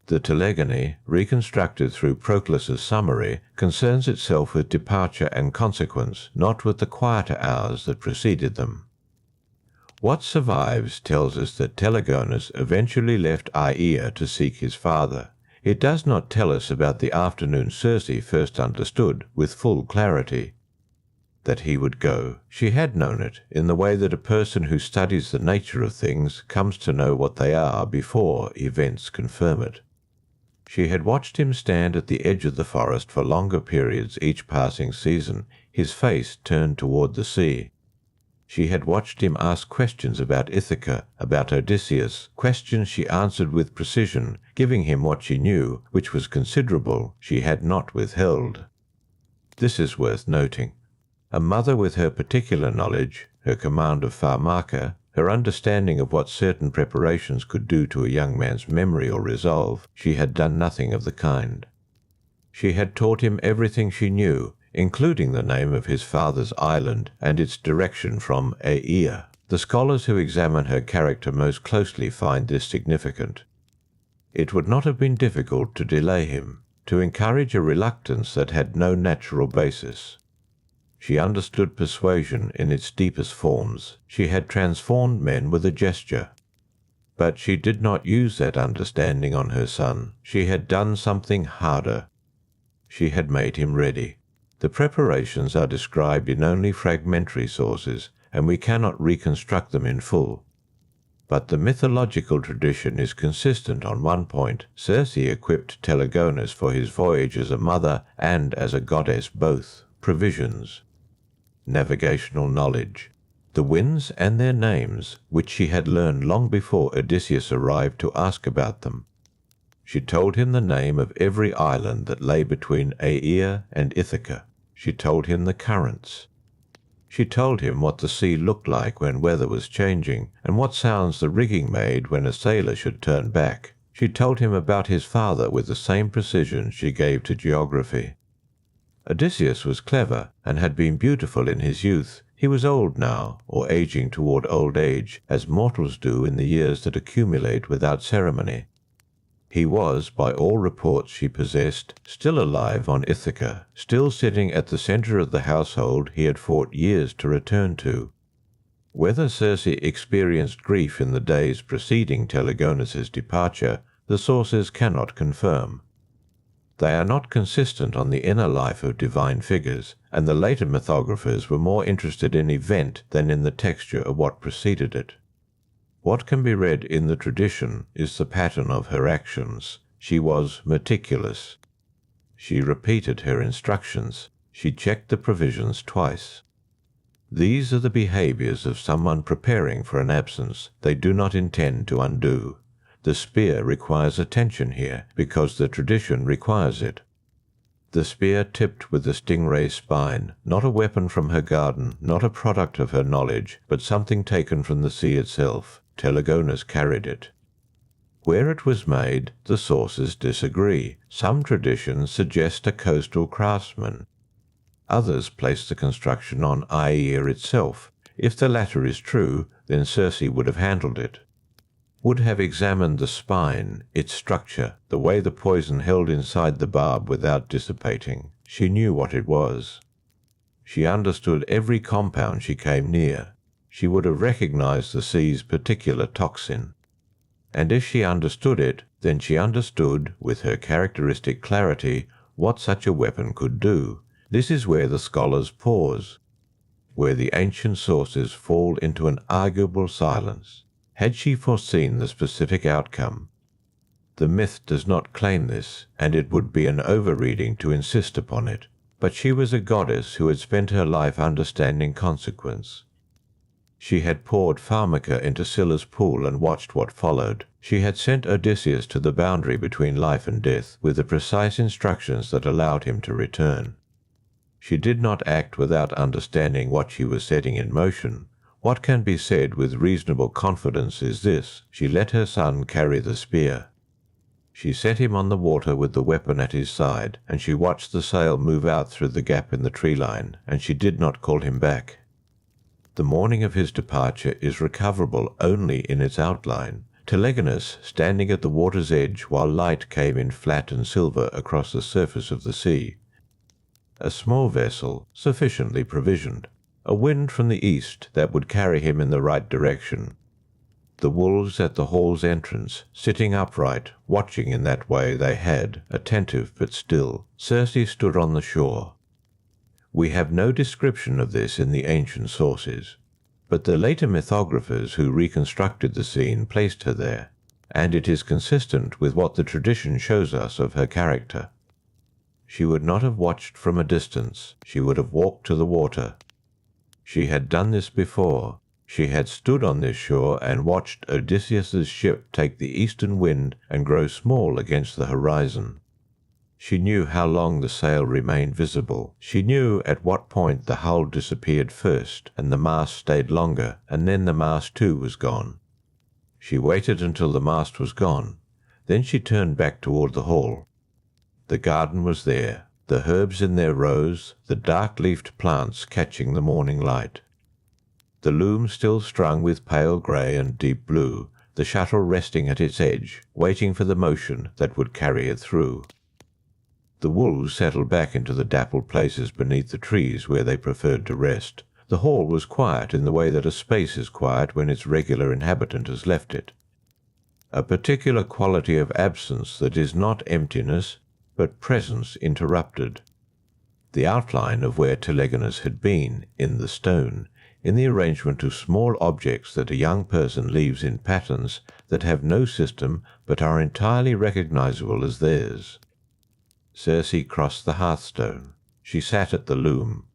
The telegony, reconstructed through Proclus's summary, concerns itself with departure and consequence, not with the quieter hours that preceded them. What survives tells us that Telegonus eventually left Aeaea to seek his father. It does not tell us about the afternoon Circe first understood, with full clarity, that he would go. She had known it, in the way that a person who studies the nature of things comes to know what they are before events confirm it. She had watched him stand at the edge of the forest for longer periods each passing season, his face turned toward the sea. She had watched him ask questions about Ithaca, about Odysseus, questions she answered with precision, giving him what she knew, which was considerable, she had not withheld. This is worth noting. A mother with her particular knowledge, her command of pharmaca, her understanding of what certain preparations could do to a young man's memory or resolve, she had done nothing of the kind. She had taught him everything she knew, including the name of his father's island and its direction from Aeaea. The scholars who examine her character most closely find this significant. It would not have been difficult to delay him, to encourage a reluctance that had no natural basis. She understood persuasion in its deepest forms. She had transformed men with a gesture. But she did not use that understanding on her son. She had done something harder. She had made him ready. The preparations are described in only fragmentary sources, and we cannot reconstruct them in full. But the mythological tradition is consistent on one point. Circe equipped Telegonus for his voyage as a mother and as a goddess both. Provisions. Navigational knowledge. The winds and their names, which she had learned long before Odysseus arrived to ask about them. She told him the name of every island that lay between Aeaea and Ithaca. She told him the currents. She told him what the sea looked like when weather was changing, and what sounds the rigging made when a sailor should turn back. She told him about his father with the same precision she gave to geography. Odysseus was clever, and had been beautiful in his youth. He was old now, or aging toward old age, as mortals do in the years that accumulate without ceremony. He was, by all reports she possessed, still alive on Ithaca, still sitting at the centre of the household he had fought years to return to. Whether Circe experienced grief in the days preceding Telegonus's departure, the sources cannot confirm. They are not consistent on the inner life of divine figures, and the later mythographers were more interested in event than in the texture of what preceded it. What can be read in the tradition is the pattern of her actions. She was meticulous. She repeated her instructions. She checked the provisions twice. These are the behaviors of someone preparing for an absence they do not intend to undo. The spear requires attention here, because the tradition requires it. The spear tipped with the stingray spine, not a weapon from her garden, not a product of her knowledge, but something taken from the sea itself. Telegonus carried it. Where it was made, the sources disagree. Some traditions suggest a coastal craftsman. Others place the construction on Aeaea itself. If the latter is true, then Circe would have handled it. Would have examined the spine, its structure, the way the poison held inside the barb without dissipating. She knew what it was. She understood every compound she came near. She would have recognized the sea's particular toxin. And if she understood it, then she understood, with her characteristic clarity, what such a weapon could do. This is where the scholars pause, where the ancient sources fall into an arguable silence. Had she foreseen the specific outcome? The myth does not claim this, and it would be an over-reading to insist upon it. But she was a goddess who had spent her life understanding consequence. She had poured pharmaca into Scylla's pool and watched what followed. She had sent Odysseus to the boundary between life and death with the precise instructions that allowed him to return. She did not act without understanding what she was setting in motion. What can be said with reasonable confidence is this: she let her son carry the spear. She set him on the water with the weapon at his side, and she watched the sail move out through the gap in the tree line, and she did not call him back. The morning of his departure is recoverable only in its outline. Telegonus, standing at the water's edge while light came in flat and silver across the surface of the sea. A small vessel, sufficiently provisioned. A wind from the east that would carry him in the right direction. The wolves at the hall's entrance, sitting upright, watching in that way they had, attentive but still. Circe stood on the shore. We have no description of this in the ancient sources, but the later mythographers who reconstructed the scene placed her there, and it is consistent with what the tradition shows us of her character. She would not have watched from a distance, she would have walked to the water. She had done this before. She had stood on this shore and watched Odysseus's ship take the eastern wind and grow small against the horizon. She knew how long the sail remained visible. She knew at what point the hull disappeared first and the mast stayed longer, and then the mast too was gone. She waited until the mast was gone. Then she turned back toward the hall. The garden was there, the herbs in their rows, the dark-leafed plants catching the morning light. The loom still strung with pale grey and deep blue, the shuttle resting at its edge, waiting for the motion that would carry it through. The wolves settled back into the dappled places beneath the trees where they preferred to rest. The hall was quiet in the way that a space is quiet when its regular inhabitant has left it. A particular quality of absence that is not emptiness, but presence interrupted. The outline of where Telegonus had been, in the stone, in the arrangement of small objects that a young person leaves in patterns that have no system but are entirely recognizable as theirs. Circe crossed the hearthstone. She sat at the loom.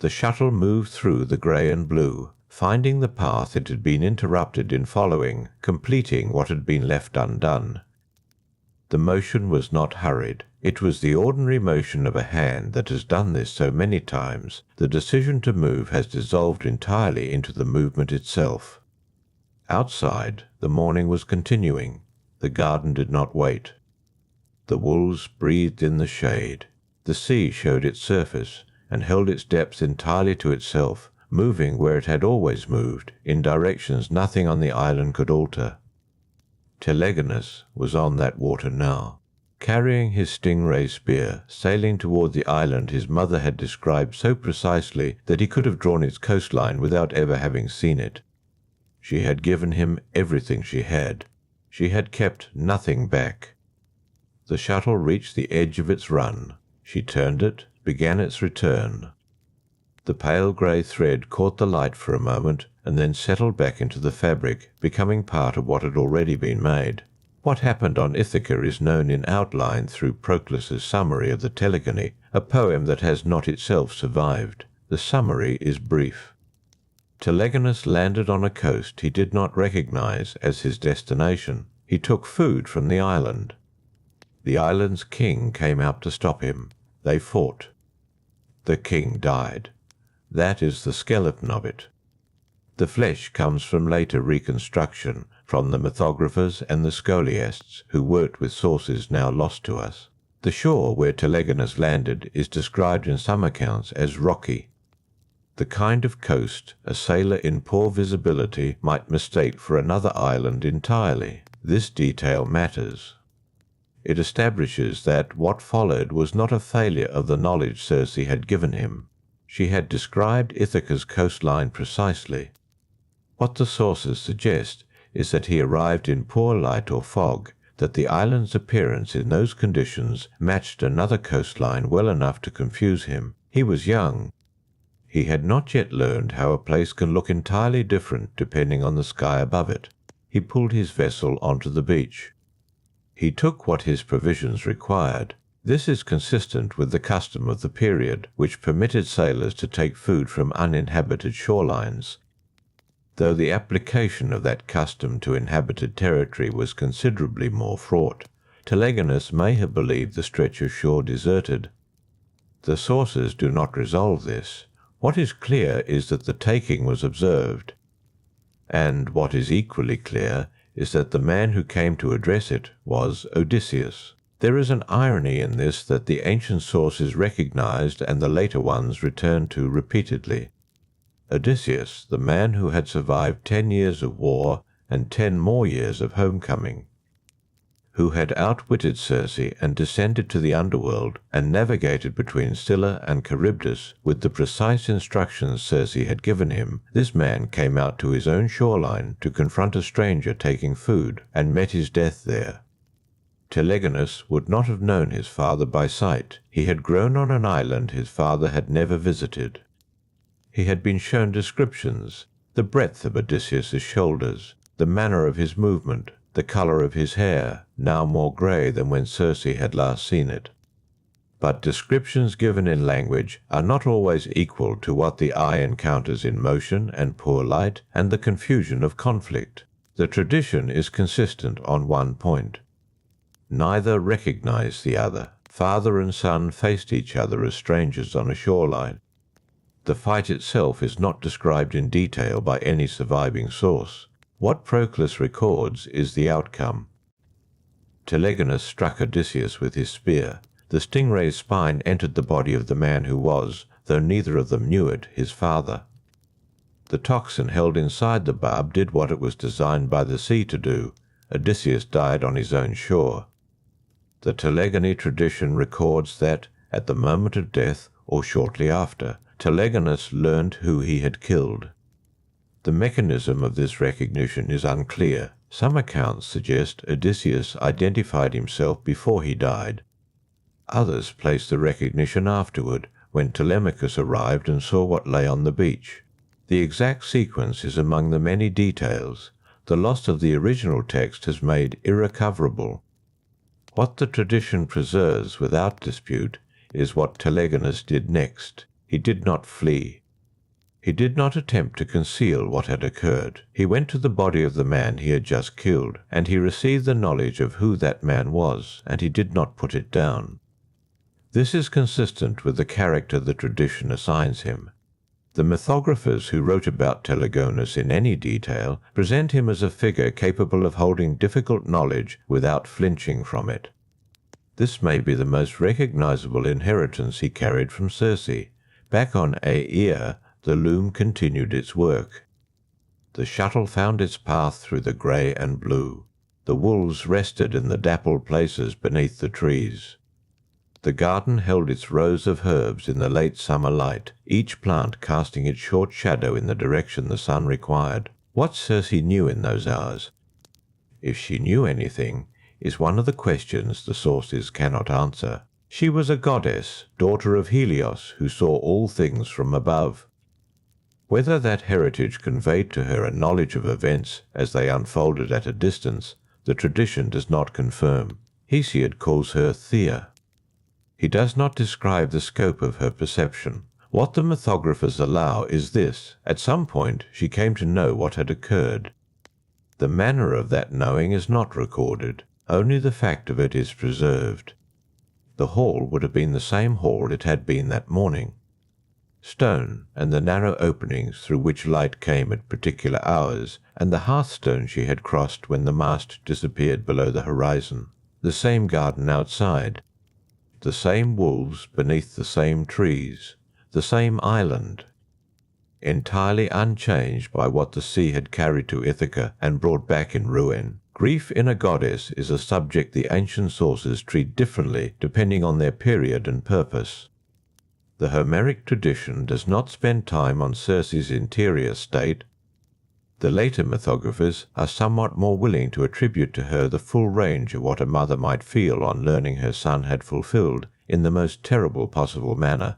The shuttle moved through the grey and blue, finding the path it had been interrupted in following, completing what had been left undone. The motion was not hurried. It was the ordinary motion of a hand that has done this so many times, the decision to move has dissolved entirely into the movement itself. Outside, the morning was continuing. The garden did not wait. The wolves breathed in the shade. The sea showed its surface, and held its depth entirely to itself, moving where it had always moved, in directions nothing on the island could alter. Telegonus was on that water now, carrying his stingray spear, sailing toward the island his mother had described so precisely that he could have drawn its coastline without ever having seen it. She had given him everything she had. She had kept nothing back. The shuttle reached the edge of its run. She turned it, began its return. The pale grey thread caught the light for a moment and then settled back into the fabric, becoming part of what had already been made. What happened on Ithaca is known in outline through Proclus's summary of the Telegony, a poem that has not itself survived. The summary is brief. Telegonus landed on a coast he did not recognize as his destination. He took food from the island. The island's king came out to stop him. They fought. The king died. That is the skeleton of it. The flesh comes from later reconstruction, from the mythographers and the scholiasts who worked with sources now lost to us. The shore where Telegonus landed is described in some accounts as rocky. The kind of coast a sailor in poor visibility might mistake for another island entirely. This detail matters. It establishes that what followed was not a failure of the knowledge Circe had given him. She had described Ithaca's coastline precisely. What the sources suggest is that he arrived in poor light or fog, that the island's appearance in those conditions matched another coastline well enough to confuse him. He was young. He had not yet learned how a place can look entirely different depending on the sky above it. He pulled his vessel onto the beach. He took what his provisions required. This is consistent with the custom of the period, which permitted sailors to take food from uninhabited shorelines, though the application of that custom to inhabited territory was considerably more fraught. Telegonus may have believed the stretch of shore deserted. The sources do not resolve this. What is clear is that the taking was observed, and what is equally clear is that the man who came to address it was Odysseus. There is an irony in this that the ancient sources recognized and the later ones returned to repeatedly. Odysseus, the man who had survived 10 years of war and 10 more years of homecoming, who had outwitted Circe and descended to the underworld and navigated between Scylla and Charybdis with the precise instructions Circe had given him, this man came out to his own shoreline to confront a stranger taking food and met his death there. Telegonus would not have known his father by sight. He had grown on an island his father had never visited. He had been shown descriptions, the breadth of Odysseus's shoulders, the manner of his movement, the colour of his hair, now more grey than when Circe had last seen it. But descriptions given in language are not always equal to what the eye encounters in motion and poor light and the confusion of conflict. The tradition is consistent on one point. Neither recognized the other. Father and son faced each other as strangers on a shoreline. The fight itself is not described in detail by any surviving source. What Proclus records is the outcome. Telegonus struck Odysseus with his spear. The stingray's spine entered the body of the man who was, though neither of them knew it, his father. The toxin held inside the barb did what it was designed by the sea to do. Odysseus died on his own shore. The Telegony tradition records that, at the moment of death, or shortly after, Telegonus learned who he had killed. The mechanism of this recognition is unclear. Some accounts suggest Odysseus identified himself before he died. Others place the recognition afterward, when Telemachus arrived and saw what lay on the beach. The exact sequence is among the many details the loss of the original text has made irrecoverable. What the tradition preserves without dispute is what Telegonus did next. He did not flee. He did not attempt to conceal what had occurred. He went to the body of the man he had just killed, and he received the knowledge of who that man was, and he did not put it down. This is consistent with the character the tradition assigns him. The mythographers who wrote about Telegonus in any detail present him as a figure capable of holding difficult knowledge without flinching from it. This may be the most recognizable inheritance he carried from Circe. Back on Aeaea, the loom continued its work. The shuttle found its path through the grey and blue. The wolves rested in the dappled places beneath the trees. The garden held its rows of herbs in the late summer light, each plant casting its short shadow in the direction the sun required. What Circe knew in those hours, if she knew anything, is one of the questions the sources cannot answer. She was a goddess, daughter of Helios, who saw all things from above. Whether that heritage conveyed to her a knowledge of events as they unfolded at a distance, the tradition does not confirm. Hesiod calls her Thea. He does not describe the scope of her perception. What the mythographers allow is this: at some point she came to know what had occurred. The manner of that knowing is not recorded, only the fact of it is preserved. The hall would have been the same hall it had been that morning. Stone, and the narrow openings through which light came at particular hours, and the hearthstone she had crossed when the mast disappeared below the horizon. The same garden outside. The same wolves beneath the same trees, the same island, entirely unchanged by what the sea had carried to Ithaca and brought back in ruin. Grief in a goddess is a subject the ancient sources treat differently depending on their period and purpose. The Homeric tradition does not spend time on Circe's interior state. The later mythographers are somewhat more willing to attribute to her the full range of what a mother might feel on learning her son had fulfilled, in the most terrible possible manner,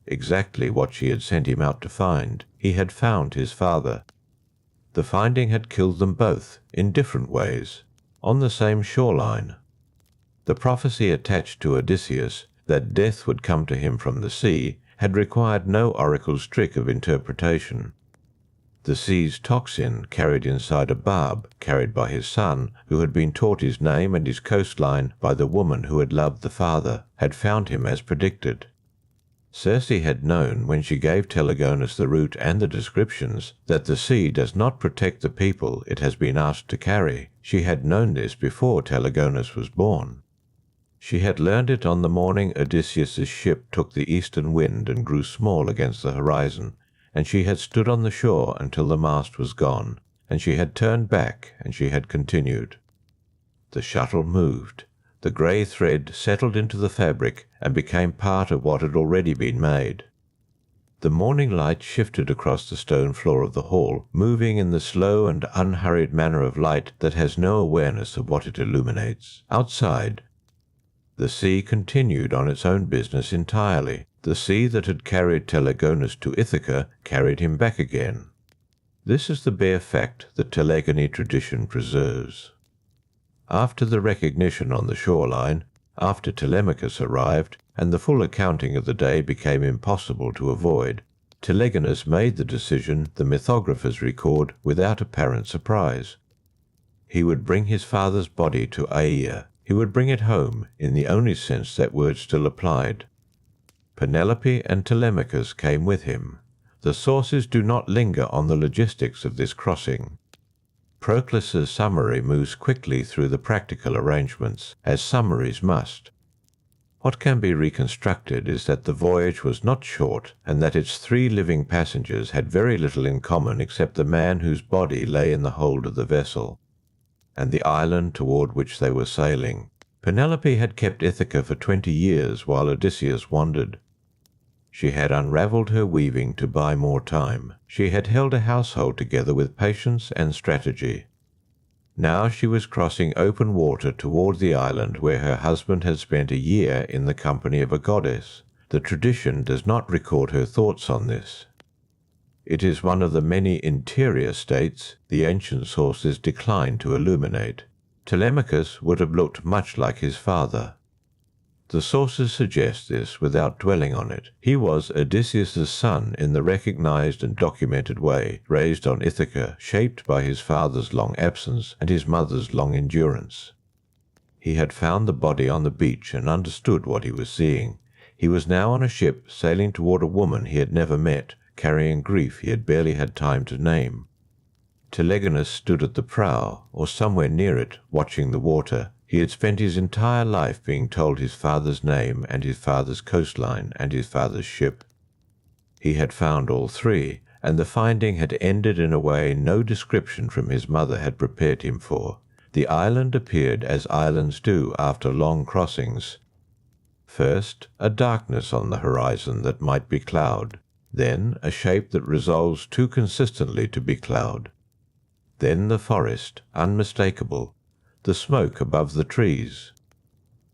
exactly what she had sent him out to find. He had found his father. The finding had killed them both, in different ways, on the same shoreline. The prophecy attached to Odysseus, that death would come to him from the sea, had required no oracle's trick of interpretation. The sea's toxin carried inside a barb, carried by his son, who had been taught his name and his coastline by the woman who had loved the father, had found him as predicted. Circe had known, when she gave Telegonus the route and the descriptions, that the sea does not protect the people it has been asked to carry. She had known this before Telegonus was born. She had learned it on the morning Odysseus's ship took the eastern wind and grew small against the horizon, and she had stood on the shore until the mast was gone, and she had turned back, and she had continued. The shuttle moved. The grey thread settled into the fabric and became part of what had already been made. The morning light shifted across the stone floor of the hall, moving in the slow and unhurried manner of light that has no awareness of what it illuminates. Outside, the sea continued on its own business entirely. The sea that had carried Telegonus to Ithaca carried him back again. This is the bare fact that Telegony tradition preserves. After the recognition on the shoreline, after Telemachus arrived, and the full accounting of the day became impossible to avoid, Telegonus made the decision the mythographers record without apparent surprise. He would bring his father's body to Aeaea, He would bring it home in the only sense that word still applied. Penelope and Telemachus came with him. The sources do not linger on the logistics of this crossing. Proclus's summary moves quickly through the practical arrangements, as summaries must. What can be reconstructed is that the voyage was not short, and that its 3 living passengers had very little in common except the man whose body lay in the hold of the vessel, and the island toward which they were sailing. Penelope had kept Ithaca for 20 years while Odysseus wandered. She had unravelled her weaving to buy more time. She had held a household together with patience and strategy. Now she was crossing open water toward the island where her husband had spent a year in the company of a goddess. The tradition does not record her thoughts on this. It is one of the many interior states the ancient sources decline to illuminate. Telemachus would have looked much like his father. The sources suggest this without dwelling on it. He was Odysseus's son in the recognized and documented way, raised on Ithaca, shaped by his father's long absence and his mother's long endurance. He had found the body on the beach and understood what he was seeing. He was now on a ship sailing toward a woman he had never met, carrying grief he had barely had time to name. Telegonus stood at the prow, or somewhere near it, watching the water. He had spent his entire life being told his father's name and his father's coastline and his father's ship. He had found all 3, and the finding had ended in a way no description from his mother had prepared him for. The island appeared as islands do after long crossings. First, a darkness on the horizon that might be cloud. Then a shape that resolves too consistently to be cloud. Then the forest, unmistakable. The smoke above the trees.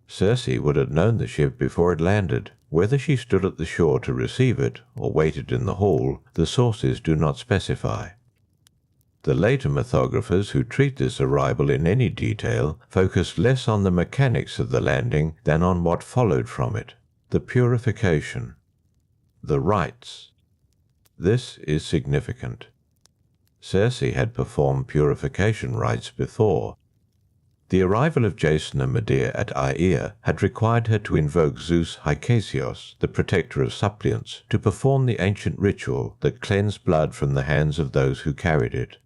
Circe would have known the ship before it landed. Whether she stood at the shore to receive it, or waited in the hall, the sources do not specify. The later mythographers who treat this arrival in any detail focus less on the mechanics of the landing than on what followed from it, the purification, the rites. This is significant. Circe had performed purification rites before. The arrival of Jason and Medea at Aeaea had required her to invoke Zeus Hykasios, the protector of suppliants, to perform the ancient ritual that cleansed blood from the hands of those who carried it.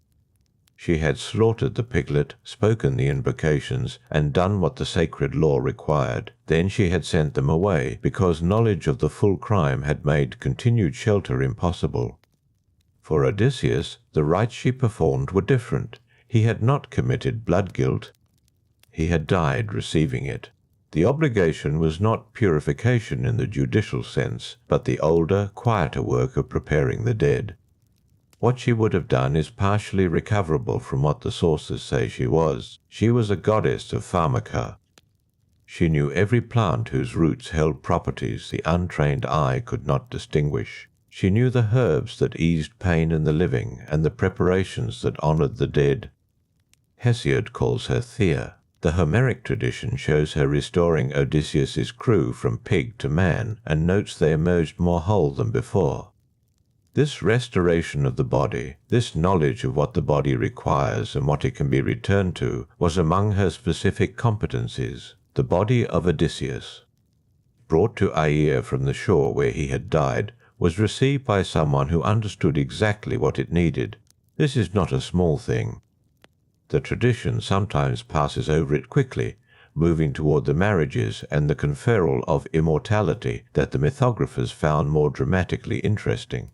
She had slaughtered the piglet, spoken the invocations, and done what the sacred law required. Then she had sent them away, because knowledge of the full crime had made continued shelter impossible. For Odysseus, the rites she performed were different. He had not committed blood guilt. He had died receiving it. The obligation was not purification in the judicial sense, but the older, quieter work of preparing the dead. What she would have done is partially recoverable from what the sources say she was. She was a goddess of pharmaca. She knew every plant whose roots held properties the untrained eye could not distinguish. She knew the herbs that eased pain in the living and the preparations that honored the dead. Hesiod calls her Thea. The Homeric tradition shows her restoring Odysseus's crew from pig to man, and notes they emerged more whole than before. This restoration of the body, this knowledge of what the body requires and what it can be returned to, was among her specific competencies. The body of Odysseus, brought to Aeaea from the shore where he had died, was received by someone who understood exactly what it needed. This is not a small thing. The tradition sometimes passes over it quickly, moving toward the marriages and the conferral of immortality that the mythographers found more dramatically interesting.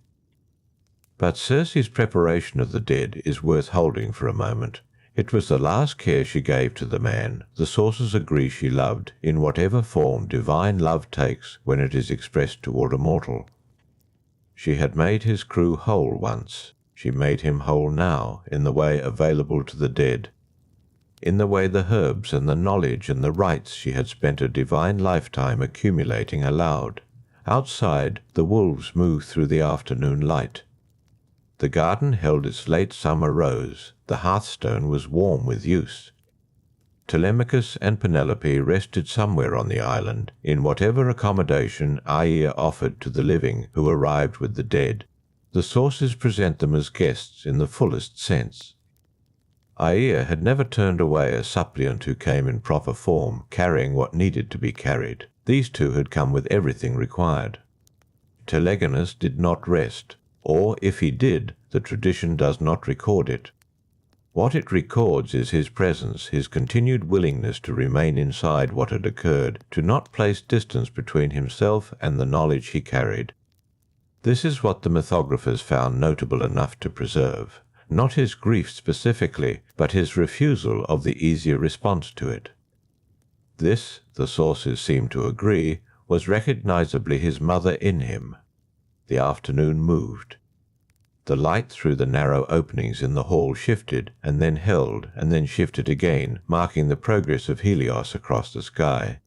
But Circe's preparation of the dead is worth holding for a moment. It was the last care she gave to the man the sources agree she loved, in whatever form divine love takes when it is expressed toward a mortal. She had made his crew whole once. She made him whole now in the way available to the dead, in the way the herbs and the knowledge and the rites she had spent a divine lifetime accumulating allowed. Outside, the wolves moved through the afternoon light. The garden held its late summer rose. The hearthstone was warm with use. Telemachus and Penelope rested somewhere on the island, in whatever accommodation Aeaea offered to the living who arrived with the dead. The sources present them as guests in the fullest sense. Aeaea had never turned away a suppliant who came in proper form, carrying what needed to be carried. These two had come with everything required. Telegonus did not rest, or if he did, the tradition does not record it. What it records is his presence, his continued willingness to remain inside what had occurred, to not place distance between himself and the knowledge he carried. This is what the mythographers found notable enough to preserve. Not his grief specifically, but his refusal of the easier response to it. This, the sources seem to agree, was recognizably his mother in him. The afternoon moved. The light through the narrow openings in the hall shifted, and then held, and then shifted again, marking the progress of Helios across the sky.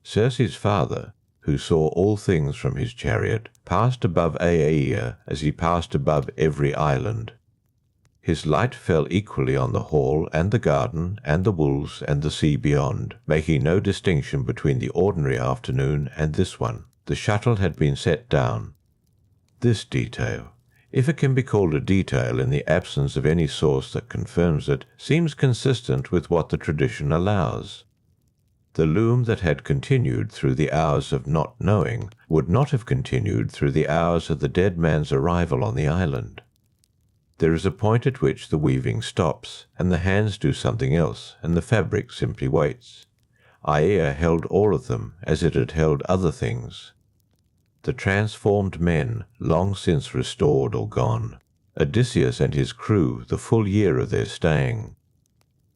Circe's father, who saw all things from his chariot, passed above Aeaea as he passed above every island. His light fell equally on the hall and the garden and the wolves and the sea beyond, making no distinction between the ordinary afternoon and this one. The shuttle had been set down. This detail, if it can be called a detail in the absence of any source that confirms it, seems consistent with what the tradition allows. The loom that had continued through the hours of not knowing would not have continued through the hours of the dead man's arrival on the island. There is a point at which the weaving stops, and the hands do something else, and the fabric simply waits. Aeaea held all of them, as it had held other things. The transformed men, long since restored or gone. Odysseus and his crew, the full year of their staying.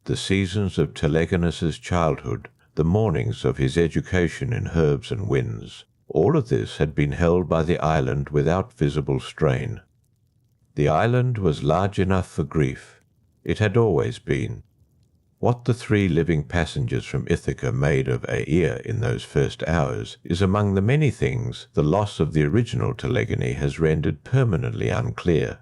The seasons of Telegonus's childhood, the mornings of his education in herbs and winds. All of this had been held by the island without visible strain. The island was large enough for grief. It had always been. What the three living passengers from Ithaca made of Aeaea in those first hours is among the many things the loss of the original telegony has rendered permanently unclear.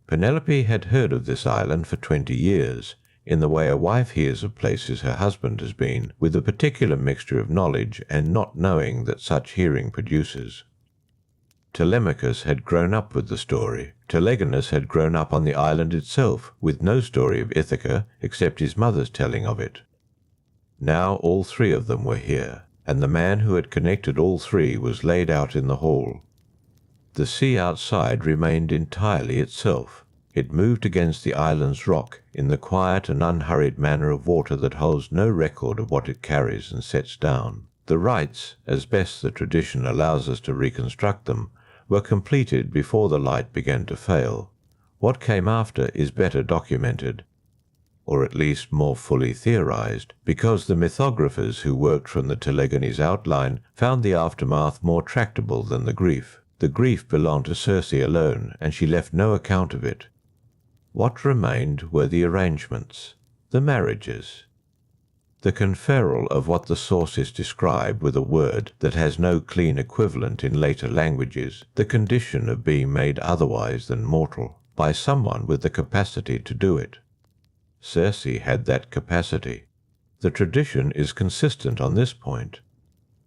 Penelope had heard of this island for 20 years, in the way a wife hears of places her husband has been, with a particular mixture of knowledge and not knowing that such hearing produces. Telemachus had grown up with the story. Telegonus had grown up on the island itself, with no story of Ithaca except his mother's telling of it. Now all three of them were here, and the man who had connected all three was laid out in the hall. The sea outside remained entirely itself. It moved against the island's rock in the quiet and unhurried manner of water that holds no record of what it carries and sets down. The rites, as best the tradition allows us to reconstruct them, were completed before the light began to fail. What came after is better documented, or at least more fully theorized, because the mythographers who worked from the telegony's outline found the aftermath more tractable than the grief. The grief belonged to Circe alone, and she left no account of it. What remained were the arrangements, the marriages. The conferral of what the sources describe with a word that has no clean equivalent in later languages, the condition of being made otherwise than mortal, by someone with the capacity to do it. Circe had that capacity. The tradition is consistent on this point.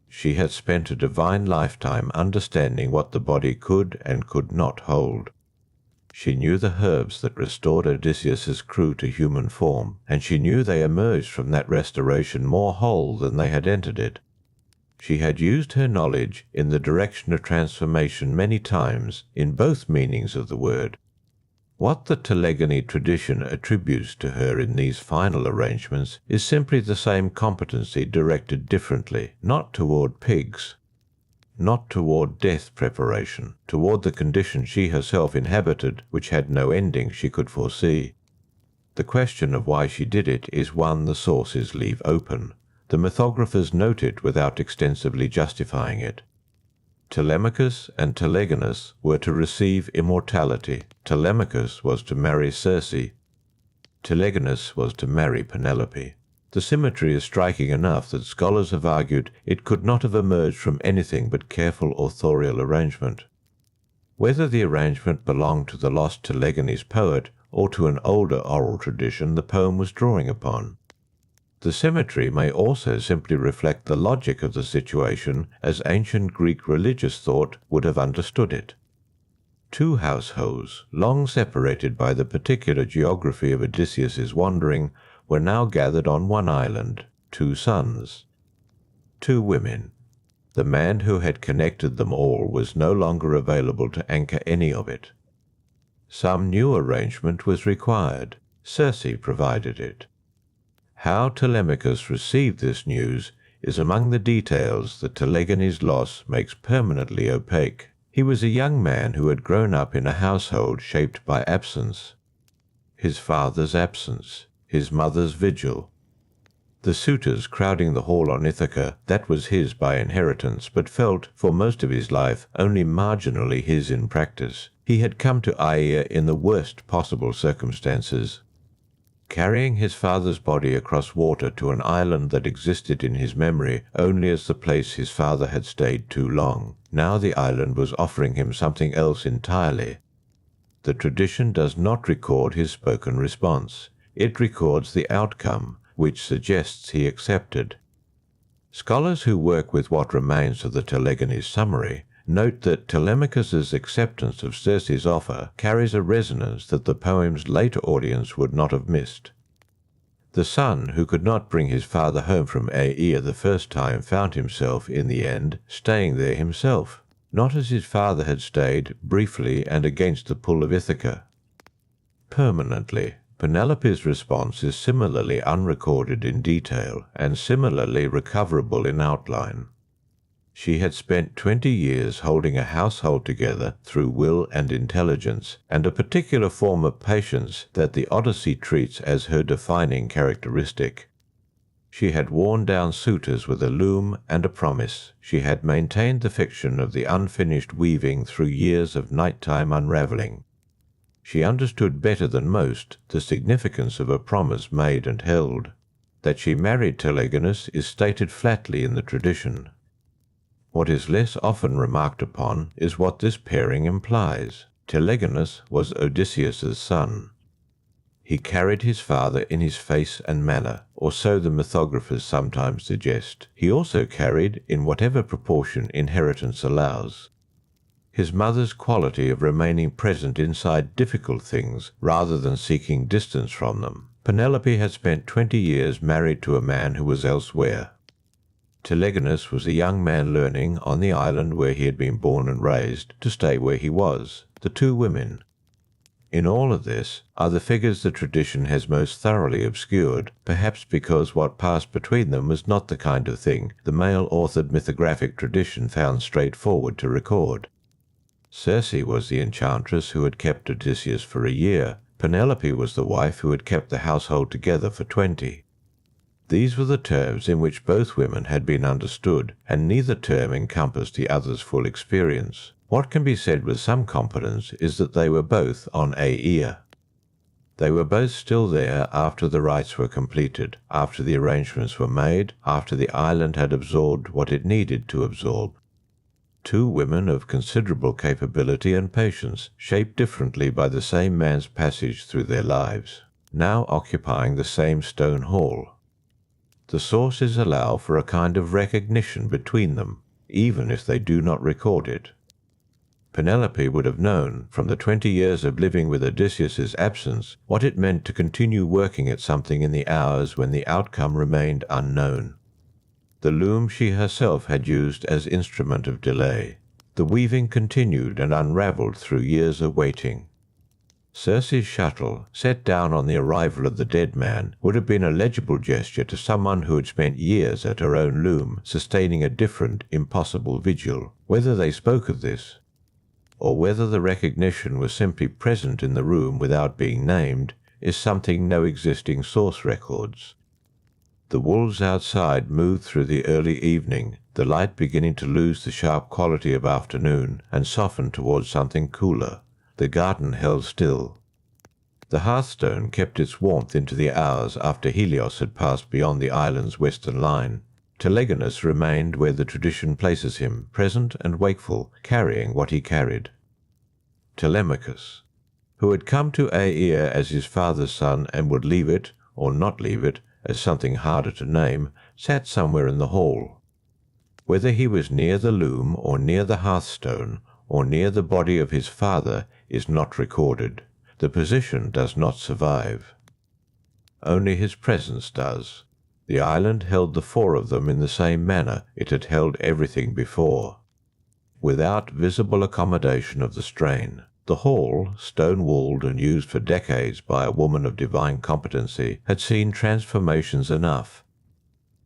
She had spent a divine lifetime understanding what the body could and could not hold. She knew the herbs that restored Odysseus's crew to human form, and she knew they emerged from that restoration more whole than they had entered it. She had used her knowledge in the direction of transformation many times, in both meanings of the word. What the telegony tradition attributes to her in these final arrangements is simply the same competency directed differently, not toward pigs, not toward death preparation, toward the condition she herself inhabited, which had no ending she could foresee. The question of why she did it is one the sources leave open. The mythographers note it without extensively justifying it. Telemachus and Telegonus were to receive immortality. Telemachus was to marry Circe. Telegonus was to marry Penelope. The symmetry is striking enough that scholars have argued it could not have emerged from anything but careful authorial arrangement. Whether the arrangement belonged to the lost Telegony's poet or to an older oral tradition the poem was drawing upon. The symmetry may also simply reflect the logic of the situation as ancient Greek religious thought would have understood it. Two households, long separated by the particular geography of Odysseus's wandering, were now gathered on one island, two sons. Two women. The man who had connected them all was no longer available to anchor any of it. Some new arrangement was required. Circe provided it. How Telemachus received this news is among the details that Telegone's loss makes permanently opaque. He was a young man who had grown up in a household shaped by absence. His father's absence, his mother's vigil. The suitors crowding the hall on Ithaca, that was his by inheritance, but felt, for most of his life, only marginally his in practice. He had come to Aeaea in the worst possible circumstances. Carrying his father's body across water to an island that existed in his memory only as the place his father had stayed too long, now the island was offering him something else entirely. The tradition does not record his spoken response. It records the outcome, which suggests he accepted. Scholars who work with what remains of the Telegone's summary note that Telemachus's acceptance of Circe's offer carries a resonance that the poem's later audience would not have missed. The son who could not bring his father home from Aeaea the first time found himself, in the end, staying there himself, not as his father had stayed, briefly and against the pull of Ithaca. Permanently. Penelope's response is similarly unrecorded in detail and similarly recoverable in outline. She had spent 20 years holding a household together through will and intelligence, and a particular form of patience that the Odyssey treats as her defining characteristic. She had worn down suitors with a loom and a promise. She had maintained the fiction of the unfinished weaving through years of nighttime unravelling. She understood better than most the significance of a promise made and held. That she married Telegonus is stated flatly in the tradition. What is less often remarked upon is what this pairing implies. Telegonus was Odysseus's son. He carried his father in his face and manner, or so the mythographers sometimes suggest. He also carried, in whatever proportion inheritance allows, his mother's quality of remaining present inside difficult things rather than seeking distance from them. Penelope had spent 20 years married to a man who was elsewhere. Telegonus was a young man learning, on the island where he had been born and raised, to stay where he was. The two women. In all of this are the figures the tradition has most thoroughly obscured, perhaps because what passed between them was not the kind of thing the male-authored mythographic tradition found straightforward to record. Circe was the enchantress who had kept Odysseus for a year. Penelope was the wife who had kept the household together for 20. These were the terms in which both women had been understood, and neither term encompassed the other's full experience. What can be said with some confidence is that they were both on Aeaea. They were both still there after the rites were completed, after the arrangements were made, after the island had absorbed what it needed to absorb. Two women of considerable capability and patience, shaped differently by the same man's passage through their lives, now occupying the same stone hall. The sources allow for a kind of recognition between them, even if they do not record it. Penelope would have known, from the 20 years of living with Odysseus's absence, what it meant to continue working at something in the hours when the outcome remained unknown. The loom she herself had used as instrument of delay. The weaving continued and unravelled through years of waiting. Circe's shuttle, set down on the arrival of the dead man, would have been a legible gesture to someone who had spent years at her own loom, sustaining a different, impossible vigil. Whether they spoke of this, or whether the recognition was simply present in the room without being named, is something no existing source records. The wolves outside moved through the early evening, the light beginning to lose the sharp quality of afternoon and soften towards something cooler. The garden held still. The hearthstone kept its warmth into the hours after Helios had passed beyond the island's western line. Telegonus remained where the tradition places him, present and wakeful, carrying what he carried. Telemachus, who had come to Aeaea as his father's son and would leave it, or not leave it, as something harder to name, sat somewhere in the hall. Whether he was near the loom or near the hearthstone, or near the body of his father is not recorded. The position does not survive. Only his presence does. The island held the four of them in the same manner it had held everything before, without visible accommodation of the strain. The hall, stone-walled and used for decades by a woman of divine competency, had seen transformations enough.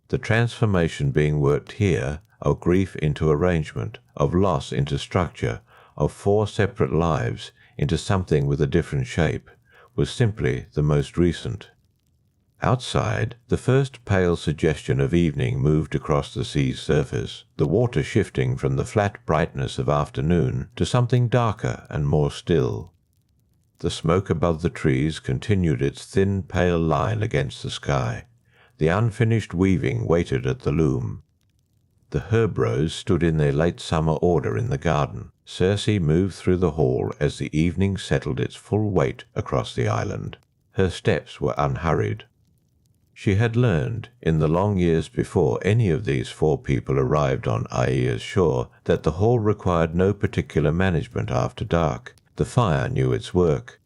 The transformation being worked here, of grief into arrangement, of loss into structure, of four separate lives into something with a different shape, was simply the most recent. Outside, the first pale suggestion of evening moved across the sea's surface, the water shifting from the flat brightness of afternoon to something darker and more still. The smoke above the trees continued its thin pale line against the sky. The unfinished weaving waited at the loom. The herb rows stood in their late summer order in the garden. Circe moved through the hall as the evening settled its full weight across the island. Her steps were unhurried. She had learned, in the long years before any of these four people arrived on Aeaea's shore, that the hall required no particular management after dark. The fire knew its work.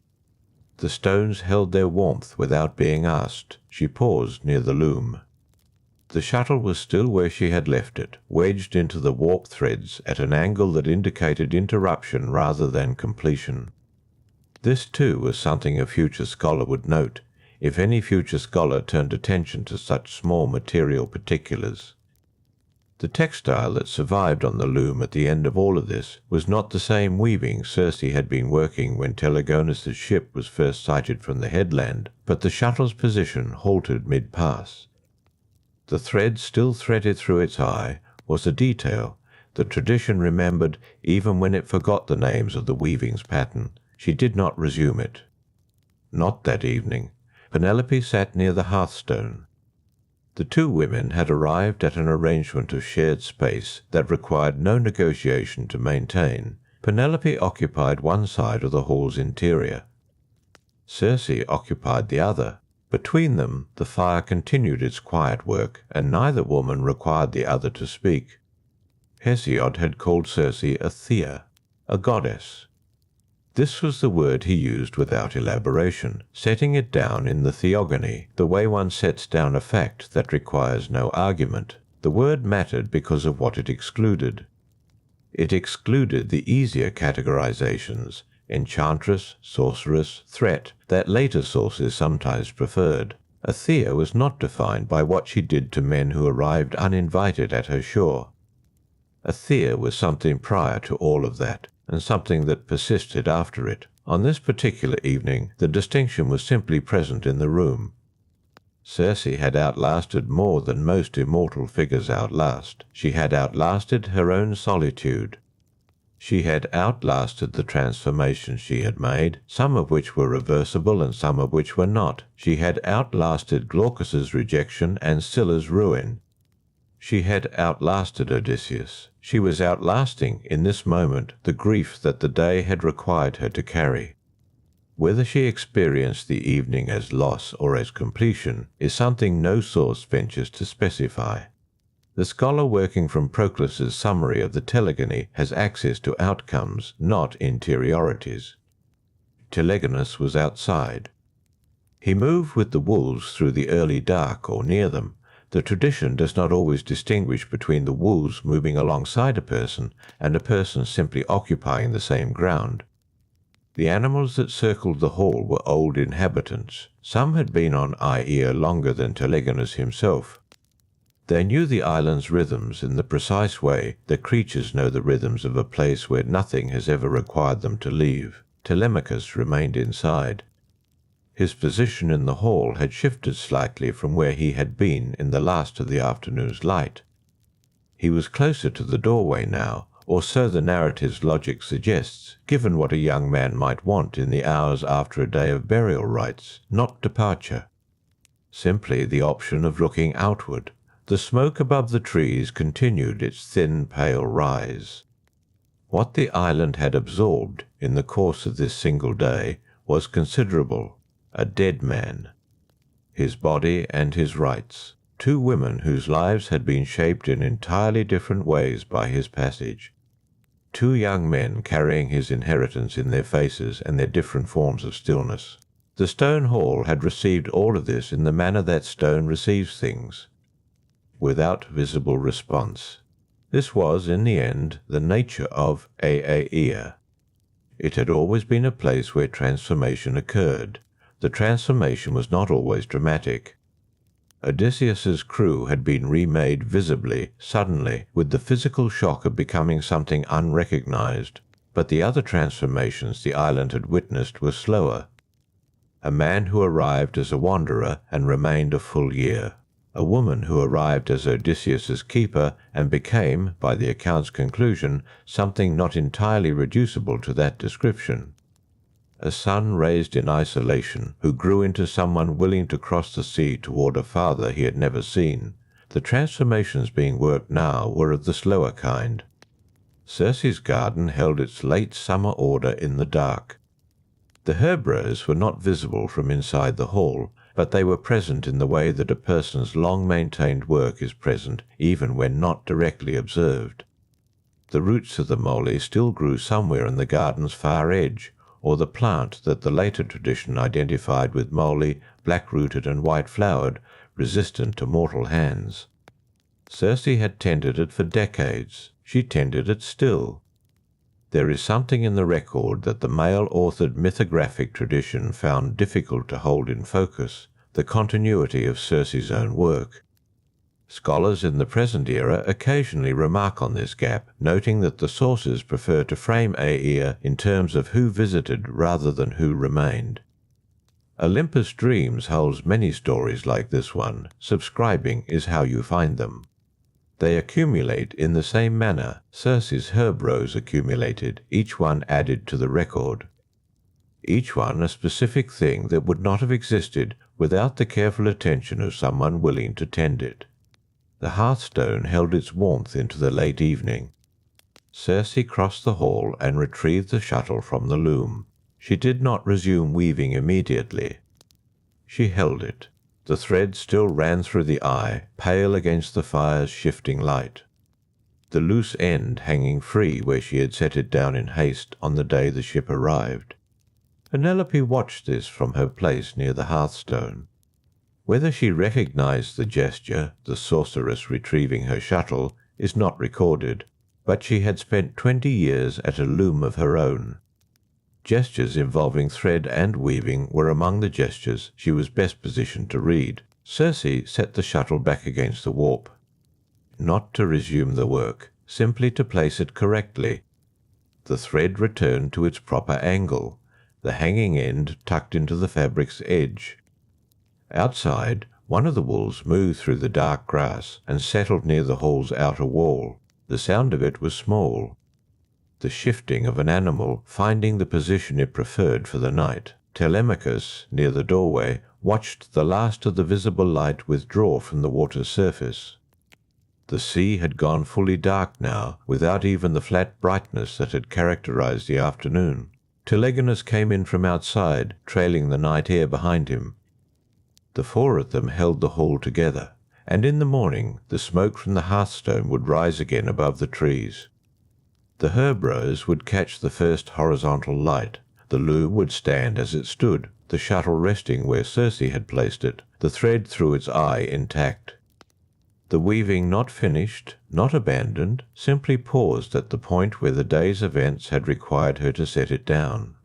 The stones held their warmth without being asked. She paused near the loom. The shuttle was still where she had left it, wedged into the warp threads at an angle that indicated interruption rather than completion. This too was something a future scholar would note, if any future scholar turned attention to such small material particulars. The textile that survived on the loom at the end of all of this was not the same weaving Circe had been working when Telegonus's ship was first sighted from the headland, but the shuttle's position halted mid-pass. The thread still threaded through its eye was a detail that tradition remembered even when it forgot the names of the weaving's pattern. She did not resume it. Not that evening. Penelope sat near the hearthstone. The two women had arrived at an arrangement of shared space that required no negotiation to maintain. Penelope occupied one side of the hall's interior. Circe occupied the other. Between them the fire continued its quiet work, and neither woman required the other to speak. Hesiod had called Circe a Thea, a goddess. This was the word he used without elaboration, setting it down in the theogony, the way one sets down a fact that requires no argument. The word mattered because of what it excluded. It excluded the easier categorizations, enchantress, sorceress, threat, that later sources sometimes preferred. Aeaea was not defined by what she did to men who arrived uninvited at her shore. Aeaea was something prior to all of that, and something that persisted after it. On this particular evening, the distinction was simply present in the room. Circe had outlasted more than most immortal figures outlast. She had outlasted her own solitude. She had outlasted the transformations she had made, some of which were reversible and some of which were not. She had outlasted Glaucus's rejection and Scylla's ruin. She had outlasted Odysseus. She was outlasting, in this moment, the grief that the day had required her to carry. Whether she experienced the evening as loss or as completion is something no source ventures to specify. The scholar working from Proclus's summary of the telegony has access to outcomes, not interiorities. Telegonus was outside. He moved with the wolves through the early dark or near them. The tradition does not always distinguish between the wolves moving alongside a person and a person simply occupying the same ground. The animals that circled the hall were old inhabitants. Some had been on Aeaea longer than Telegonus himself. They knew the island's rhythms in the precise way that creatures know the rhythms of a place where nothing has ever required them to leave. Telemachus remained inside. His position in the hall had shifted slightly from where he had been in the last of the afternoon's light. He was closer to the doorway now, or so the narrative's logic suggests, given what a young man might want in the hours after a day of burial rites, not departure. Simply the option of looking outward. The smoke above the trees continued its thin, pale rise. What the island had absorbed in the course of this single day was considerable. A dead man. His body and his rights. Two women whose lives had been shaped in entirely different ways by his passage. two young men carrying his inheritance in their faces and their different forms of stillness. The stone hall had received all of this in the manner that stone receives things, without visible response. This was, in the end, the nature of Aeaea. It had always been a place where transformation occurred. The transformation was not always dramatic. Odysseus's crew had been remade visibly, suddenly, with the physical shock of becoming something unrecognized, but the other transformations the island had witnessed were slower. A man who arrived as a wanderer and remained a full year. A woman who arrived as Odysseus's keeper and became, by the account's conclusion, something not entirely reducible to that description. A son raised in isolation, who grew into someone willing to cross the sea toward a father he had never seen. The transformations being worked now were of the slower kind. Circe's garden held its late summer order in the dark. The herb rows were not visible from inside the hall, but they were present in the way that a person's long-maintained work is present even when not directly observed. The roots of the moly still grew somewhere in the garden's far edge, or the plant that the later tradition identified with moly, black-rooted and white-flowered, resistant to mortal hands. Circe had tended it for decades. She tended it still. There is something in the record that the male-authored mythographic tradition found difficult to hold in focus, the continuity of Circe's own work. Scholars in the present era occasionally remark on this gap, noting that the sources prefer to frame Aeaea in terms of who visited rather than who remained. Olympus Dreams holds many stories like this one. Subscribing is how you find them. They accumulate in the same manner Circe's herb rows accumulated, each one added to the record. Each one a specific thing that would not have existed without the careful attention of someone willing to tend it. The hearthstone held its warmth into the late evening. Circe crossed the hall and retrieved the shuttle from the loom. She did not resume weaving immediately. She held it. The thread still ran through the eye, pale against the fire's shifting light, the loose end hanging free where she had set it down in haste on the day the ship arrived. Penelope watched this from her place near the hearthstone. Whether she recognized the gesture, the sorceress retrieving her shuttle, is not recorded, but she had spent 20 years at a loom of her own. Gestures involving thread and weaving were among the gestures she was best positioned to read. Circe set the shuttle back against the warp. Not to resume the work, simply to place it correctly. The thread returned to its proper angle, the hanging end tucked into the fabric's edge. Outside, one of the wolves moved through the dark grass and settled near the hall's outer wall. The sound of it was small, the shifting of an animal finding the position it preferred for the night. Telemachus, near the doorway, watched the last of the visible light withdraw from the water's surface. The sea had gone fully dark now, without even the flat brightness that had characterized the afternoon. Telegonus came in from outside, trailing the night air behind him. The four of them held the hall together, and in the morning the smoke from the hearthstone would rise again above the trees. The herb rows would catch the first horizontal light. The loom would stand as it stood, the shuttle resting where Circe had placed it, the thread through its eye intact. The weaving not finished, not abandoned, simply paused at the point where the day's events had required her to set it down.